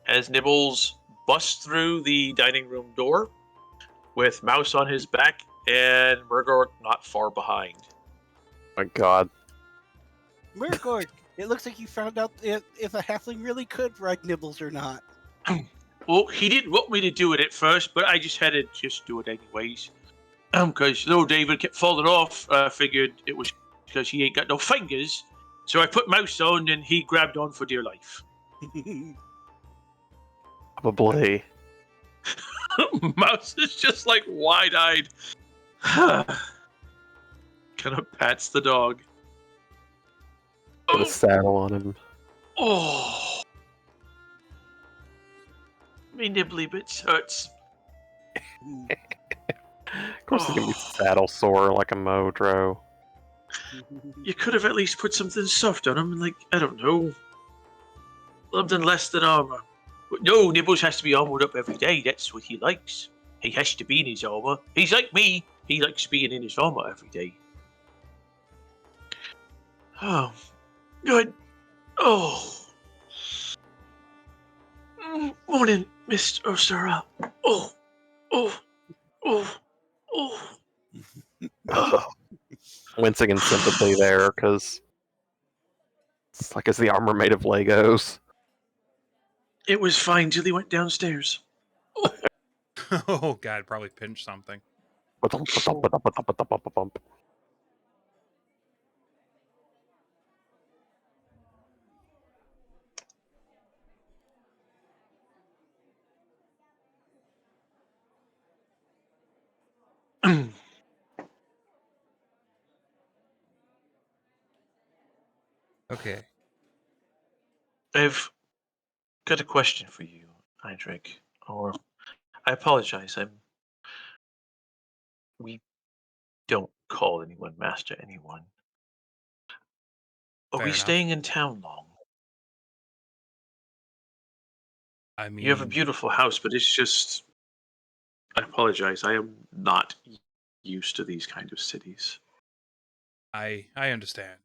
As Nibbles busts through the dining room door with Mouse on his back and Murgor not far behind. My God. Murgor, it looks like you found out if a halfling really could ride Nibbles or not. Well, he didn't want me to do it at first, but I just had to just do it anyways. Because little David kept falling off. I figured it was because he ain't got no fingers. So I put Mouse on and he grabbed on for dear life. Probably. Mouse is just like wide-eyed. Kind of pats the dog. Put a saddle on him. Oh. Me nibbly bits hurts. Of course, he's gonna be saddle sore like a Modro. You could have at least put something soft on him, like, I don't know, something less than armor. But no, Nibbles has to be armored up every day. That's what he likes. He has to be in his armor. He's like me. He likes being in his armor every day. Oh, good. Oh. Morning, Miss Ursula. Oh. Oh. Oh. Oh. Wincing in sympathy there, because it's like, is the armor made of Legos? It was fine till he went downstairs. Oh God, probably pinched something. Okay. I've got a question for you, Heinrich. Or, I apologize. We don't call anyone master anyone. Are Fair we enough. staying in town long? I mean, You have a beautiful house, but it's just... I apologize. I am not used to these kind of cities. I understand.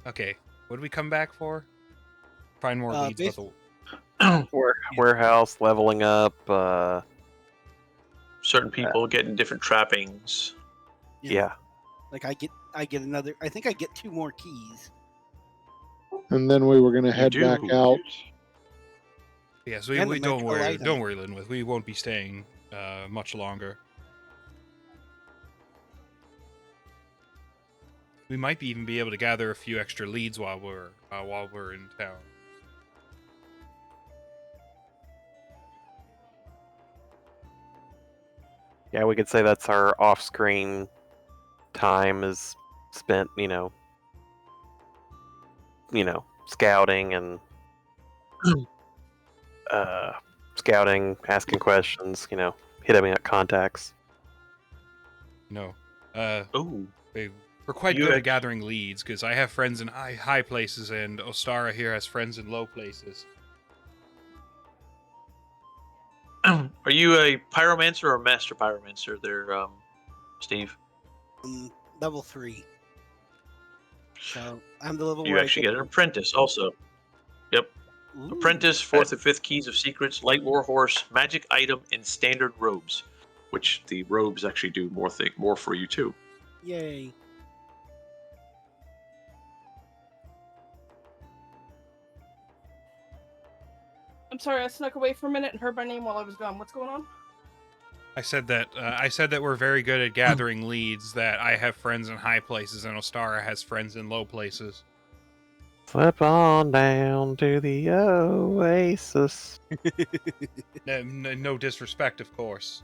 Okay. What did we come back for? Find more leads about the Warehouse leveling up. Certain people getting different trappings. Yeah. Like I get another. I think I get 2 more keys. And then we were going to head do. back out. Yes, And we the don't magical worry. item. Don't worry, Linwood. We won't be staying much longer. We might even be able to gather a few extra leads while we're in town. Yeah, we could say that's our off-screen time is spent, scouting and asking questions, hitting up contacts. No. Oh. We're quite You good act- at gathering leads, because I have friends in high places, and Ostara here has friends in low places. Are you a pyromancer or a master pyromancer there, Steve? Level 3. So I'm the level You where actually get an apprentice also. Yep. Ooh, Apprentice, 4th and 5th keys of secrets, light war horse, magic item, and standard robes. Which the robes actually do more for you too. Yay. I'm sorry, I snuck away for a minute and heard my name while I was gone. What's going on? I said that we're very good at gathering leads, that I have friends in high places, and Ostara has friends in low places. Slip on down to the oasis. No disrespect, of course,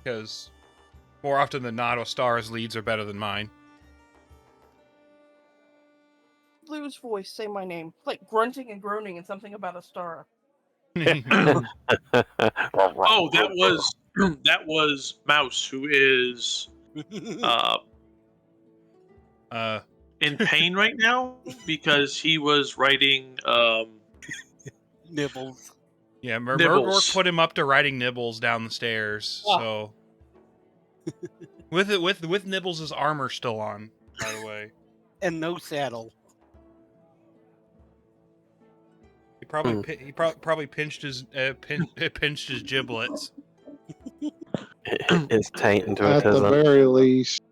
because more often than not, Ostara's leads are better than mine. Blue's voice, say my name. Like grunting and groaning and something about a star. Oh, that was Mouse, who is in pain right now because he was writing Nibbles. Yeah, Nibbles. Murgor put him up to riding Nibbles down the stairs. So with Nibbles' armor still on, by the way. And no saddle. He probably pinched his pinched his giblets. His taint into At the autism. very least.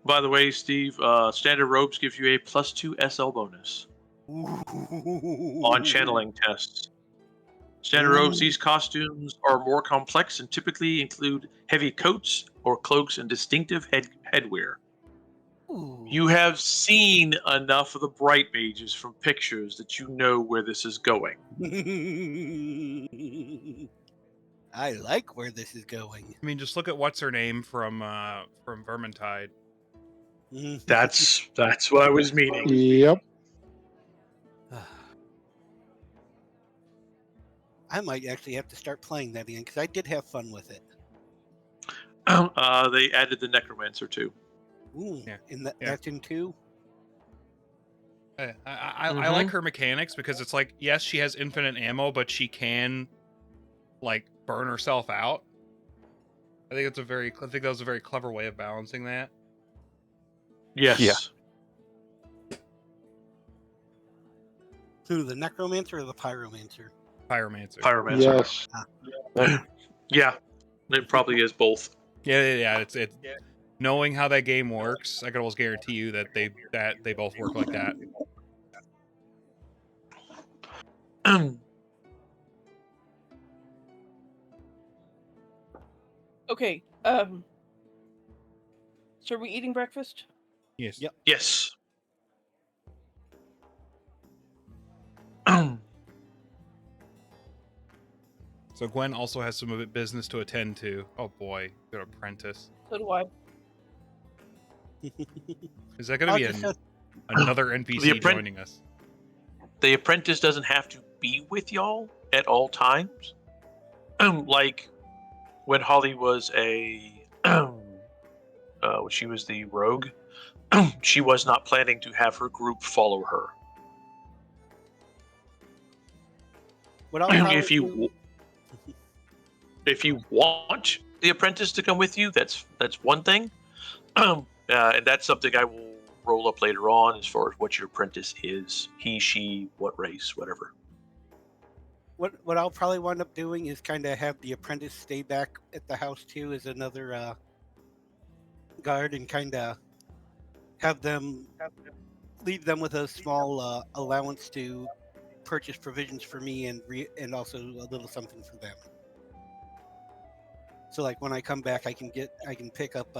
By the way, Steve, standard robes gives you a +2 SL bonus on channeling tests. Standard robes, these costumes are more complex and typically include heavy coats or cloaks and distinctive headwear. You have seen enough of the Bright Mages from pictures that you know where this is going. I like where this is going. I mean, just look at what's her name from Vermintide. That's what I was meaning. Yep. I might actually have to start playing that again because I did have fun with it. They added the Necromancer too. Ooh, Yeah. That's in 2? I like her mechanics because it's like, yes, she has infinite ammo, but she can like burn herself out. I think that was a very clever way of balancing that. Yes. Yeah. Who, the Necromancer or the Pyromancer? Pyromancer. Pyromancer. Yes. Yeah. It probably is both. Yeah. It's knowing how that game works, I can almost guarantee you that they both work like that. Okay. So are we eating breakfast? Yes. Yep. Yes. So Gwen also has some business to attend to. Oh boy, good apprentice. So do I. Is that going to be another NPC joining us? The apprentice doesn't have to be with y'all at all times. Like when Holly was she was the rogue. She was not planning to have her group follow her. If you want the apprentice to come with you, that's one thing, and that's something I will roll up later on as far as what your apprentice is. He, she, what race, whatever. What I'll probably wind up doing is kind of have the apprentice stay back at the house too as another guard and kind of have them leave them with a small allowance to purchase provisions for me and also a little something for them. So like when I come back, I can pick up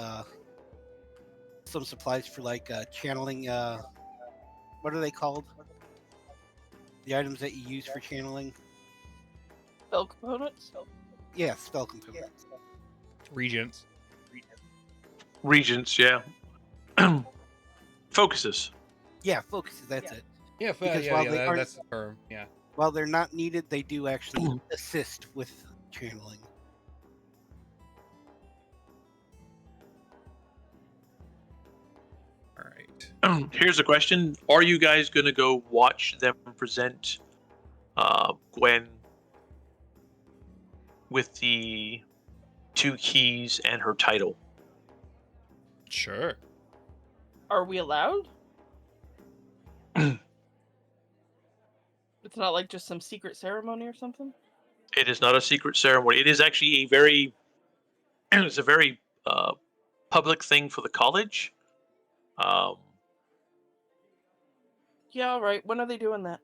some supplies for like channeling. What are they called? The items that you use for channeling. Spell components? Yeah, spell components. Regents. Regents, yeah. Focuses. Yeah, focuses. That's it. Yeah, Because while they aren't- that's the term. Yeah. While they're not needed, they do actually assist with channeling. All right. Here's a question: are you guys going to go watch them present Gwen with the 2 keys and her title? Sure. Are we allowed? It's not like just some secret ceremony or something? It is not a secret ceremony. It is actually a very public thing for the college. Yeah, all right. When are they doing that?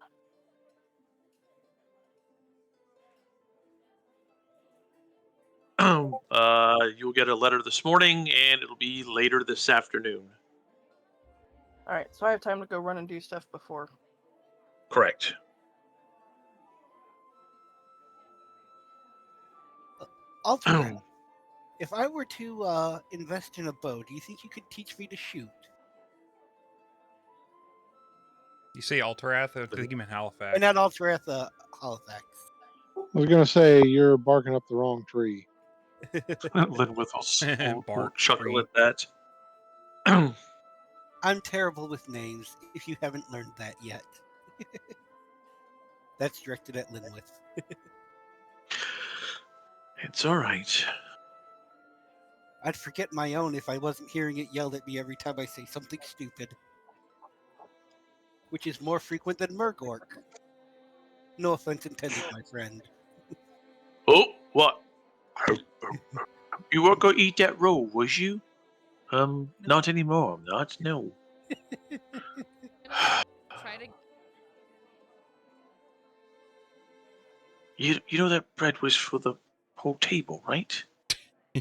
You'll get a letter this morning, and it'll be later this afternoon. All right, so I have time to go run and do stuff before. Correct. Altdorf, if I were to invest in a bow, do you think you could teach me to shoot? You say Alterath? I think you meant Halifax. And not Altdorf, Halifax. I was going to say, you're barking up the wrong tree. Linwith will Bark chuckle tree. at that. I'm terrible with names, if you haven't learned that yet. That's directed at Linwith. It's all right. I'd forget my own if I wasn't hearing it yelled at me every time I say something stupid. Which is more frequent than Murgor. No offense intended, my friend. Oh, what? You weren't going to eat that roll, was you? Not anymore. I'm not. No. Try to. You know that bread was for the whole table, right?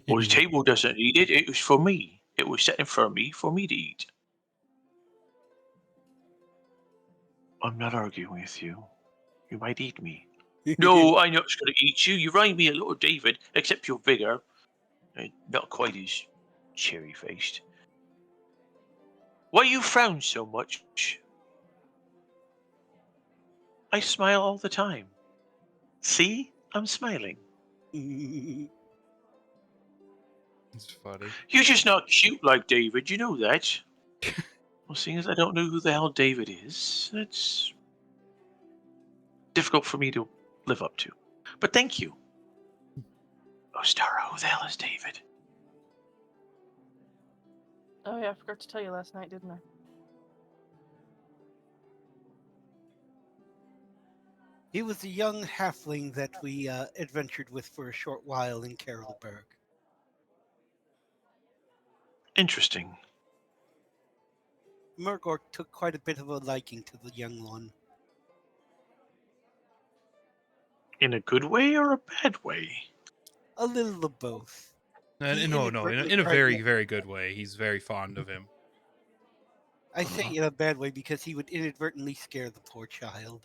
Well, the table doesn't eat it. It was for me. It was set in front of me for me to eat. I'm not arguing with you. You might eat me. No, I'm not going to eat you. You remind me a little David, except you're bigger. Not quite as cherry-faced. Why you frown so much? I smile all the time. See? I'm smiling. It's funny. You're just not cute like David, you know that. Well, seeing as I don't know who the hell David is, that's difficult for me to live up to. But thank you. Oh, Stara, who the hell is David? Oh yeah, I forgot to tell you last night, didn't I? He was a young halfling that we adventured with for a short while in Carolberg. Interesting. Murgor took quite a bit of a liking to the young one. In a good way or a bad way? A little of both. No, He in a inadvertently very, tried- very good way. He's very fond of him. I say in a bad way because he would inadvertently scare the poor child.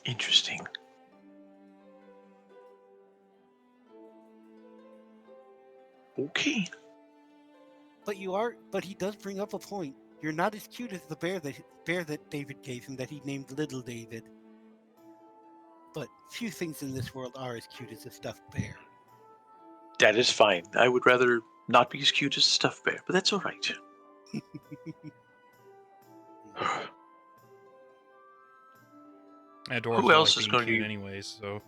Interesting. Okay. But he does bring up a point. You're not as cute as the bear that David gave him that he named Little David. But few things in this world are as cute as a stuffed bear. That is fine. I would rather not be as cute as a stuffed bear, but that's all right. Dwarves Who don't else like is being going cute to? anyways, so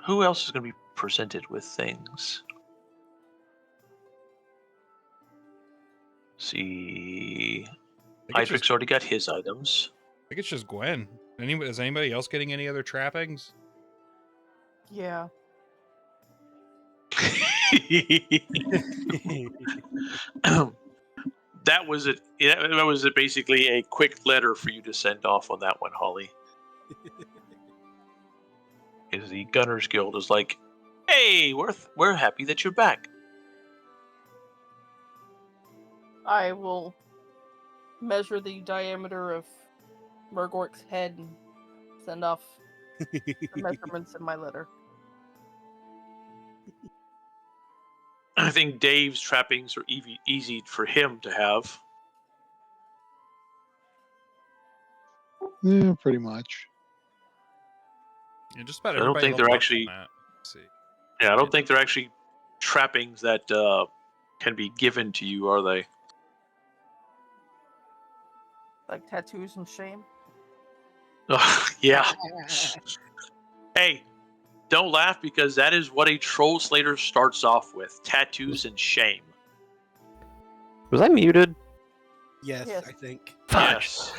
Who else is going to be presented with things? See, Hydric's already got his items. I think it's just Gwen. Is anybody else getting any other trappings? Yeah. That was it. That was basically a quick letter for you to send off on that one, Holly. Is the Gunners Guild is like, hey, we're happy that you're back. I will measure the diameter of Murgork's head and send off the measurements in my letter. I think Dave's trappings are easy for him to have. Yeah, pretty much. Yeah, just about I don't everybody. think they're leveled up actually- from that. Let's see. Yeah, I don't think they're actually trappings that can be given to you, are they? Like tattoos and shame. Yeah. Hey, don't laugh because that is what a troll slater starts off with: tattoos and shame. Was I muted? Yes, Yes. I think. Yes.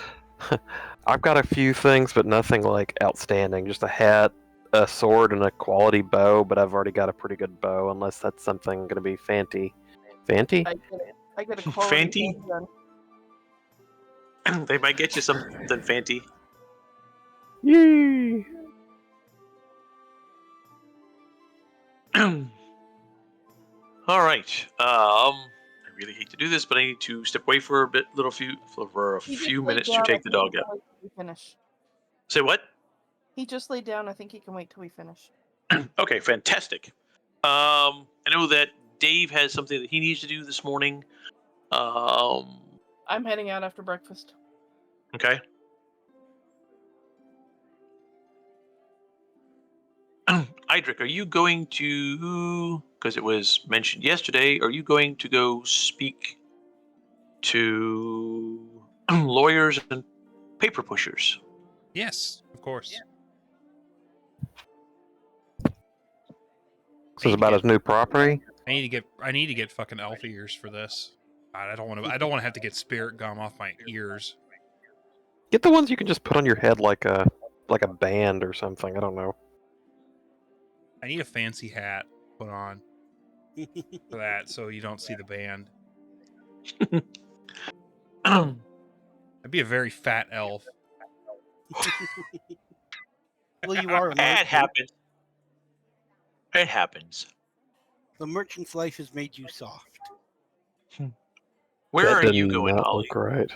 I've got a few things, but nothing like outstanding. Just a hat, a sword, and a quality bow. But I've already got a pretty good bow, unless that's something going to be fancy. Fancy? I get a quality Fancy? handgun. They might get you something fancy. Yee! All right. I really hate to do this, but I need to step away for a few minutes to take the dog out. Finish. Say what? He just laid down. I think he can wait till we finish. Okay, fantastic. I know that Dave has something that he needs to do this morning. I'm heading out after breakfast. Okay. Idric, are you going to, because it was mentioned yesterday, are you going to go speak to lawyers and paper pushers? Yes, of course. This is about his new property. I need to get fucking elf ears for this. God, I don't want to have to get spirit gum off my ears. Get the ones you can just put on your head like a band or something. I don't know. I need a fancy hat put on for that, so you don't see the band. I'd be a very fat elf. Well, you are a It merchant. happens. It happens. The merchant's life has made you soft. Where That are did you going, not Holly? look right.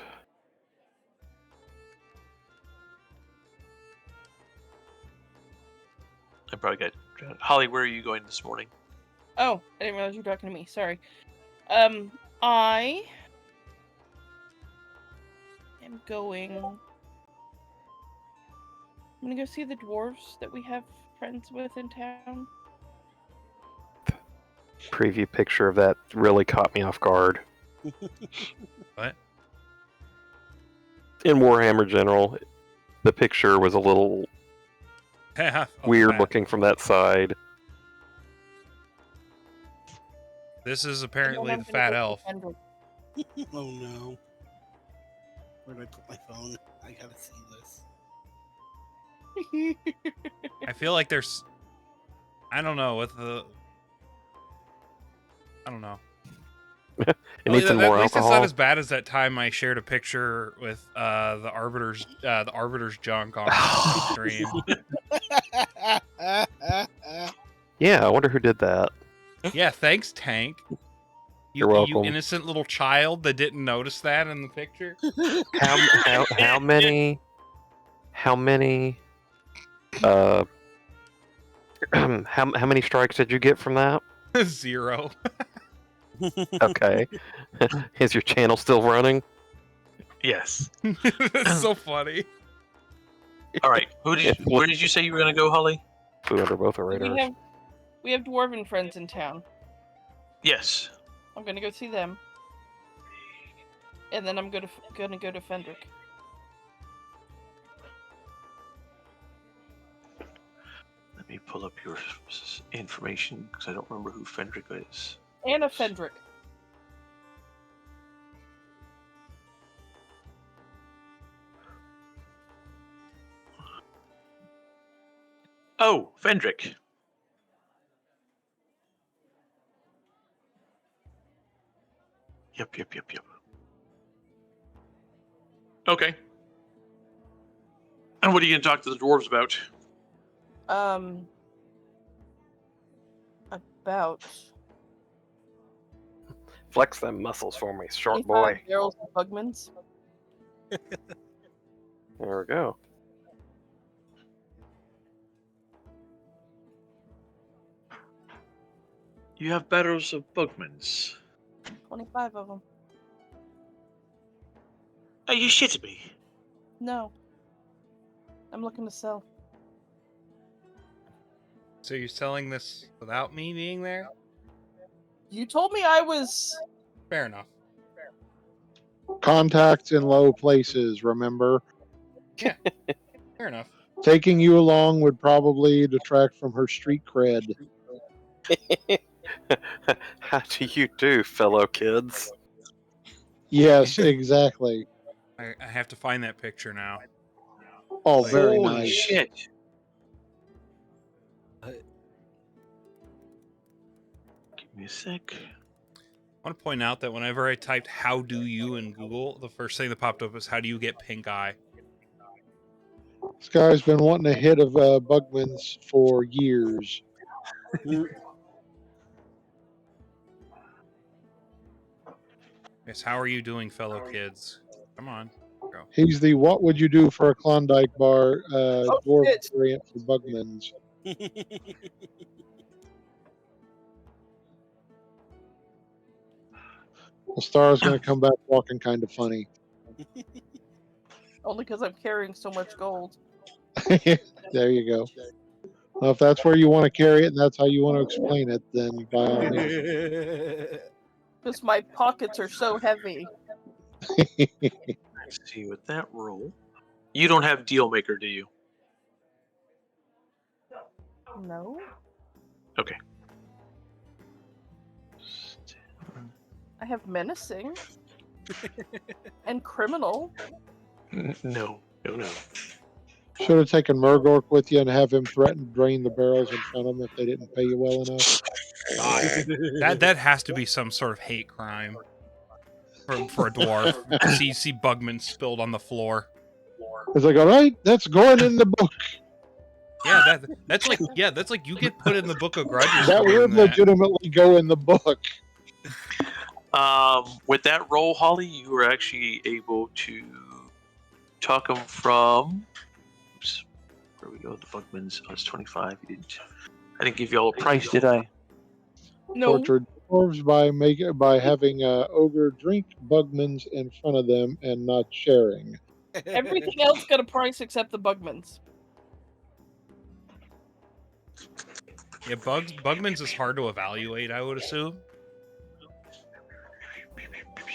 I probably got Holly. Where are you going this morning? Oh, I didn't realize you were talking to me. Sorry. I am going. I'm gonna go see the dwarves that we have friends with in town. Preview picture of that really caught me off guard. What? In Warhammer General, the picture was a little weird that. looking from that side. This is And apparently then the I'm fat gonna go elf. see Fendrick. Oh no. Where did I put my phone? I gotta see this. I feel like there's, I don't know, with the, I don't know. It needs some At more least it's alcohol. not as bad as that time I shared a picture with the arbiter's junk on stream. Yeah, I wonder who did that. Yeah, thanks, Tank. You're You welcome. innocent little child that didn't notice that in the picture. How many how many strikes did you get from that? 0. Okay. Is your channel still running? Yes. That's so funny. All right. Where did you say you were going to go, Holly? Flew under both our we radars. have dwarven friends in town. Yes. I'm gonna go see them, and then I'm gonna go to Fendrick. Let me pull up your information because I don't remember who Fendrick is. Anna Fendrick. Oh, Fendrick. Yep. Okay. And what are you going to talk to the dwarves about? About Flex them muscles for me, short 25 boy. barrels of Bugmans. There we go. You have barrels of Bugmans. 25 of them. Are you shitting me? No. I'm looking to sell. So you're selling this without me being there? You told me I was. Fair enough. Contacts in low places, remember? Fair enough. Taking you along would probably detract from her street cred. How do you do, fellow kids? Yes, exactly. I have to find that picture now. Oh, very Holy nice. shit. Give me a sec. I want to point out that whenever I typed "how do you" in Google, the first thing that popped up was "how do you get pink eye?" This guy's been wanting a hit of Bugman's for years. Yes, how are you doing, fellow kids? Come on. Go. He's the what would you do for a Klondike bar dwarf shit. variant for Bugman's. The star's going to come back walking kind of funny. Only because I'm carrying so much gold. There you go. Well, if that's where you want to carry it and that's how you want to explain it, then by all means. Because my pockets are so heavy. Let's see with that roll. You don't have deal maker, do you? No. Okay. I have menacing. And criminal. No. Should have taken Murgor with you and have him threaten to drain the barrels in front of them if they didn't pay you well enough. God, that has to be some sort of hate crime for a dwarf. see Bugman spilled on the floor. It's like, all right, that's going in the book. Yeah, that's like you get put in the book of grudges. That for doing would that. legitimately go in the book. With that roll, Holly, you were actually able to talk him from. Oops, where we go? The Bugman's. Oh, it's 25. You didn't. I didn't give you all a price, did I? No. Tortured dwarves by having ogre drink Bugmans in front of them and not sharing. Everything else got a price except the Bugmans. Yeah, Bugman's is hard to evaluate, I would assume.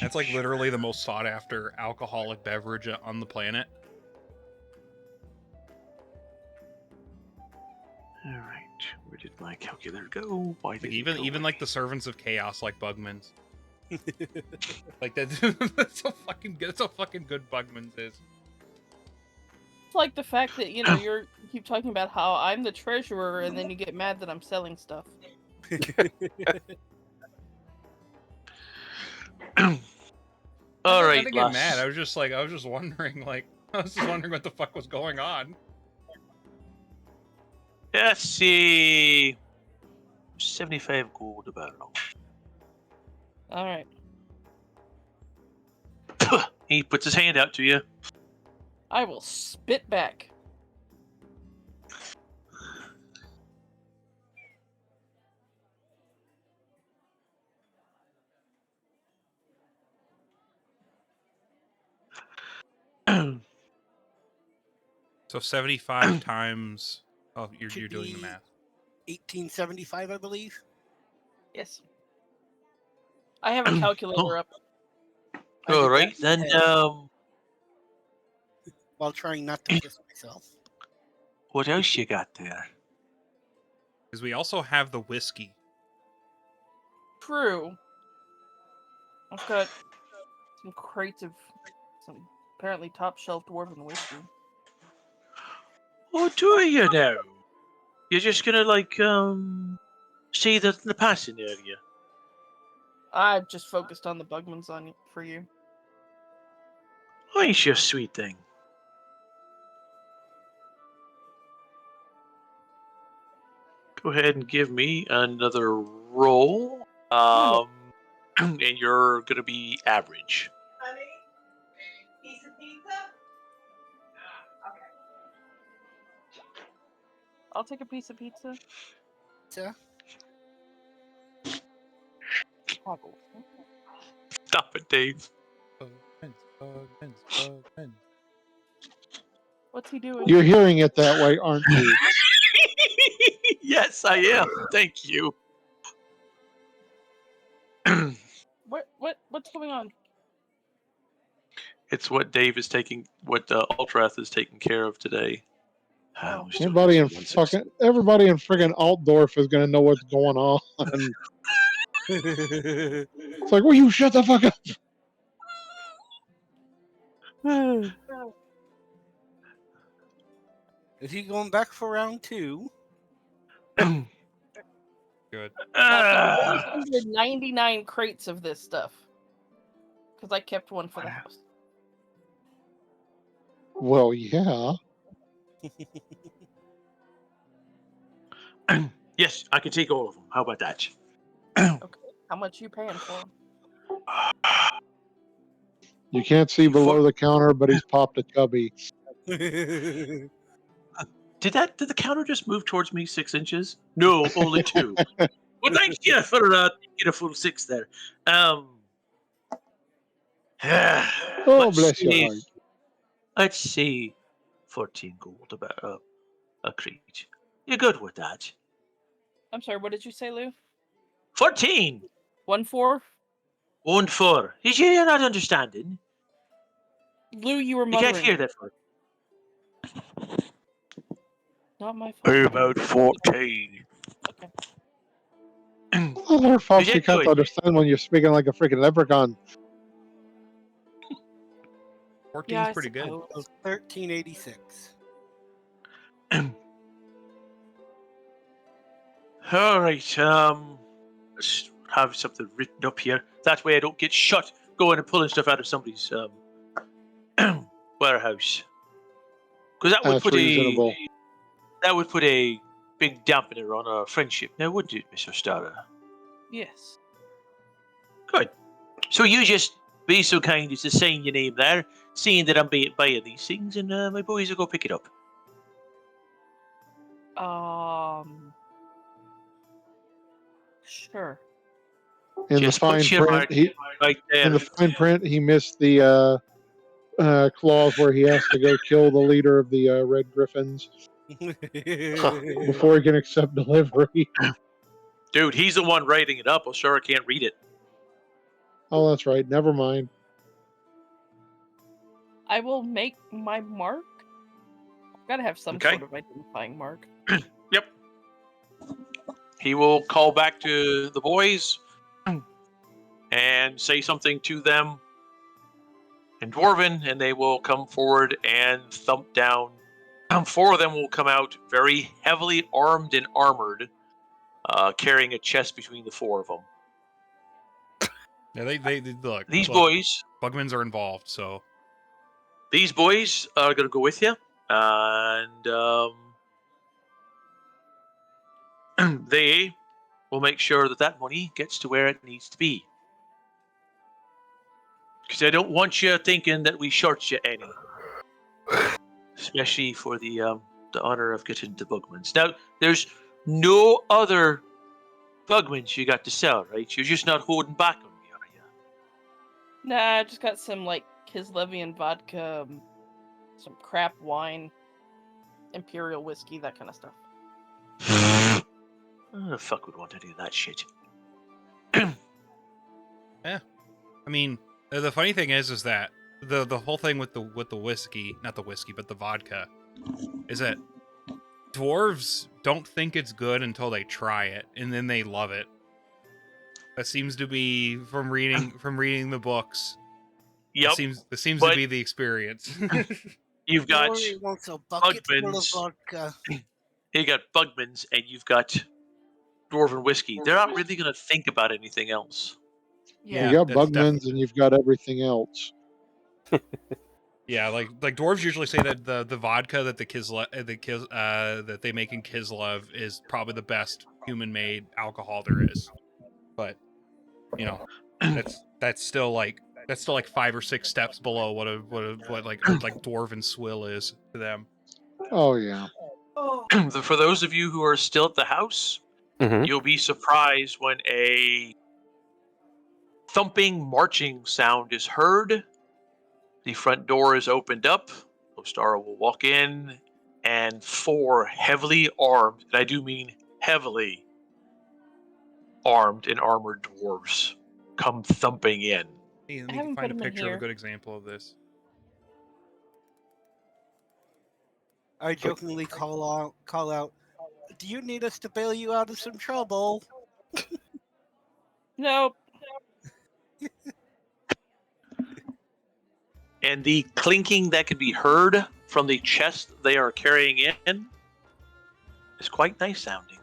That's like literally the most sought after alcoholic beverage on the planet. All right. Where did my calculator go? Why Like did even like the servants of chaos like Bugman's. Like that's so fucking good. That's how fucking good Bugman's is. It's like the fact that, you keep talking about how I'm the treasurer and then you get mad that I'm selling stuff. All right, I didn't get mad. I was just wondering, what the fuck was going on. Let's see. 75 gold a barrel. Alright. He puts his hand out to you. I will spit back. So 75 times. Oh, you're Should doing the be math. 1875, I believe. Yes. I have a calculator up. I All did right, that in then. my head while trying not to piss myself. What else you got there? Because we also have the whiskey. True. I've got some crates of some apparently top shelf dwarven whiskey. Oh, do you now? You're just gonna see the passing area. I've just focused on the Bugmans for you. Oh, ain't you a sweet thing? Go ahead and give me another roll. And you're gonna be average. Honey, piece of pizza? Okay. I'll take a piece of pizza. Yeah. Toggle. Stop it, Dave. Bugman's. What's he doing? You're hearing it that way, aren't you? Yes, I am. Thank you. What's going on? It's what Dave is taking, what Ultrath is taking care of today. Oh. Everybody in friggin' Altdorf is gonna know what's going on. It's like, will you shut the fuck up? Is he going back for round 2? Good. 199 crates of this stuff. Because I kept one for the house. Well, yeah. Yes, I can take all of them. How about that? Okay. How much you paying for them? You can't see below the counter, but he's popped a cubby. Did the counter just move towards me 6 inches? No, only 2. Well, thank you for getting a full 6 there. Oh, let's bless your see. heart. Let's see. 14 gold about a crate. You're good with that. I'm sorry, what did you say, Lou? 14! 1-4? 1-4. You're not understanding. Lou, you were You can't muttering. hear that for Not my fault. about 14. Okay. Other folks, You you did can't good. understand when you're speaking like a freaking leprechaun. 14's Yeah, I pretty good. suppose. So 1386. All right. Let's have something written up here. That way I don't get shot going and pulling stuff out of somebody's warehouse. Because That's reasonable. that would put a big dampener on our friendship. Now, wouldn't it, Miss Ostara? Yes. Good. So you just be so kind as to sign your name there, seeing that I'm buying these things, and my boys will go pick it up. Sure. In the Just fine put your print, mark right there. in the fine print, he missed the clause where he has to go kill the leader of the Red Griffins before he can accept delivery. Dude, he's the one writing it up. Ostara can't read it. Oh, that's right. Never mind. I will make my mark. I've got to have some Okay. sort of identifying mark. Yep. He will call back to the boys and say something to them in Dwarven, and they will come forward and thump down. 4 of them will come out very heavily armed and armored, carrying a chest between the 4 of them. Yeah, they look. These look, boys Bugmans are involved, so are going to go with you, and they will make sure that money gets to where it needs to be. Because I don't want you thinking that we short you any. Especially for the honor of getting the Bugmans. Now, there's no other Bugmans you got to sell, right? You're just not holding back on me, are you? Nah, I just got some, like, Kislevian vodka, some crap wine, imperial whiskey, that kind of stuff. Who the fuck would want any of that shit? I mean, the funny thing is that the whole thing with the whiskey, not the whiskey, but the vodka, is that dwarves don't think it's good until they try it, and then they love it. That seems to be from reading the books. Yep. That seems but- to be the experience. You've got Rory wants a bucket full of Bugmans. vodka. You got Bugmans, and you've got Dwarven whiskey. They're not really going to think about anything else. Yeah, You got that's Bugmans and you've got everything else. Yeah, like dwarves usually say that the vodka that that they make in Kislev is probably the best human-made alcohol there is. But you know, that's still like 5 or 6 steps below what like dwarven swill is to them. Oh yeah. For those of you who are still at the house, Mhm. you'll be surprised when a thumping, marching sound is heard. The front door is opened up. Ostara will walk in, and 4 heavily armed, and I do mean heavily armed and armored dwarves come thumping in. Hey, let I me haven't find a put 'em in picture of a here. good example of this. I jokingly call out, do you need us to bail you out of some trouble? Nope. And the clinking that can be heard from the chest they are carrying in is quite nice sounding.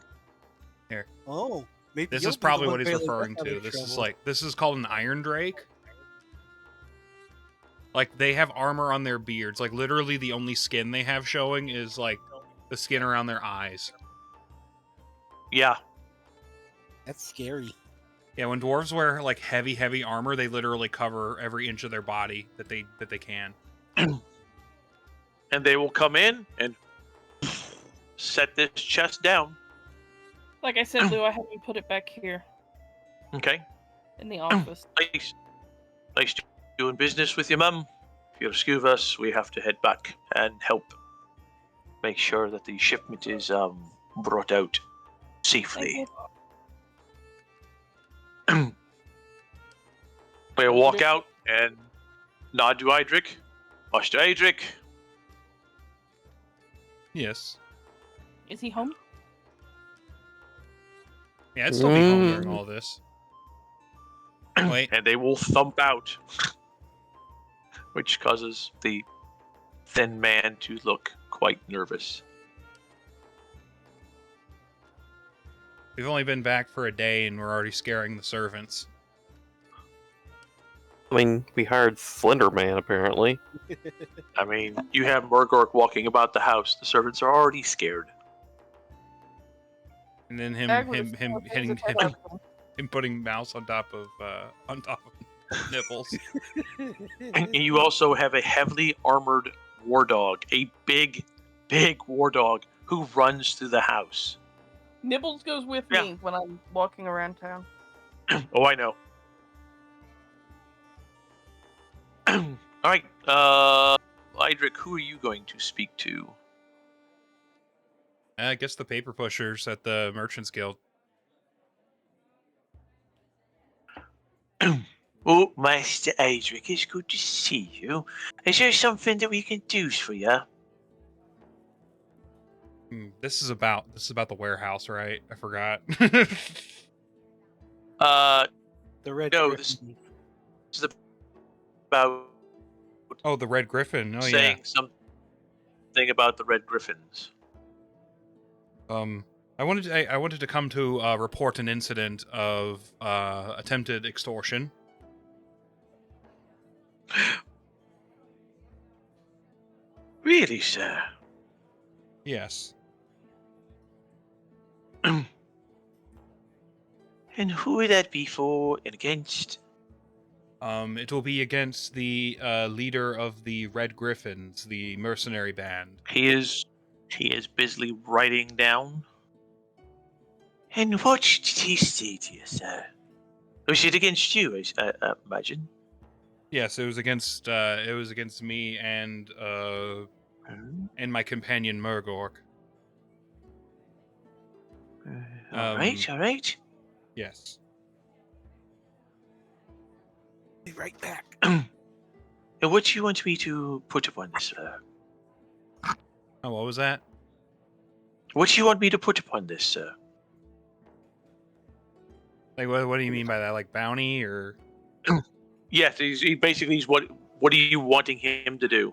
Oh, maybe This you'll is be the probably one what he's bailing referring us out to. of trouble. This is called an Iron Drake. Like, they have armor on their beards. Like, literally the only skin they have showing is like the skin around their eyes. Yeah. That's scary. Yeah, when dwarves wear like heavy armor, they literally cover every inch of their body that they can. And they will come in and set this chest down. Like I said, Lou, I haven't put it back here Okay. in the office. Nice doing business with your mum. If you'll excuse us, we have to head back and help make sure that the shipment is brought out Thank safely. you. We'll walk out and nod to Idric. Hush to Idric. Yes. Is he home? Yeah, I'd still be home during all this. Wait. And they will thump out, which causes the thin man to look quite nervous. We've only been back for a day and we're already scaring the servants. I mean, we hired Slender Man apparently. I mean, you have Murgor walking about the house. The servants are already scared. And then him Bag with him his him small hitting things him, that him putting mouse on top of nipples. And you also have a heavily armored war dog, a big war dog who runs through the house. Nibbles goes with Yeah. me when I'm walking around town. Oh, I know. All right, Idric, who are you going to speak to? I guess the paper pushers at the Merchants Guild. Oh, Master Idric, it's good to see you. Is there something that we can do for you? This is about the warehouse, right? I forgot. The red. No, Griffin. this is about Oh, the Red Griffin. Oh saying something about the Red Griffins. yeah. I wanted to come to report an incident of attempted extortion. Really, sir? Yes. And who would that be for and against? It will be against the leader of the Red Griffins, the mercenary band. He is busily writing down. And what did he say to you, sir? Was it against you, I imagine? Yes, it was against me and my companion Murgor. All right. Yes. Be right back. And what do you want me to put upon this, sir? Oh, what was that? What do you want me to put upon this, sir? Like, what do you mean by that? Like bounty or? Yes, he basically is what are you wanting him to do?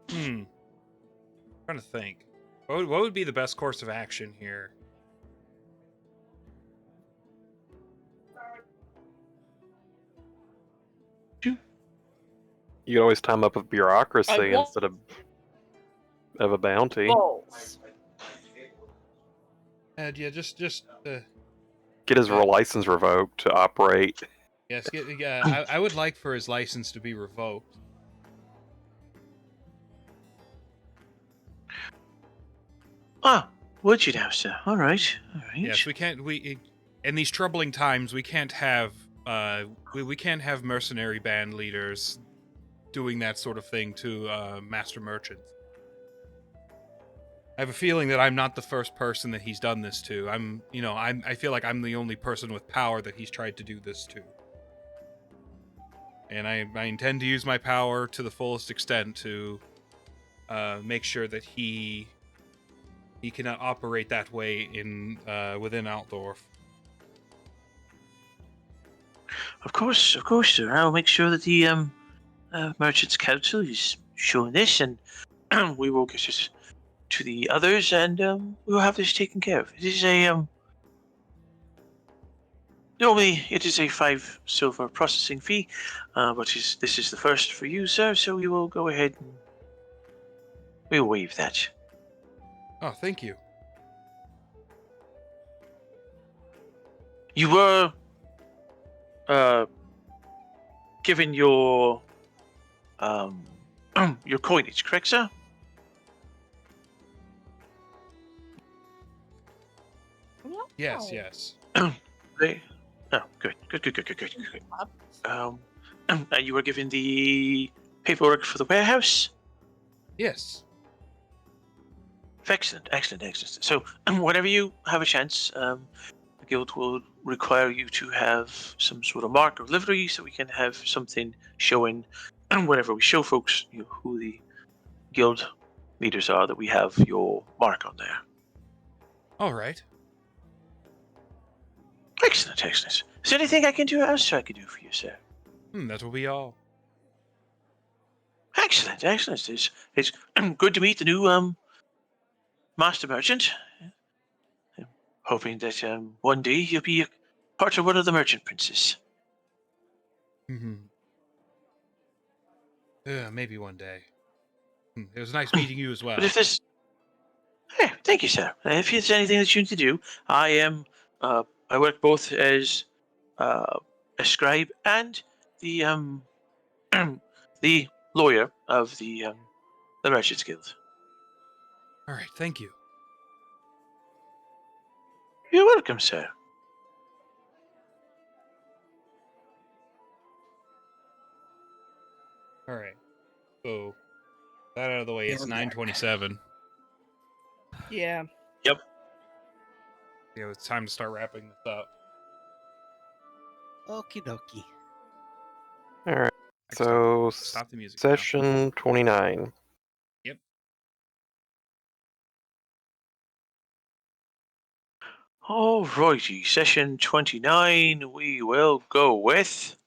Trying to think. What would be the best course of action here? You could always time up with bureaucracy I want- instead of a bounty. Balls. Yeah, just Get his license revoked to operate. yes. I would like for his license to be revoked. Ah, would you now, sir? All right. Yes, we can't. In these troubling times, we can't have we can't have mercenary band leaders doing that sort of thing to master merchants. I have a feeling that I'm not the first person that he's done this to. I feel like I'm the only person with power that he's tried to do this to. And I intend to use my power to the fullest extent to make sure that he cannot operate that way in within Altdorf. Of course, sir. I'll make sure that the Merchants Council is showing this, and we will get this to the others, and we will have this taken care of. It is a normally it is a 5 silver processing fee, but this is the first for you, sir. So we will go ahead and we'll waive that. Oh, thank you. You were given your your coinage, correct, sir? Yes, yes. Okay. Oh, good. And you were given the paperwork for the warehouse? Yes. Excellent. So, whenever you have a chance, the guild will require you to have some sort of mark or livery so we can have something showing whenever we show folks who the guild leaders are, that we have your mark on there. All right. Excellent. Is there anything I can do else I can do for you, sir? That will be all. Excellent. It's good to meet the new master merchant. I'm hoping that one day you'll be a part of one of the merchant princes. Maybe one day. It was nice meeting you as well. But if there's... thank you, sir. If there's anything that you need to do, I work both as a scribe and the the lawyer of the Merchants Guild. All right, thank you. You're welcome, sir. All right. So that out of the way, it's Damn it. 9:27. Yeah. Yep. Yeah, it's time to start wrapping this up. Okie dokie. All right. I can So stop the music now. session 29. Yep. Alrighty, session 29. We will go with.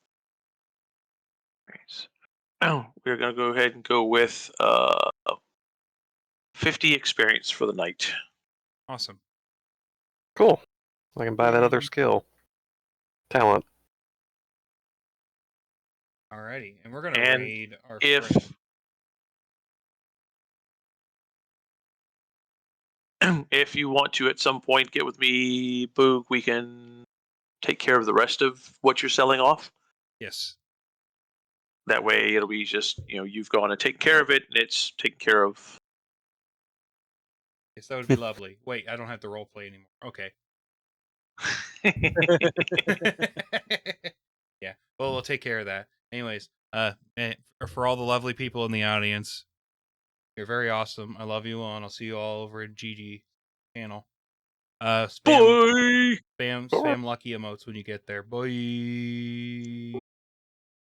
We're gonna go ahead and go with 50 experience for the night. Awesome. Cool. I can buy that other Yay. skill. Talent. Alrighty, and we're gonna And raid our if friend. if you want to at some point get with me, Boog, we can take care of the rest of what you're selling off. Yes. That way it'll be just, you've gone and taken care of it and it's taken care of. Yes, that would be lovely. Wait, I don't have to roleplay anymore. Okay. Yeah. Well, we'll take care of that. Anyways, for all the lovely people in the audience, you're very awesome. I love you all, and I'll see you all over at GG channel. Spam Bye! spam lucky emotes when you get there. Bye.